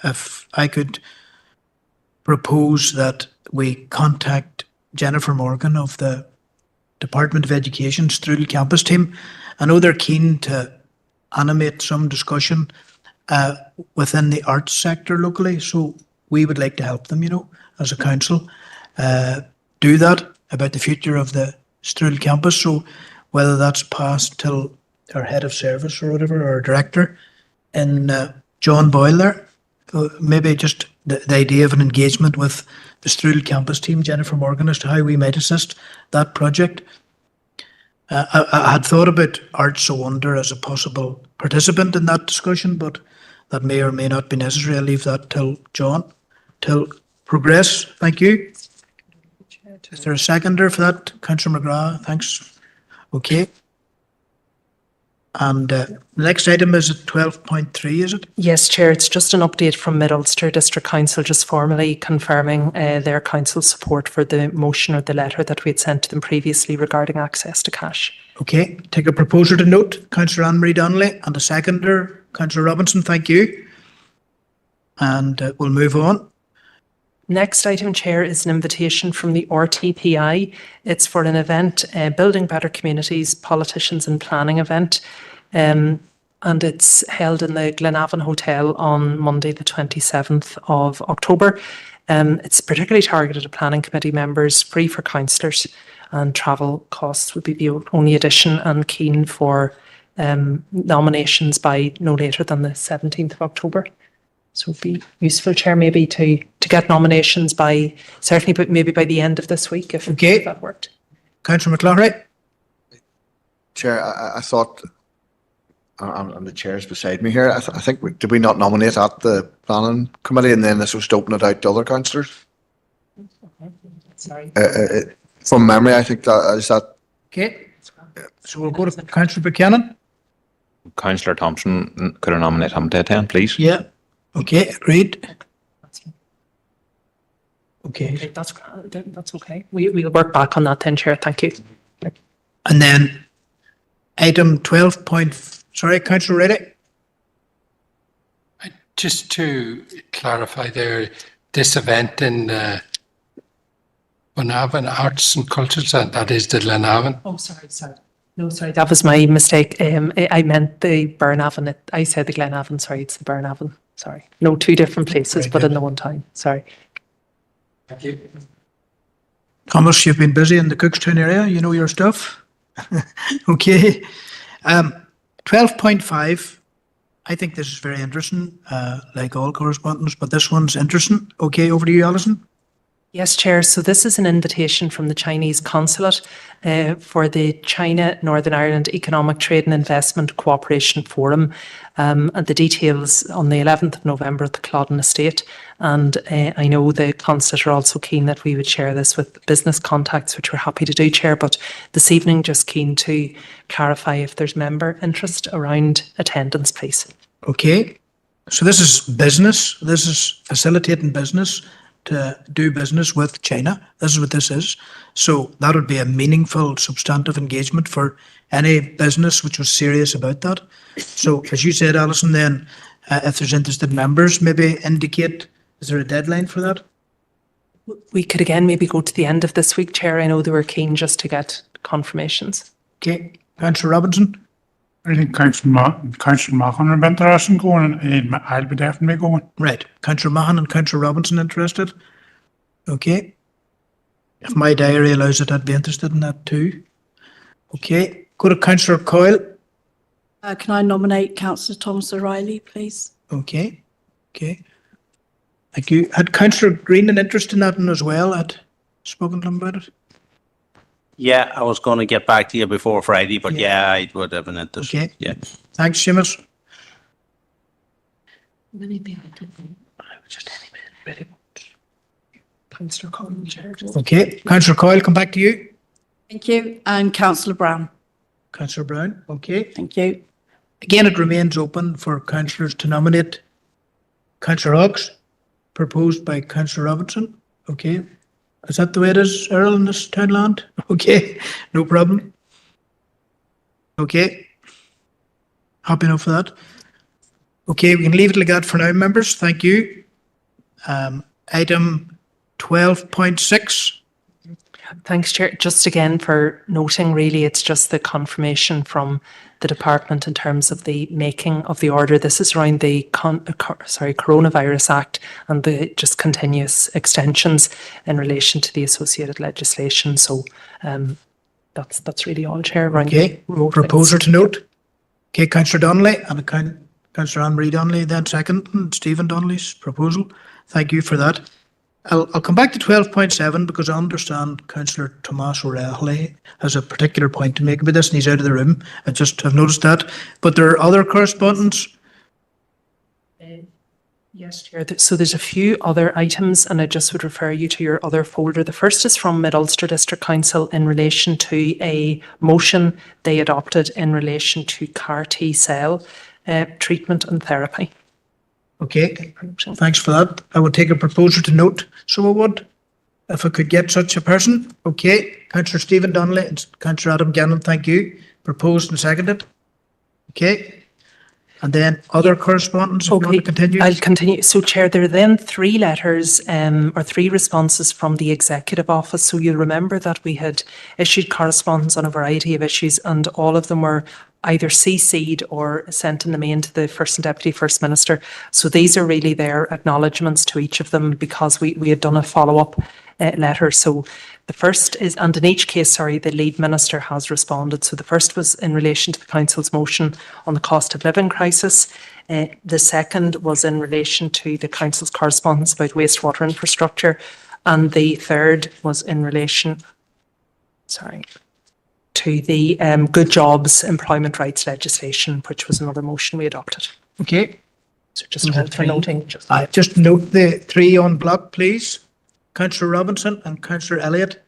if I could propose that we contact Jennifer Morgan of the Department of Education Strudel campus team. I know they're keen to animate some discussion within the arts sector locally, so we would like to help them, as a council, do that about the future of the Strudel campus. So whether that's passed till our head of service or whatever, or director, and John Boyle there, maybe just the idea of an engagement with the Strudel campus team, Jennifer Morgan, as to how we might assist that project. I had thought about Arts a Wonder as a possible participant in that discussion, but that may or may not be necessary. I'll leave that till John, till progress. Thank you. Is there a seconder for that? Councillor McGrath, thanks. Okay. And the next item is at 12.3, is it? Yes, Chair. It's just an update from Mid-Ulster District Council, just formally confirming their council's support for the motion or the letter that we had sent to them previously regarding access to cash. Okay, take a proposer to note, Councillor Anne-Marie Donnelly, and a seconder, Councillor Robinson, thank you. And we'll move on. Next item, Chair, is an invitation from the RTPI. It's for an event, Building Better Communities, Politicians and Planning event. And it's held in the Glenavon Hotel on Monday, the 27th of October. It's particularly targeted at planning committee members, free for councillors, and travel costs would be the only addition, and keen for nominations by no later than the 17th of October. So it'd be useful, Chair, maybe to get nominations by, certainly, but maybe by the end of this week, if that worked. Councillor McLaughlin. Chair, I thought, and the chair's beside me here, I think, did we not nominate at the planning committee and then this was to open it out to other councillors? Sorry. From memory, I think that is that. Okay, so we'll go to Councillor Buchanan. Councillor Thompson, could I nominate him to attend, please? Yeah, okay, agreed. Okay. That's okay. We'll work back on that then, Chair. Thank you. And then item 12 sorry, Councillor Reddy. Just to clarify there, this event in Glenavon Arts and Cultures, and that is the Glenavon. Oh, sorry. No, sorry, that was my mistake. I meant the Burnavon. I said the Glenavon. Sorry, it's the Burnavon. Sorry. No, two different places, but in the one time. Sorry. Thank you. Thomas, you've been busy in the Cookstown area. You know your stuff. Okay. 12.5. I think this is very interesting, like all correspondence, but this one's interesting. Okay, over to you, Alison. Yes, Chair. So this is an invitation from the Chinese Consulate for the China Northern Ireland Economic Trade and Investment Cooperation Forum. And the details on the 11th of November at the Cloddon Estate. And I know the Consulate are also keen that we would share this with business contacts, which we're happy to do, Chair. But this evening, just keen to clarify if there's member interest around attendance, please. Okay. So this is business. This is facilitating business to do business with China. This is what this is. So that would be a meaningful, substantive engagement for any business which was serious about that. So as you said, Alison, then if there's interested members, maybe indicate, is there a deadline for that? We could again maybe go to the end of this week, Chair. I know they were keen just to get confirmations. Okay. Councillor Robinson. I think Councillor Mahan would be interested in going, and I'll be definitely going. Right. Councillor Mahan and Councillor Robinson interested? Okay. If my diary allows it, I'd be interested in that too. Okay. Go to Councillor Coyle. Can I nominate Councillor Thomas O'Reilly, please? Okay. Okay. Thank you. Had Councillor Green an interest in that one as well? I'd spoken to him about it. Yeah, I was going to get back to you before Friday, but yeah, I would have an interest. Okay. Yeah. Thanks, Seamus. Councillor Coyle, Chair. Okay. Councillor Coyle, come back to you. Thank you. And Councillor Brown. Councillor Brown. Okay. Thank you. Again, it remains open for councillors to nominate Councillor Hawkes, proposed by Councillor Robinson. Okay. Is that the way it is, Earl, in this townland? Okay, no problem. Okay. Happy enough for that. Okay, we can leave it like that for now, members. Thank you. Item 12.6. Thanks, Chair. Just again for noting, really, it's just the confirmation from the department in terms of the making of the order. This is around the Coronavirus Act and the just continuous extensions in relation to the associated legislation. So that's really all, Chair. Around Okay, proposer to note. Okay, Councillor Donnelly and Councillor Anne-Marie Donnelly then second, and Stephen Donnelly's proposal. Thank you for that. I'll come back to 12.7 because I understand Councillor Tomás O'Reilly has a particular point to make about this and he's out of the room. I just have noticed that. But there are other correspondence. Yes, Chair. So there's a few other items and I just would refer you to your other folder. The first is from Mid-Ulster District Council in relation to a motion they adopted in relation to CAR T-cell treatment and therapy. Okay, thanks for that. I will take a proposer to note, so I would, if I could get such a person. Okay, Councillor Stephen Donnelly and Councillor Adam Gannon, thank you. Proposed and seconded. Okay. And then other correspondence, if you want to continue. I'll continue. So, Chair, there are then three letters or three responses from the Executive Office. So you'll remember that we had issued correspondence on a variety of issues and all of them were either CC'd or sent in the main to the First and Deputy First Minister. So these are really their acknowledgements to each of them, because we had done a follow-up letter. So the first is, and in each case, sorry, the lead minister has responded. So the first was in relation to the council's motion on the cost of living crisis. The second was in relation to the council's correspondence about wastewater infrastructure. And the third was in relation, to the Good Jobs Employment Rights legislation, which was another motion we adopted. Okay. So just for noting. Just note the three on block, please. Councillor Robinson and Councillor Elliott.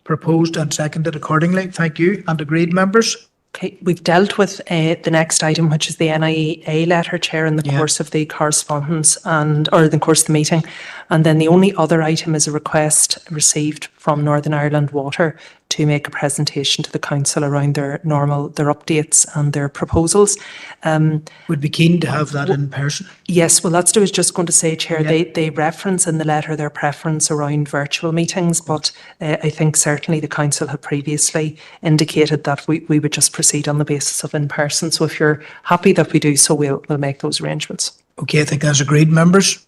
Proposed and seconded accordingly. Thank you. And agreed, members? Okay, we've dealt with the next item, which is the NIA letter, Chair, in the course of the correspondence or the course of the meeting. And then the only other item is a request received from Northern Ireland Water to make a presentation to the council around their updates and their proposals. Would be keen to have that in person. Yes, well, that's what I was just going to say, Chair. They reference in the letter their preference around virtual meetings, but I think certainly the council had previously indicated that we would just proceed on the basis of in person. So if you're happy that we do so, we'll make those arrangements. Okay, I think that's agreed, members.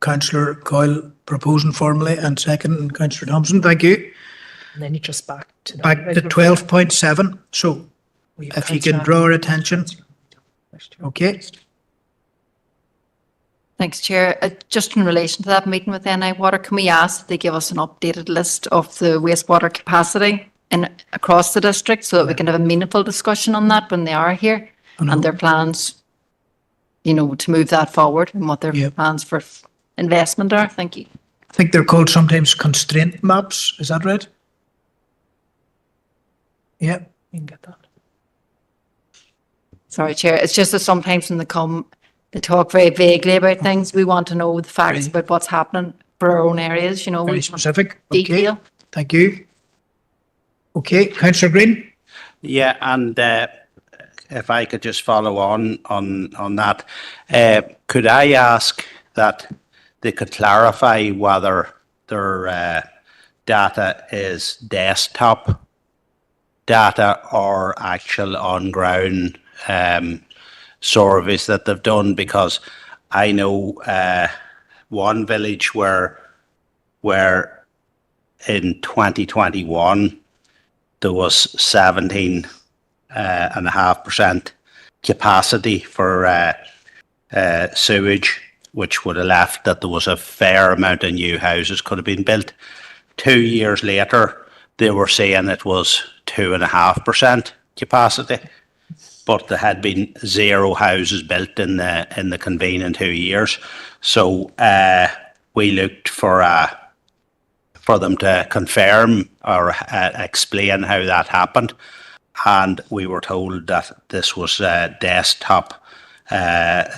Councillor Coyle proposing formally and second, and Councillor Thompson, thank you. And then you just back to 12.7. So if you can draw our attention. Okay. Thanks, Chair. Just in relation to that meeting with NI Water, can we ask that they give us an updated list of the wastewater capacity across the district, so that we can have a meaningful discussion on that when they are here, and their plans, to move that forward, and what their plans for investment are? Thank you. I think they're called sometimes constraint maps. Is that right? Yeah. You can get that. Sorry, Chair. It's just that sometimes when they talk very vaguely about things. We want to know the facts about what's happening for our own areas, Very specific. Detail. Okay. Thank you. Okay, Councillor Green. Yeah, and if I could just follow on that, could I ask that they could clarify whether their data is desktop data or actual on-ground surveys that they've done? Because I know one village where in 2021 there was 17.5% capacity for sewage, which would have left that there was a fair amount of new houses could have been built. 2 years later, they were saying it was 2.5% capacity, but there had been 0 houses built in the convening 2 years. So we looked for them to confirm or explain how that happened, and we were told that this was desktop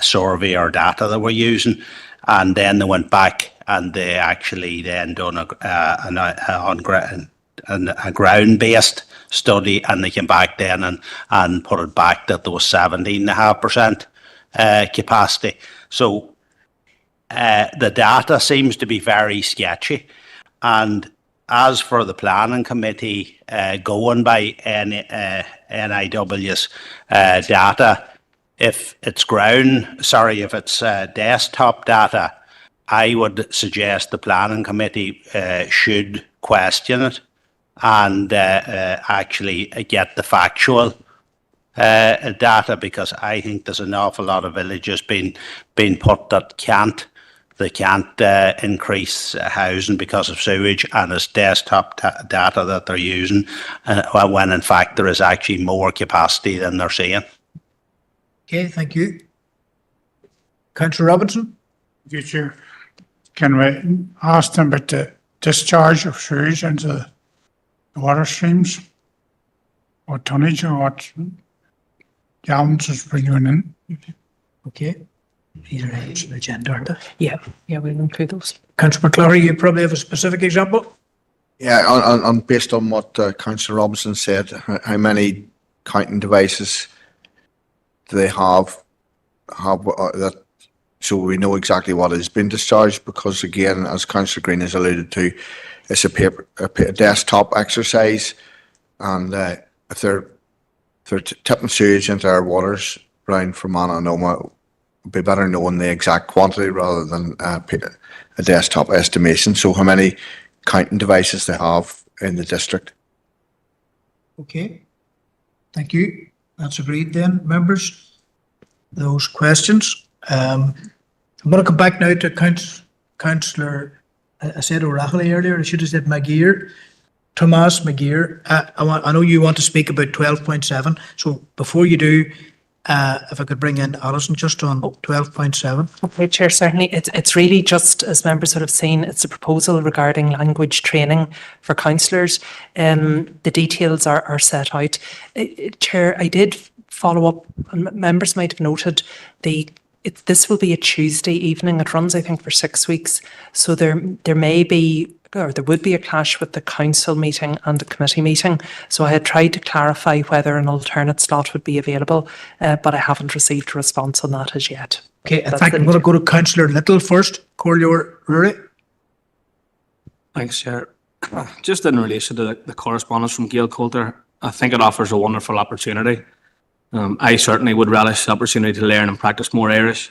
survey or data that we're using. And then they went back and they actually then done a ground-based study, and they came back then and put it back that there was 17.5% capacity. So the data seems to be very sketchy. And as for the planning committee going by NIW's data, if it's desktop data, I would suggest the planning committee should question it and actually get the factual data, because I think there's an awful lot of villages being put that they can't increase housing because of sewage, and it's desktop data that they're using, when in fact there is actually more capacity than they're saying. Okay, thank you. Councillor Robinson. Thank you, Chair. Can we ask them about the discharge of sewage into the water streams? What tonnage or what gallons is bringing in? Okay. These are items on the agenda, aren't they? Yeah, we'll include those. Councillor McClory, you probably have a specific example? Yeah, on based on what Councillor Robinson said, how many counting devices do they have that, so we know exactly what has been discharged? Because again, as Councillor Green has alluded to, it's a desktop exercise, and if they're if they're tipping sewage into our waters around Fermanagh and Omagh, it would be better knowing the exact quantity rather than a desktop estimation. So how many counting devices they have in the district. Okay. Thank you. That's agreed then, members. Those questions. I'm going to come back now to Councillor, I said O'Reilly earlier, I should have said McGeer. Tomas McGeer, I know you want to speak about 12.7. So before you do, if I could bring in Alison just on 12.7. Okay, Chair, certainly. It's really just, as members would have seen, it's a proposal regarding language training for councillors. The details are set out. Chair, I did follow up, and members might have noted this will be a Tuesday evening. It runs, I think, for 6 weeks. So there may be, or there would be a clash with the council meeting and the committee meeting. So I had tried to clarify whether an alternate slot would be available, but I haven't received a response on that as yet. Okay, in fact, I'm going to go to Councillor Little first. Corleor Rury. Thanks, Chair. Just in relation to the correspondence from Gail Coulter, I think it offers a wonderful opportunity. I certainly would relish the opportunity to learn and practice more Irish.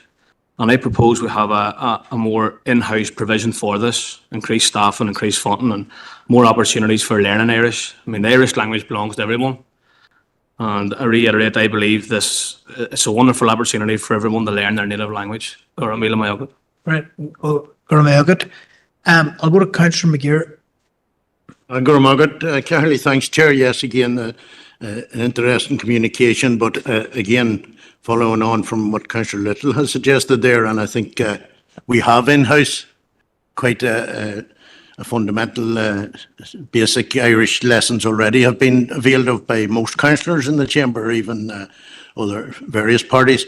And I propose we have a more in-house provision for this, increased staff and increased funding and more opportunities for learning Irish. I mean, the Irish language belongs to everyone. And I reiterate, I believe it's a wonderful opportunity for everyone to learn their native language. Right. Well, I'll go to Councillor McGeer. Carly, thanks, Chair. Yes, again, an interesting communication, but again, following on from what Councillor Little has suggested there, and I think we have in-house quite a fundamental basic Irish lessons already have been availed of by most councillors in the chamber, even other various parties.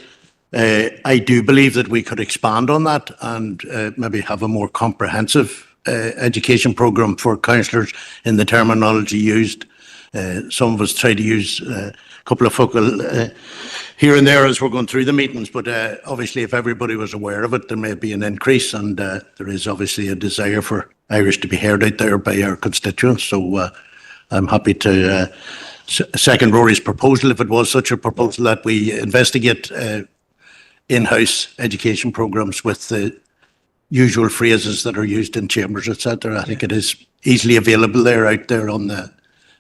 I do believe that we could expand on that and maybe have a more comprehensive education programme for councillors in the terminology used. Some of us try to use a couple of focal here and there as we're going through the meetings, but obviously if everybody was aware of it, there may be an increase, and there is obviously a desire for Irish to be heard out there by our constituents. So I'm happy to second Rory's proposal, if it was such a proposal, that we investigate in-house education programmes with the usual phrases that are used in chambers, etc. I think it is easily available out there on the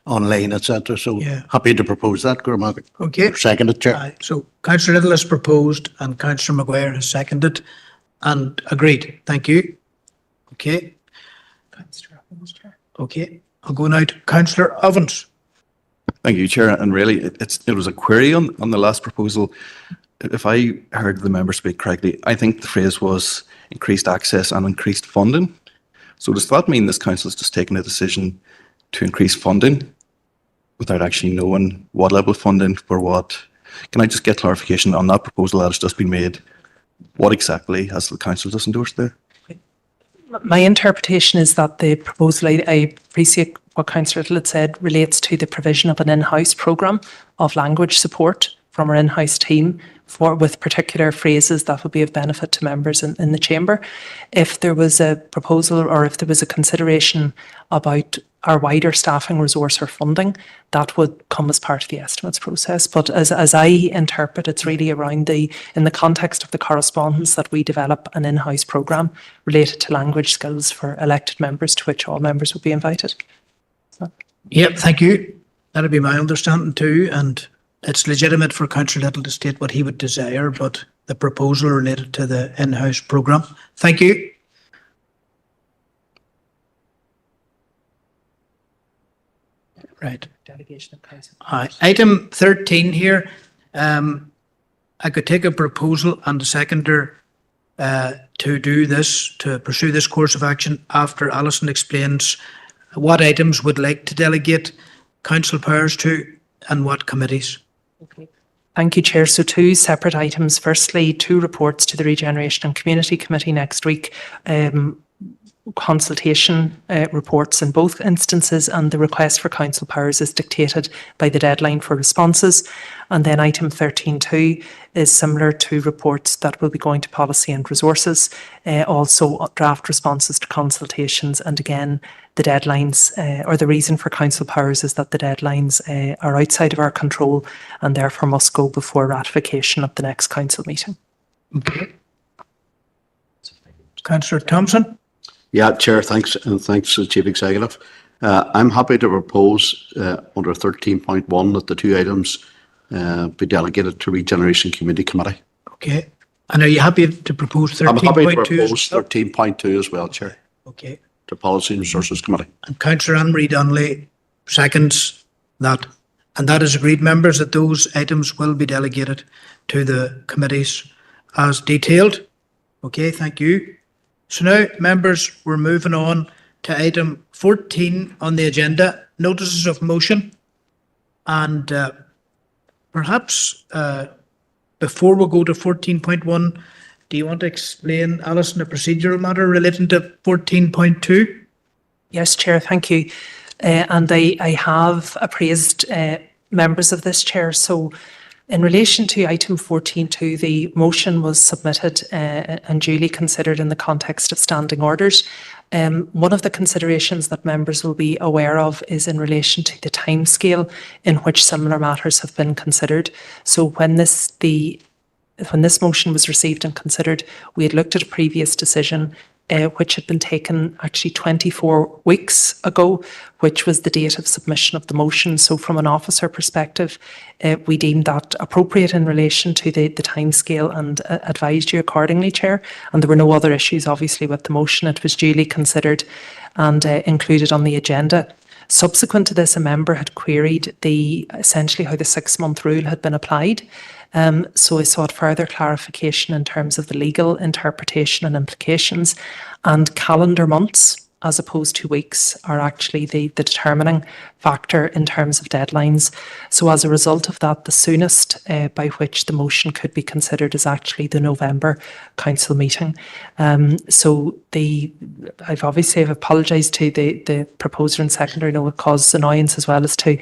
online, etc. So happy to propose that, Cormac. Okay. Seconded, Chair. So Councillor Little has proposed and Councillor Maguire has seconded and agreed. Thank you. Okay. Okay. I'll go now to Councillor Ovens. Thank you, Chair. And really, it was a query on the last proposal. If I heard the member speak correctly, I think the phrase was increased access and increased funding. So does that mean this council is just taking a decision to increase funding without actually knowing what level of funding for what? Can I just get clarification on that proposal that has just been made? What exactly has the council just endorsed there? My interpretation is that the proposal, I appreciate what Councillor Little had said, relates to the provision of an in-house programme of language support from our in-house team with particular phrases that would be of benefit to members in the chamber. If there was a proposal or if there was a consideration about our wider staffing resource or funding, that would come as part of the estimates process. But as I interpret, it's really around in the context of the correspondence that we develop an in-house programme related to language skills for elected members, to which all members would be invited. Yep, thank you. That'd be my understanding too, and it's legitimate for Councillor Little to state what he would desire, but the proposal related to the in-house programme. Thank you. Right. Delegation of council. Item 13 here. I could take a proposal and a seconder to do this, to pursue this course of action after Alison explains what items would like to delegate council powers to and what committees. Okay. Thank you, Chair. So 2 separate items. Firstly, 2 reports to the Regeneration and Community Committee next week. consultation reports in both instances, and the request for council powers is dictated by the deadline for responses. And then item 13.2 is similar to reports that will be going to policy and resources, also draft responses to consultations. And again, the deadlines or the reason for council powers is that the deadlines are outside of our control and therefore must go before ratification at the next council meeting. Okay. Councillor Thompson. Yeah, Chair, thanks, and thanks to the Chief Executive. I'm happy to propose under 13.1 that the two items be delegated to Regeneration Community Committee. Okay. And are you happy to propose 13.2? I'm happy to propose 13.2 as well, Chair. Okay. To Policy and Resources Committee. And Councillor Anne-Marie Donnelly seconds that. And that is agreed, members, that those items will be delegated to the committees as detailed. Okay, thank you. So now, members, we're moving on to item 14 on the agenda, notices of motion. And perhaps before we go to 14.1, do you want to explain, Alison, a procedural matter relating to 14.2? Yes, Chair, thank you. And I have appraised members of this, Chair. So in relation to item 14.2, the motion was submitted and duly considered in the context of standing orders. One of the considerations that members will be aware of is in relation to the timescale in which similar matters have been considered. So when this motion was received and considered, we had looked at a previous decision which had been taken actually 24 weeks ago, which was the date of submission of the motion. So from an officer perspective, we deemed that appropriate in relation to the timescale and advised you accordingly, Chair. And there were no other issues, obviously, with the motion. It was duly considered and included on the agenda. Subsequent to this, a member had queried essentially how the 6-month rule had been applied. So I sought further clarification in terms of the legal interpretation and implications, and calendar months as opposed to weeks are actually the determining factor in terms of deadlines. So as a result of that, the soonest by which the motion could be considered is actually the November council meeting. So I've apologised to the proposer and seconder. I know it causes annoyance as well as to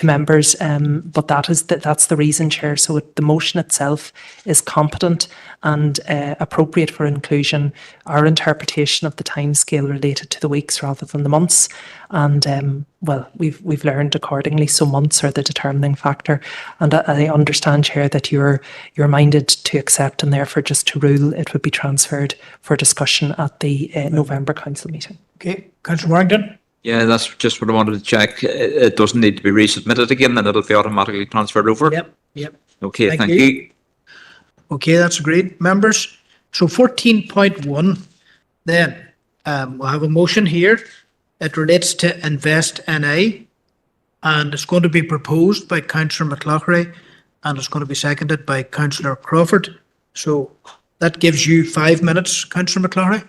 members, but that's the reason, Chair. So the motion itself is competent and appropriate for inclusion. Our interpretation of the timescale related to the weeks rather than the months, and we've learned accordingly. So months are the determining factor, and I understand, Chair, that you're minded to accept and therefore just to rule it would be transferred for discussion at the November council meeting. Okay, Councillor Warrington. Yeah, that's just what I wanted to check. It doesn't need to be resubmitted again, then it'll be automatically transferred over. Yep. Okay, thank you. Okay, that's agreed, members. So 14.1, then we'll have a motion here. It relates to Invest NI, and it's going to be proposed by Councillor McLaughlin, and it's going to be seconded by Councillor Crawford. So that gives you 5 minutes, Councillor McLaughlin.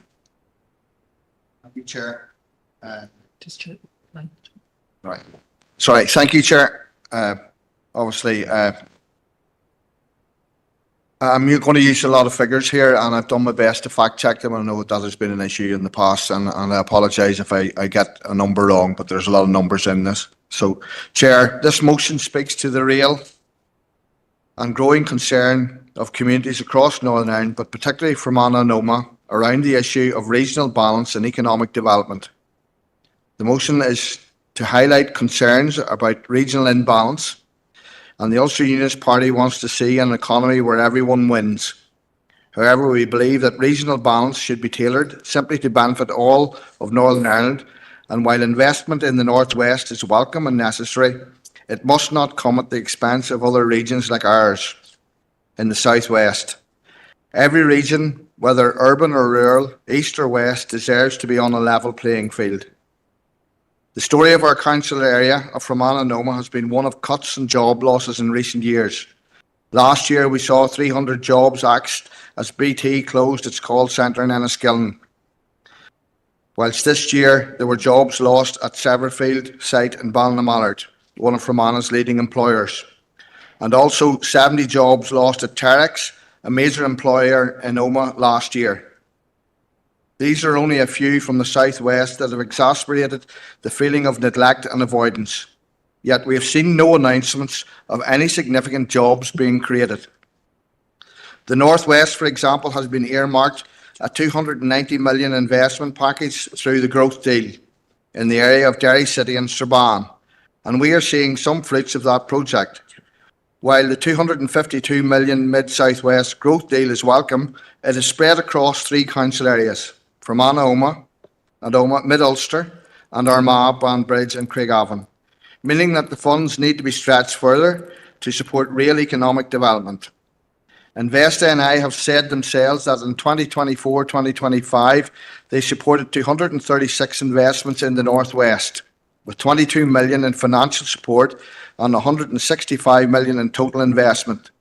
Thank you, Chair. Right. Sorry, thank you, Chair. Obviously, I'm going to use a lot of figures here, and I've done my best to fact check them. I know that has been an issue in the past, and I apologise if I get a number wrong, but there's a lot of numbers in this. So, Chair, this motion speaks to the real and growing concern of communities across Northern Ireland, but particularly Fermanagh and Omagh, around the issue of regional balance and economic development. The motion is to highlight concerns about regional imbalance, and the Ulster Unionist Party wants to see an economy where everyone wins. However, we believe that regional balance should be tailored simply to benefit all of Northern Ireland, and while investment in the North West is welcome and necessary, it must not come at the expense of other regions like ours in the South West. Every region, whether urban or rural, east or west, deserves to be on a level playing field. The story of our council area of Fermanagh and Omagh has been one of cuts and job losses in recent years. Last year we saw 300 jobs axed as BT closed its call centre in Enniskillen. Whilst this year there were jobs lost at Severfield site in Ballinamallard, one of Fermanagh's leading employers, and also 70 jobs lost at Terex, a major employer in Omagh last year. These are only a few from the southwest that have exacerbated the feeling of neglect and avoidance. Yet we have seen no announcements of any significant jobs being created. The northwest, for example, has been earmarked a $290 million investment package through the growth deal in the area of Derry City and Strabane, and we are seeing some fruits of that project. While the $252 million Mid-Southwest growth deal is welcome, it is spread across 3 council areas: Fermanagh, Omagh, Mid-Ulster, and Armagh, Banbridge and Craigavon, meaning that the funds need to be stretched further to support real economic development. Invest NI have said themselves that in 2024-2025, they supported 236 investments in the Northwest, with 22 million in financial support and 165 million in total investment,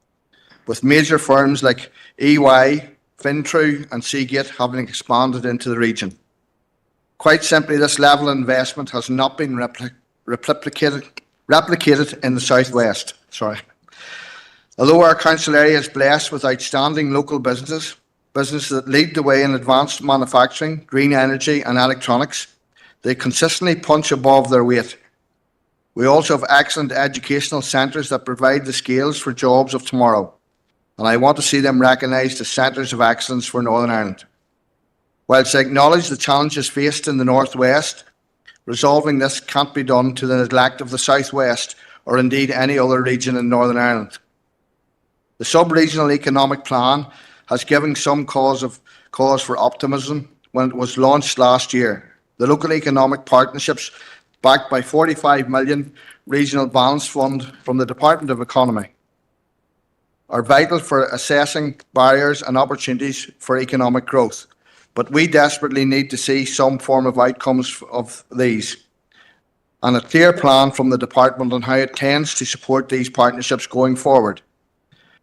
with major firms like EY, Fintru and Seagate having expanded into the region. Quite simply, this level of investment has not been replicated in the Southwest. Although our council area is blessed with outstanding local businesses that lead the way in advanced manufacturing, green energy and electronics, they consistently punch above their weight. We also have excellent educational centres that provide the skills for jobs of tomorrow, and I want to see them recognised as centres of excellence for Northern Ireland. Whilst I acknowledge the challenges faced in the Northwest, resolving this can't be done to the neglect of the Southwest or indeed any other region in Northern Ireland. The sub-regional economic plan has given some cause for optimism when it was launched last year. The local economic partnerships, backed by 45 million regional balance fund from the Department of Economy, are vital for assessing barriers and opportunities for economic growth. But we desperately need to see some form of outcomes of these, and a clear plan from the department on how it tends to support these partnerships going forward.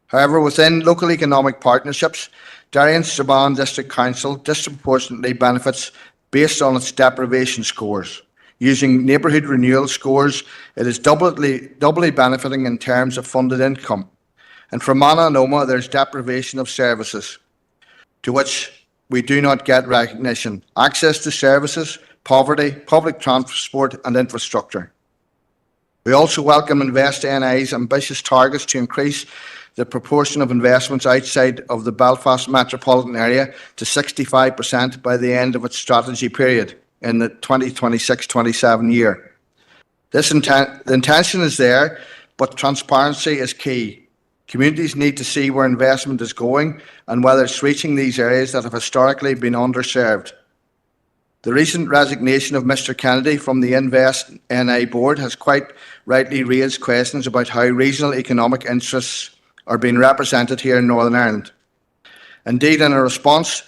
However, within local economic partnerships, Derry and Strabane District Council disproportionately benefits based on its deprivation scores. Using neighbourhood renewal scores, it is doubly benefiting in terms of funded income. And for Fermanagh and Omagh, there's deprivation of services, to which we do not get recognition: access to services, poverty, public transport and infrastructure. We also welcome Invest NI's ambitious targets to increase the proportion of investments outside of the Belfast metropolitan area to 65% by the end of its strategy period in the 2026-27 year. The intention is there, but transparency is key. Communities need to see where investment is going and whether it's reaching these areas that have historically been underserved. The recent resignation of Mr. Kennedy from the Invest NI board has quite rightly raised questions about how regional economic interests are being represented here in Northern Ireland. Indeed, in a response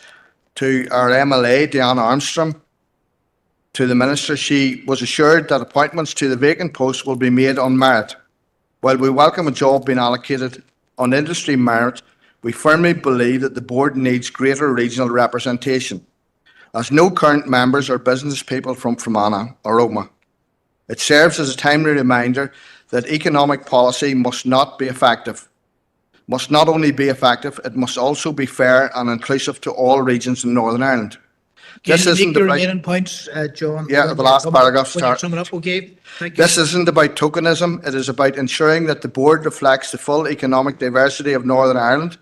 to our MLA, Diana Armstrong, to the Minister, she was assured that appointments to the vacant post will be made on merit. While we welcome a job being allocated on industry merit, we firmly believe that the board needs greater regional representation, as no current members are business people from Fermanagh or Omagh. It serves as a timely reminder that economic policy must not only be effective, it must also be fair and inclusive to all regions in Northern Ireland. This isn't your about remaining points, John. the last paragraph. When you sum it up, okay. Thank you. This isn't about tokenism. It is about ensuring that the board reflects the full economic diversity of Northern Ireland.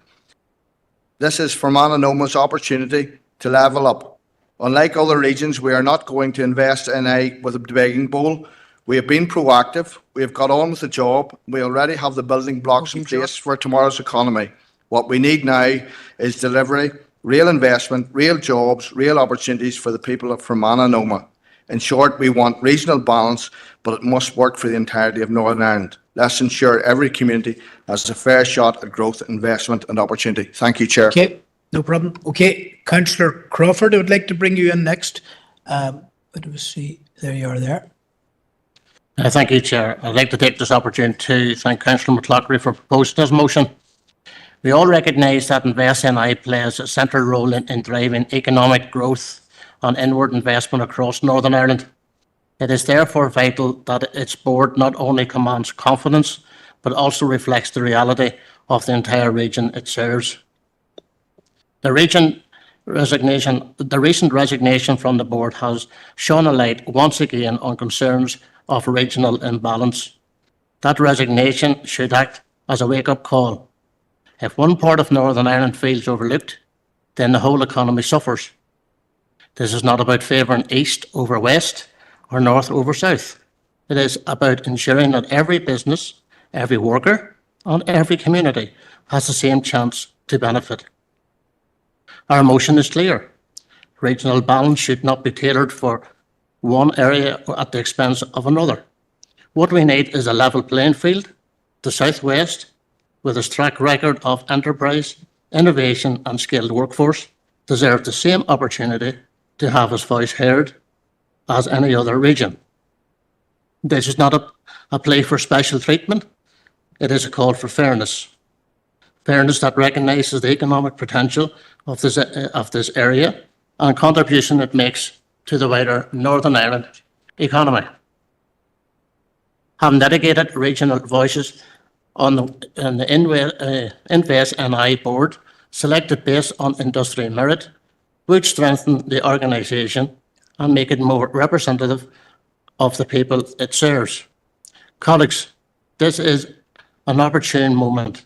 This is Fermanagh and Omagh's opportunity to level up. Unlike other regions, we are not going to invest NI with a begging bowl. We have been proactive. We have got on with the job. We already have the building blocks in place for tomorrow's economy. What we need now is delivery, real investment, real jobs, real opportunities for the people of Fermanagh and Omagh. In short, we want regional balance, but it must work for the entirety of Northern Ireland. Let's ensure every community has a fair shot at growth, investment and opportunity. Thank you, Chair. Okay, no problem. Okay, Councillor Crawford, I would like to bring you in next. What do we see? There you are there. Thank you, Chair. I'd like to take this opportunity to thank Councillor McLaughlin for proposing this motion. We all recognise that Invest NI plays a central role in driving economic growth and inward investment across Northern Ireland. It is therefore vital that its board not only commands confidence, but also reflects the reality of the entire region it serves. The region the recent resignation from the board has shone a light once again on concerns of regional imbalance. That resignation should act as a wake-up call. If one part of Northern Ireland feels overlooked, then the whole economy suffers. This is not about favouring east over west or north over south. It is about ensuring that every business, every worker, and every community has the same chance to benefit. Our motion is clear. Regional balance should not be tailored for one area at the expense of another. What we need is a level playing field. The Southwest, with its track record of enterprise, innovation and skilled workforce, deserves the same opportunity to have its voice heard as any other region. This is not a plea for special treatment. It is a call for fairness. Fairness that recognises the economic potential of this area and contribution it makes to the wider Northern Ireland economy. Having dedicated regional voices on the Invest NI board, selected based on industry merit, would strengthen the organisation and make it more representative of the people it serves. Colleagues, this is an opportune moment.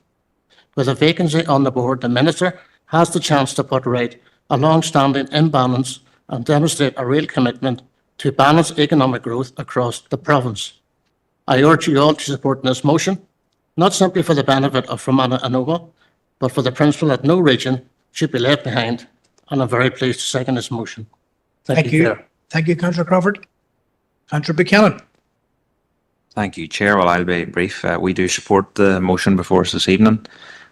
With a vacancy on the board, the Minister has the chance to put right a long-standing imbalance and demonstrate a real commitment to balanced economic growth across the province. I urge you all to support this motion, not simply for the benefit of Fermanagh and Omagh, but for the principle that no region should be left behind, and I'm very pleased to second this motion. Thank you. Chair. Thank you, Councillor Crawford. Councillor Buchanan. Thank you, Chair. Well, I'll be brief. We do support the motion before us this evening.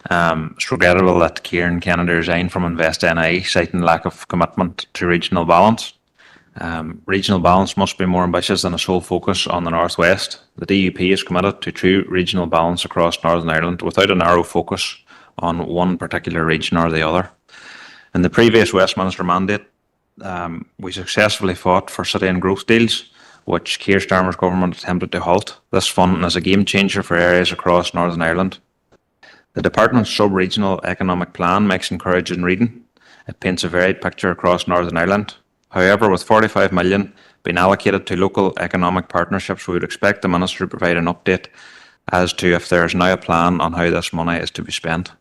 It's regrettable that Kieran Kennedy resigned from Invest NI, citing lack of commitment to regional balance. Regional balance must be more ambitious than a sole focus on the Northwest. The DUP is committed to true regional balance across Northern Ireland without a narrow focus on one particular region or the other. In the previous Westminster mandate, we successfully fought for city and growth deals, which Keir Starmer's government attempted to halt. This funding is a game changer for areas across Northern Ireland. The Department's sub-regional economic plan makes encouraging reading. It paints a varied picture across Northern Ireland. However, with 45 million being allocated to local economic partnerships, we would expect the Minister to provide an update as to if there is now a plan on how this money is to be spent.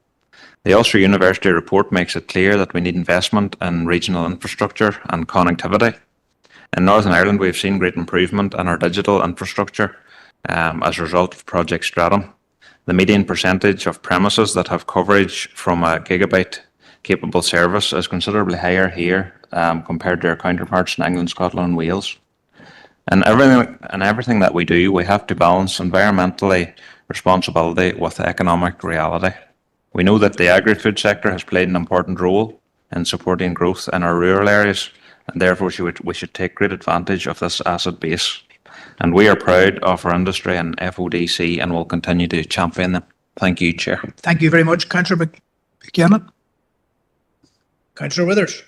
The Ulster University report makes it clear that we need investment in regional infrastructure and connectivity. In Northern Ireland, we have seen great improvement in our digital infrastructure as a result of Project Stratum. The median percentage of premises that have coverage from a gigabit capable service is considerably higher here compared to our counterparts in England, Scotland and Wales. In everything that we do, we have to balance environmentally responsibility with economic reality. We know that the agri-food sector has played an important role in supporting growth in our rural areas, and therefore we should take great advantage of this asset base. And we are proud of our industry and FODC and will continue to champion them. Thank you, Chair. Thank you very much, Councillor Buchanan. Councillor Withers.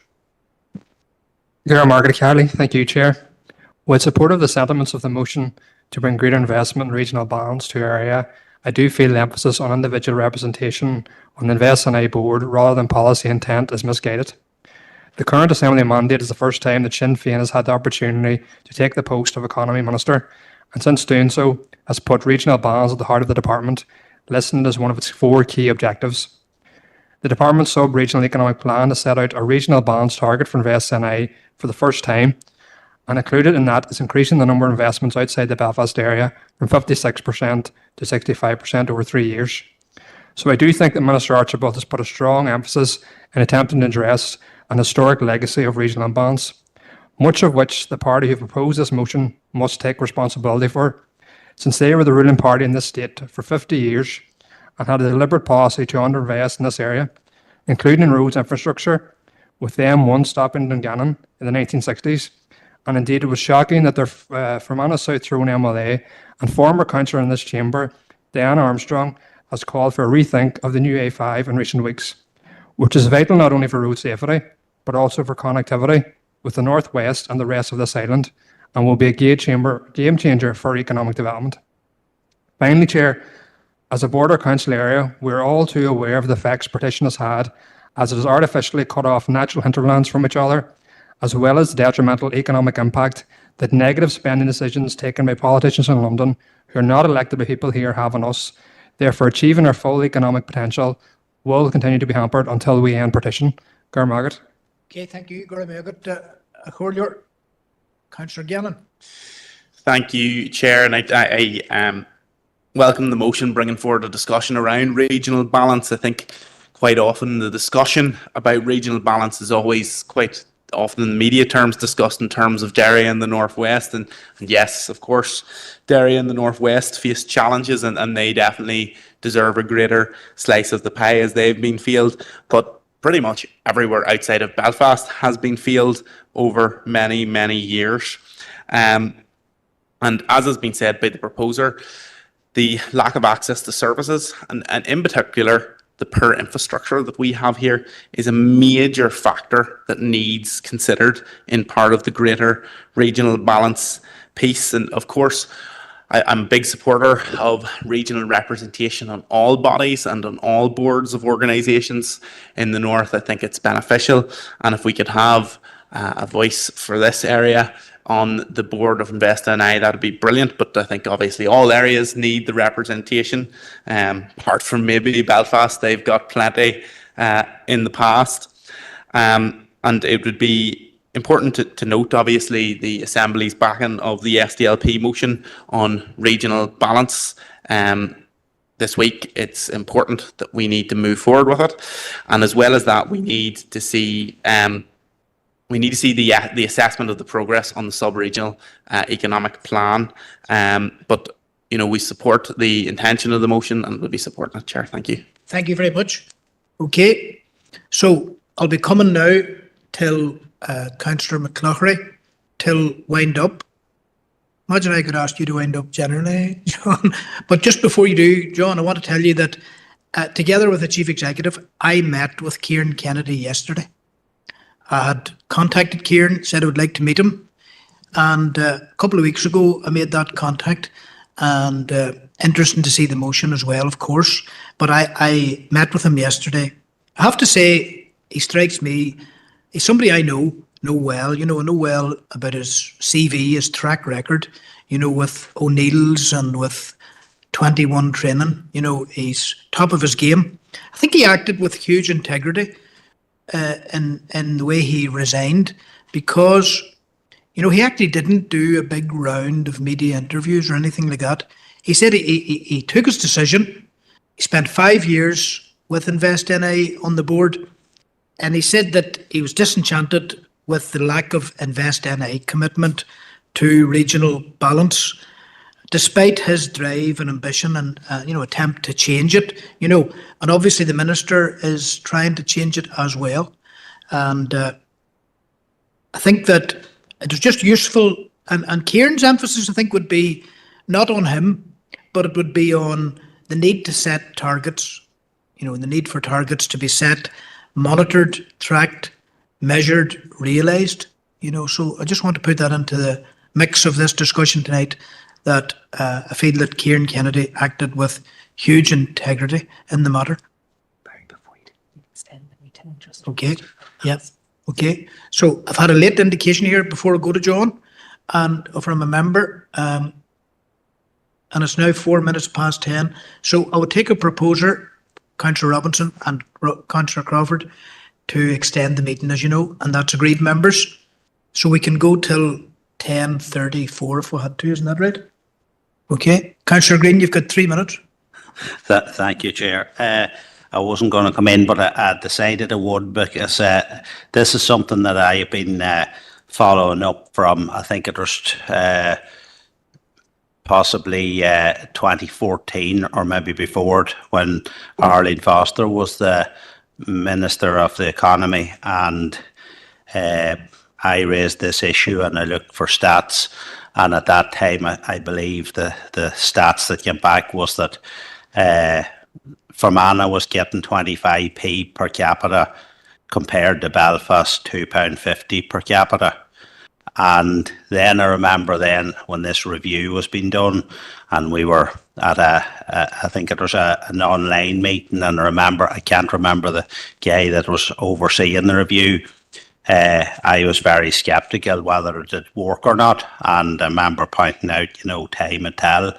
Margaret Carley, thank you, Chair. With support of the sentiments of the motion to bring greater investment and regional balance to our area, I do feel the emphasis on individual representation on the Invest NI board rather than policy intent is misguided. The current Assembly mandate is the first time that Sinn Féin has had the opportunity to take the post of Economy Minister, and since doing so, has put regional balance at the heart of the department, listed as one of its 4 key objectives. The department's sub-regional economic plan has set out a regional balance target for Invest NI for the first time, and included in that is increasing the number of investments outside the Belfast area from 56% to 65% over 3 years. So I do think that Minister Archibald has put a strong emphasis in attempting to address an historic legacy of regional imbalance, much of which the party who proposed this motion must take responsibility for, since they were the ruling party in this state for 50 years and had a deliberate policy to underinvest in this area, including in roads infrastructure, with the M1 stopping in Dungannon in the 1960s. And indeed, it was shocking that their Fermanagh South Tyrone MLA and former councillor in this chamber, Diana Armstrong, has called for a rethink of the new A5 in recent weeks, which is vital not only for road safety, but also for connectivity with the northwest and the rest of this island, and will be a game changer for economic development. Finally, Chair, as a border council area, we are all too aware of the effects partition has had as it has artificially cut off natural hinterlands from each other, as well as the detrimental economic impact that negative spending decisions taken by politicians in London who are not elected by people here have on us. Therefore, achieving our full economic potential will continue to be hampered until we end partition. Gur Margaret. Okay, thank you. Gur Margaret. Councillor Gannon. Thank you, Chair, and I welcome the motion bringing forward a discussion around regional balance. I think quite often the discussion about regional balance is always quite often in media terms discussed in terms of Derry and the Northwest, and yes, of course, Derry and the Northwest face challenges, and they definitely deserve a greater slice of the pie as they've been failed, but pretty much everywhere outside of Belfast has been failed over many, many years. And as has been said by the proposer, the lack of access to services, and in particular, the poor infrastructure that we have here, is a major factor that needs considered in part of the greater regional balance piece. And of course, I'm a big supporter of regional representation on all bodies and on all boards of organisations in the North. I think it's beneficial, and if we could have a voice for this area on the board of Invest NI, that would be brilliant. But I think obviously all areas need the representation. Apart from maybe Belfast, they've got plenty in the past. And it would be important to note, obviously, the Assembly's backing of the SDLP motion on regional balance. This week, it's important that we need to move forward with it. And as well as that, we need to see the assessment of the progress on the sub-regional economic plan. But, you know, we support the intention of the motion and will be supporting it, Chair. Thank you. Thank you very much. Okay, so I'll be coming now till Councillor McCloughery till wind up. Imagine I could ask you to wind up generally, John. But just before you do, John, I want to tell you that together with the Chief Executive, I met with Kieran Kennedy yesterday. I had contacted Kieran, said I would like to meet him, and a couple of weeks ago I made that contact, and interesting to see the motion as well, of course, but I met with him yesterday. I have to say, he strikes me, he's somebody I know well, I know well about his CV, his track record, with O'Neill's and with 21 training, he's top of his game. I think he acted with huge integrity in the way he resigned, because he actually didn't do a big round of media interviews or anything like that. He said he took his decision. He spent 5 years with Invest NI on the board, and he said that he was disenchanted with the lack of Invest NI commitment to regional balance, despite his drive and ambition and attempt to change it. And obviously the minister is trying to change it as well. And I think that it was just useful, and Kieran's emphasis, I think, would be not on him, but it would be on the need to set targets, the need for targets to be set, monitored, tracked, measured, realised, so I just want to put that into the mix of this discussion tonight, that I feel that Kieran Kennedy acted with huge integrity in the matter. Okay, yeah, okay. So I've had a late indication here before I go to John, and from a member, and it's now 4 minutes past 10. So I would take a proposer, Councillor Robinson and Councillor Crawford, to extend the meeting, as you know, and that's agreed, members. So we can go till 10:34 if we had to, isn't that right? Okay. Councillor Green, you've got 3 minutes. Thank you, Chair. I wasn't going to come in, but I decided I would, because this is something that I have been following up from, I think it was possibly 2014 or maybe before it, when Arlene Foster was the Minister of the Economy, and I raised this issue and I looked for stats, and at that time I believe the stats that came back was that Fermanagh was getting 25p per capita compared to Belfast £2.50 per capita, And then I remember then when this review was being done, and we were at I think it was an online meeting, and I can't remember the guy that was overseeing the review. I was very sceptical whether it did work or not, and I remember pointing out, time would tell,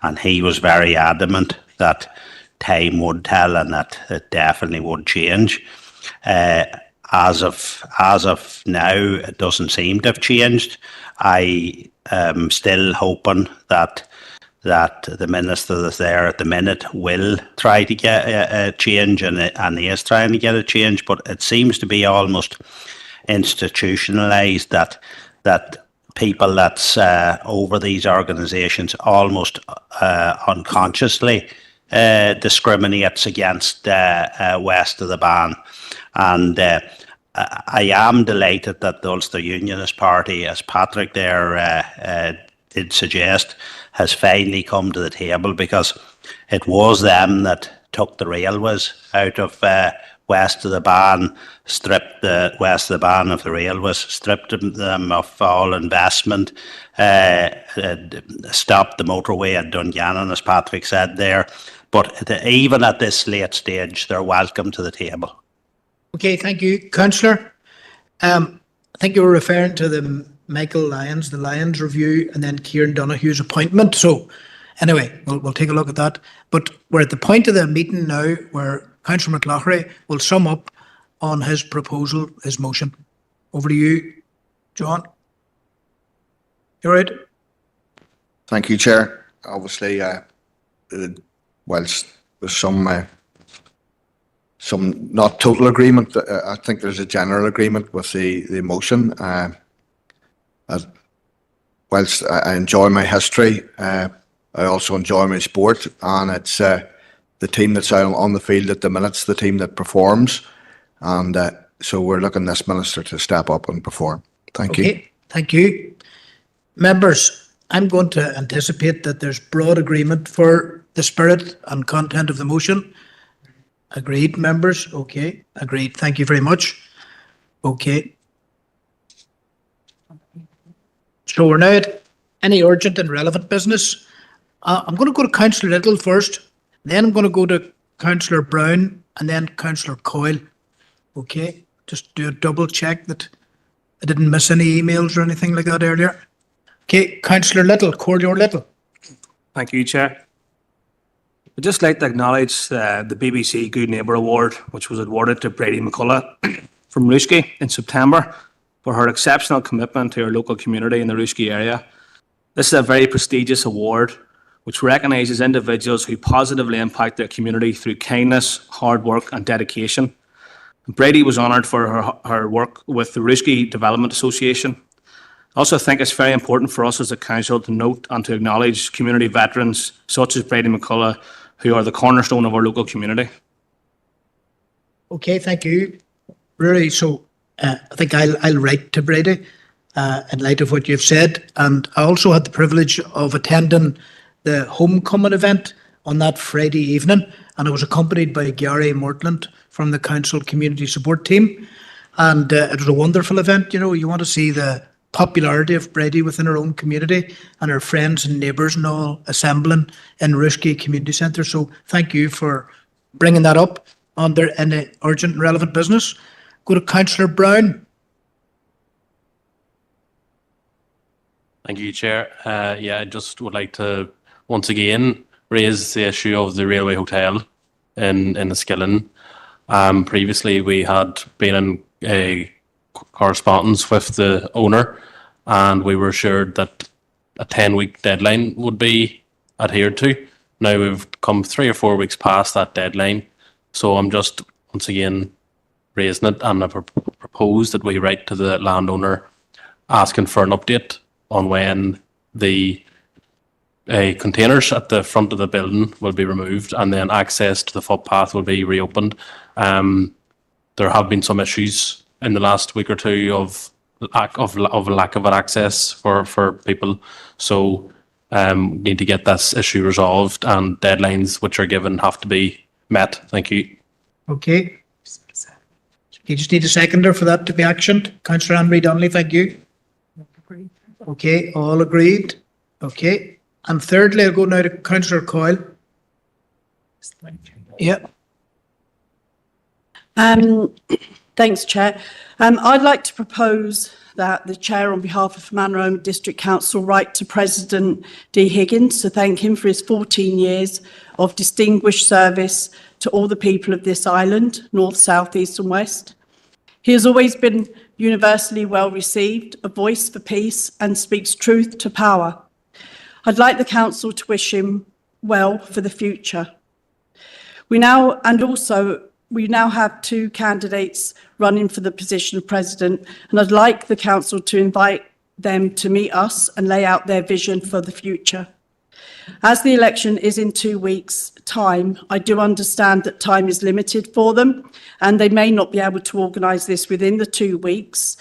and he was very adamant that time would tell and that it definitely would change. As of now, it doesn't seem to have changed. I am still hoping that the minister that's there at the minute will try to get a change, and he is trying to get a change, but it seems to be almost institutionalized that people that's over these organizations almost unconsciously discriminates against west of the Ban. And I am delighted that the Ulster Unionist Party, as Patrick there did suggest, has finally come to the table, because it was them that took the railways out of west of the Ban, stripped the west of the Ban of the railways, stripped them of all investment, stopped the motorway at Dungannon, as Patrick said there. But even at this late stage, they're welcome to the table. Okay, thank you. Councillor, I think you were referring to the Michael Lyons, the Lyons review, and then Kieran Donohue's appointment. So anyway, we'll take a look at that. But we're at the point of the meeting now where Councillor McLaughlin will sum up on his proposal, his motion. Over to you, John. You all right? Thank you, Chair. Obviously, whilst there's some not total agreement, I think there's a general agreement with the motion. Whilst I enjoy my history, I also enjoy my sport, and it's the team that's out on the field at the minute's the team that performs, and so we're looking this minister to step up and perform. Thank you. Okay, thank you. Members, I'm going to anticipate that there's broad agreement for the spirit and content of the motion. Agreed, members? Okay, agreed. Thank you very much. Okay. So we're now at any urgent and relevant business. I'm going to go to Councillor Little first, then I'm going to go to Councillor Brown, and then Councillor Coyle. Okay, just do a double check that I didn't miss any emails or anything like that earlier. Okay, Councillor Little, Corridor Little. Thank you, Chair. I'd just like to acknowledge the BBC Good Neighbour Award, which was awarded to Brady McCullough from Rushkey in September for her exceptional commitment to her local community in the Rushkey area. This is a very prestigious award which recognises individuals who positively impact their community through kindness, hard work and dedication. And Brady was honoured for her work with the Rushkey Development Association. I also think it's very important for us as a council to note and to acknowledge community veterans such as Brady McCullough, who are the cornerstone of our local community. Okay, thank you. Really, so I think I'll write to Brady in light of what you've said. And I also had the privilege of attending the homecoming event on that Friday evening, and I was accompanied by Gary Mortland from the council community support team. And it was a wonderful event. You want to see the popularity of Brady within her own community and her friends and neighbours and all assembling in Rushkey Community Centre. So thank you for bringing that up under any urgent and relevant business. Go to Councillor Brown. Thank you, Chair. I just would like to once again raise the issue of the Railway Hotel in Enniskillen. Previously, we had been in a correspondence with the owner, and we were assured that a 10-week deadline would be adhered to. Now we've come 3 or 4 weeks past that deadline, so I'm just once again raising it, and I've proposed that we write to the landowner asking for an update on when the containers at the front of the building will be removed and then access to the footpath will be reopened. There have been some issues in the last week or two of lack of access for people, so need to get this issue resolved, and deadlines which are given have to be met. Thank you. Okay. You just need a seconder for that to be actioned. Councillor Anne-Marie Donnelly, thank you. Okay, all agreed. Okay. And thirdly, I'll go now to Councillor Coyle. Yeah. Thanks, Chair. I'd like to propose that the Chair, on behalf of Manoroma District Council, write to President D. Higgins to thank him for his 14 years of distinguished service to all the people of this island, north, south, east and west. He has always been universally well received, a voice for peace and speaks truth to power. I'd like the Council to wish him well for the future. We now have 2 candidates running for the position of President, and I'd like the Council to invite them to meet us and lay out their vision for the future. As the election is in 2 weeks' time, I do understand that time is limited for them, and they may not be able to organise this within the 2 weeks.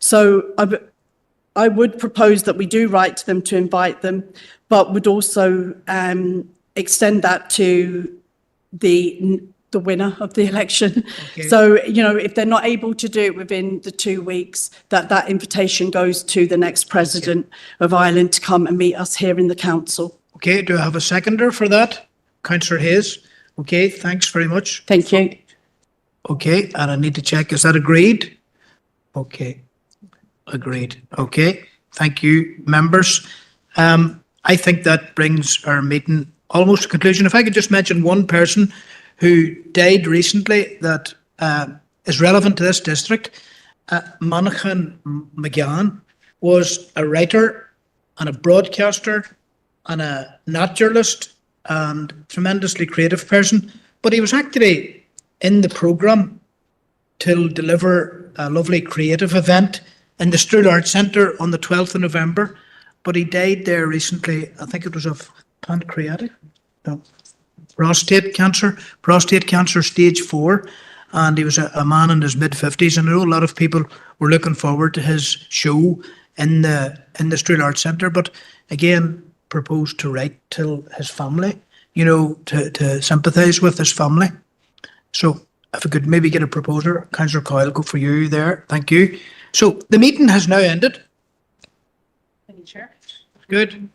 So I would propose that we do write to them to invite them, but would also extend that to the winner of the election. Okay. So, you know, if they're not able to do it within the 2 weeks, that invitation goes to the next president of Ireland to come and meet us here in the council. Okay, do I have a seconder for that? Councillor Hayes. Okay, thanks very much. Thank you. Okay, and I need to check, is that agreed? Okay, agreed. Okay, thank you, members. I think that brings our meeting almost to conclusion. If I could just mention one person who died recently that is relevant to this district. Monaghan McGann was a writer and a broadcaster and a naturalist and tremendously creative person, but he was actually in the programme to deliver a lovely creative event in the Strull Arts Centre on the 12th of November, but he died there recently. I think it was of pancreatic, no, prostate cancer stage 4, and he was a man in his mid-50s, and I know a lot of people were looking forward to his show in the Strull Arts Centre, but again proposed to write to his family, you know, to sympathise with his family. So if I could maybe get a proposer, Councillor Coyle, go for you there. Thank you. So the meeting has now ended. Thank you, Chair. Good.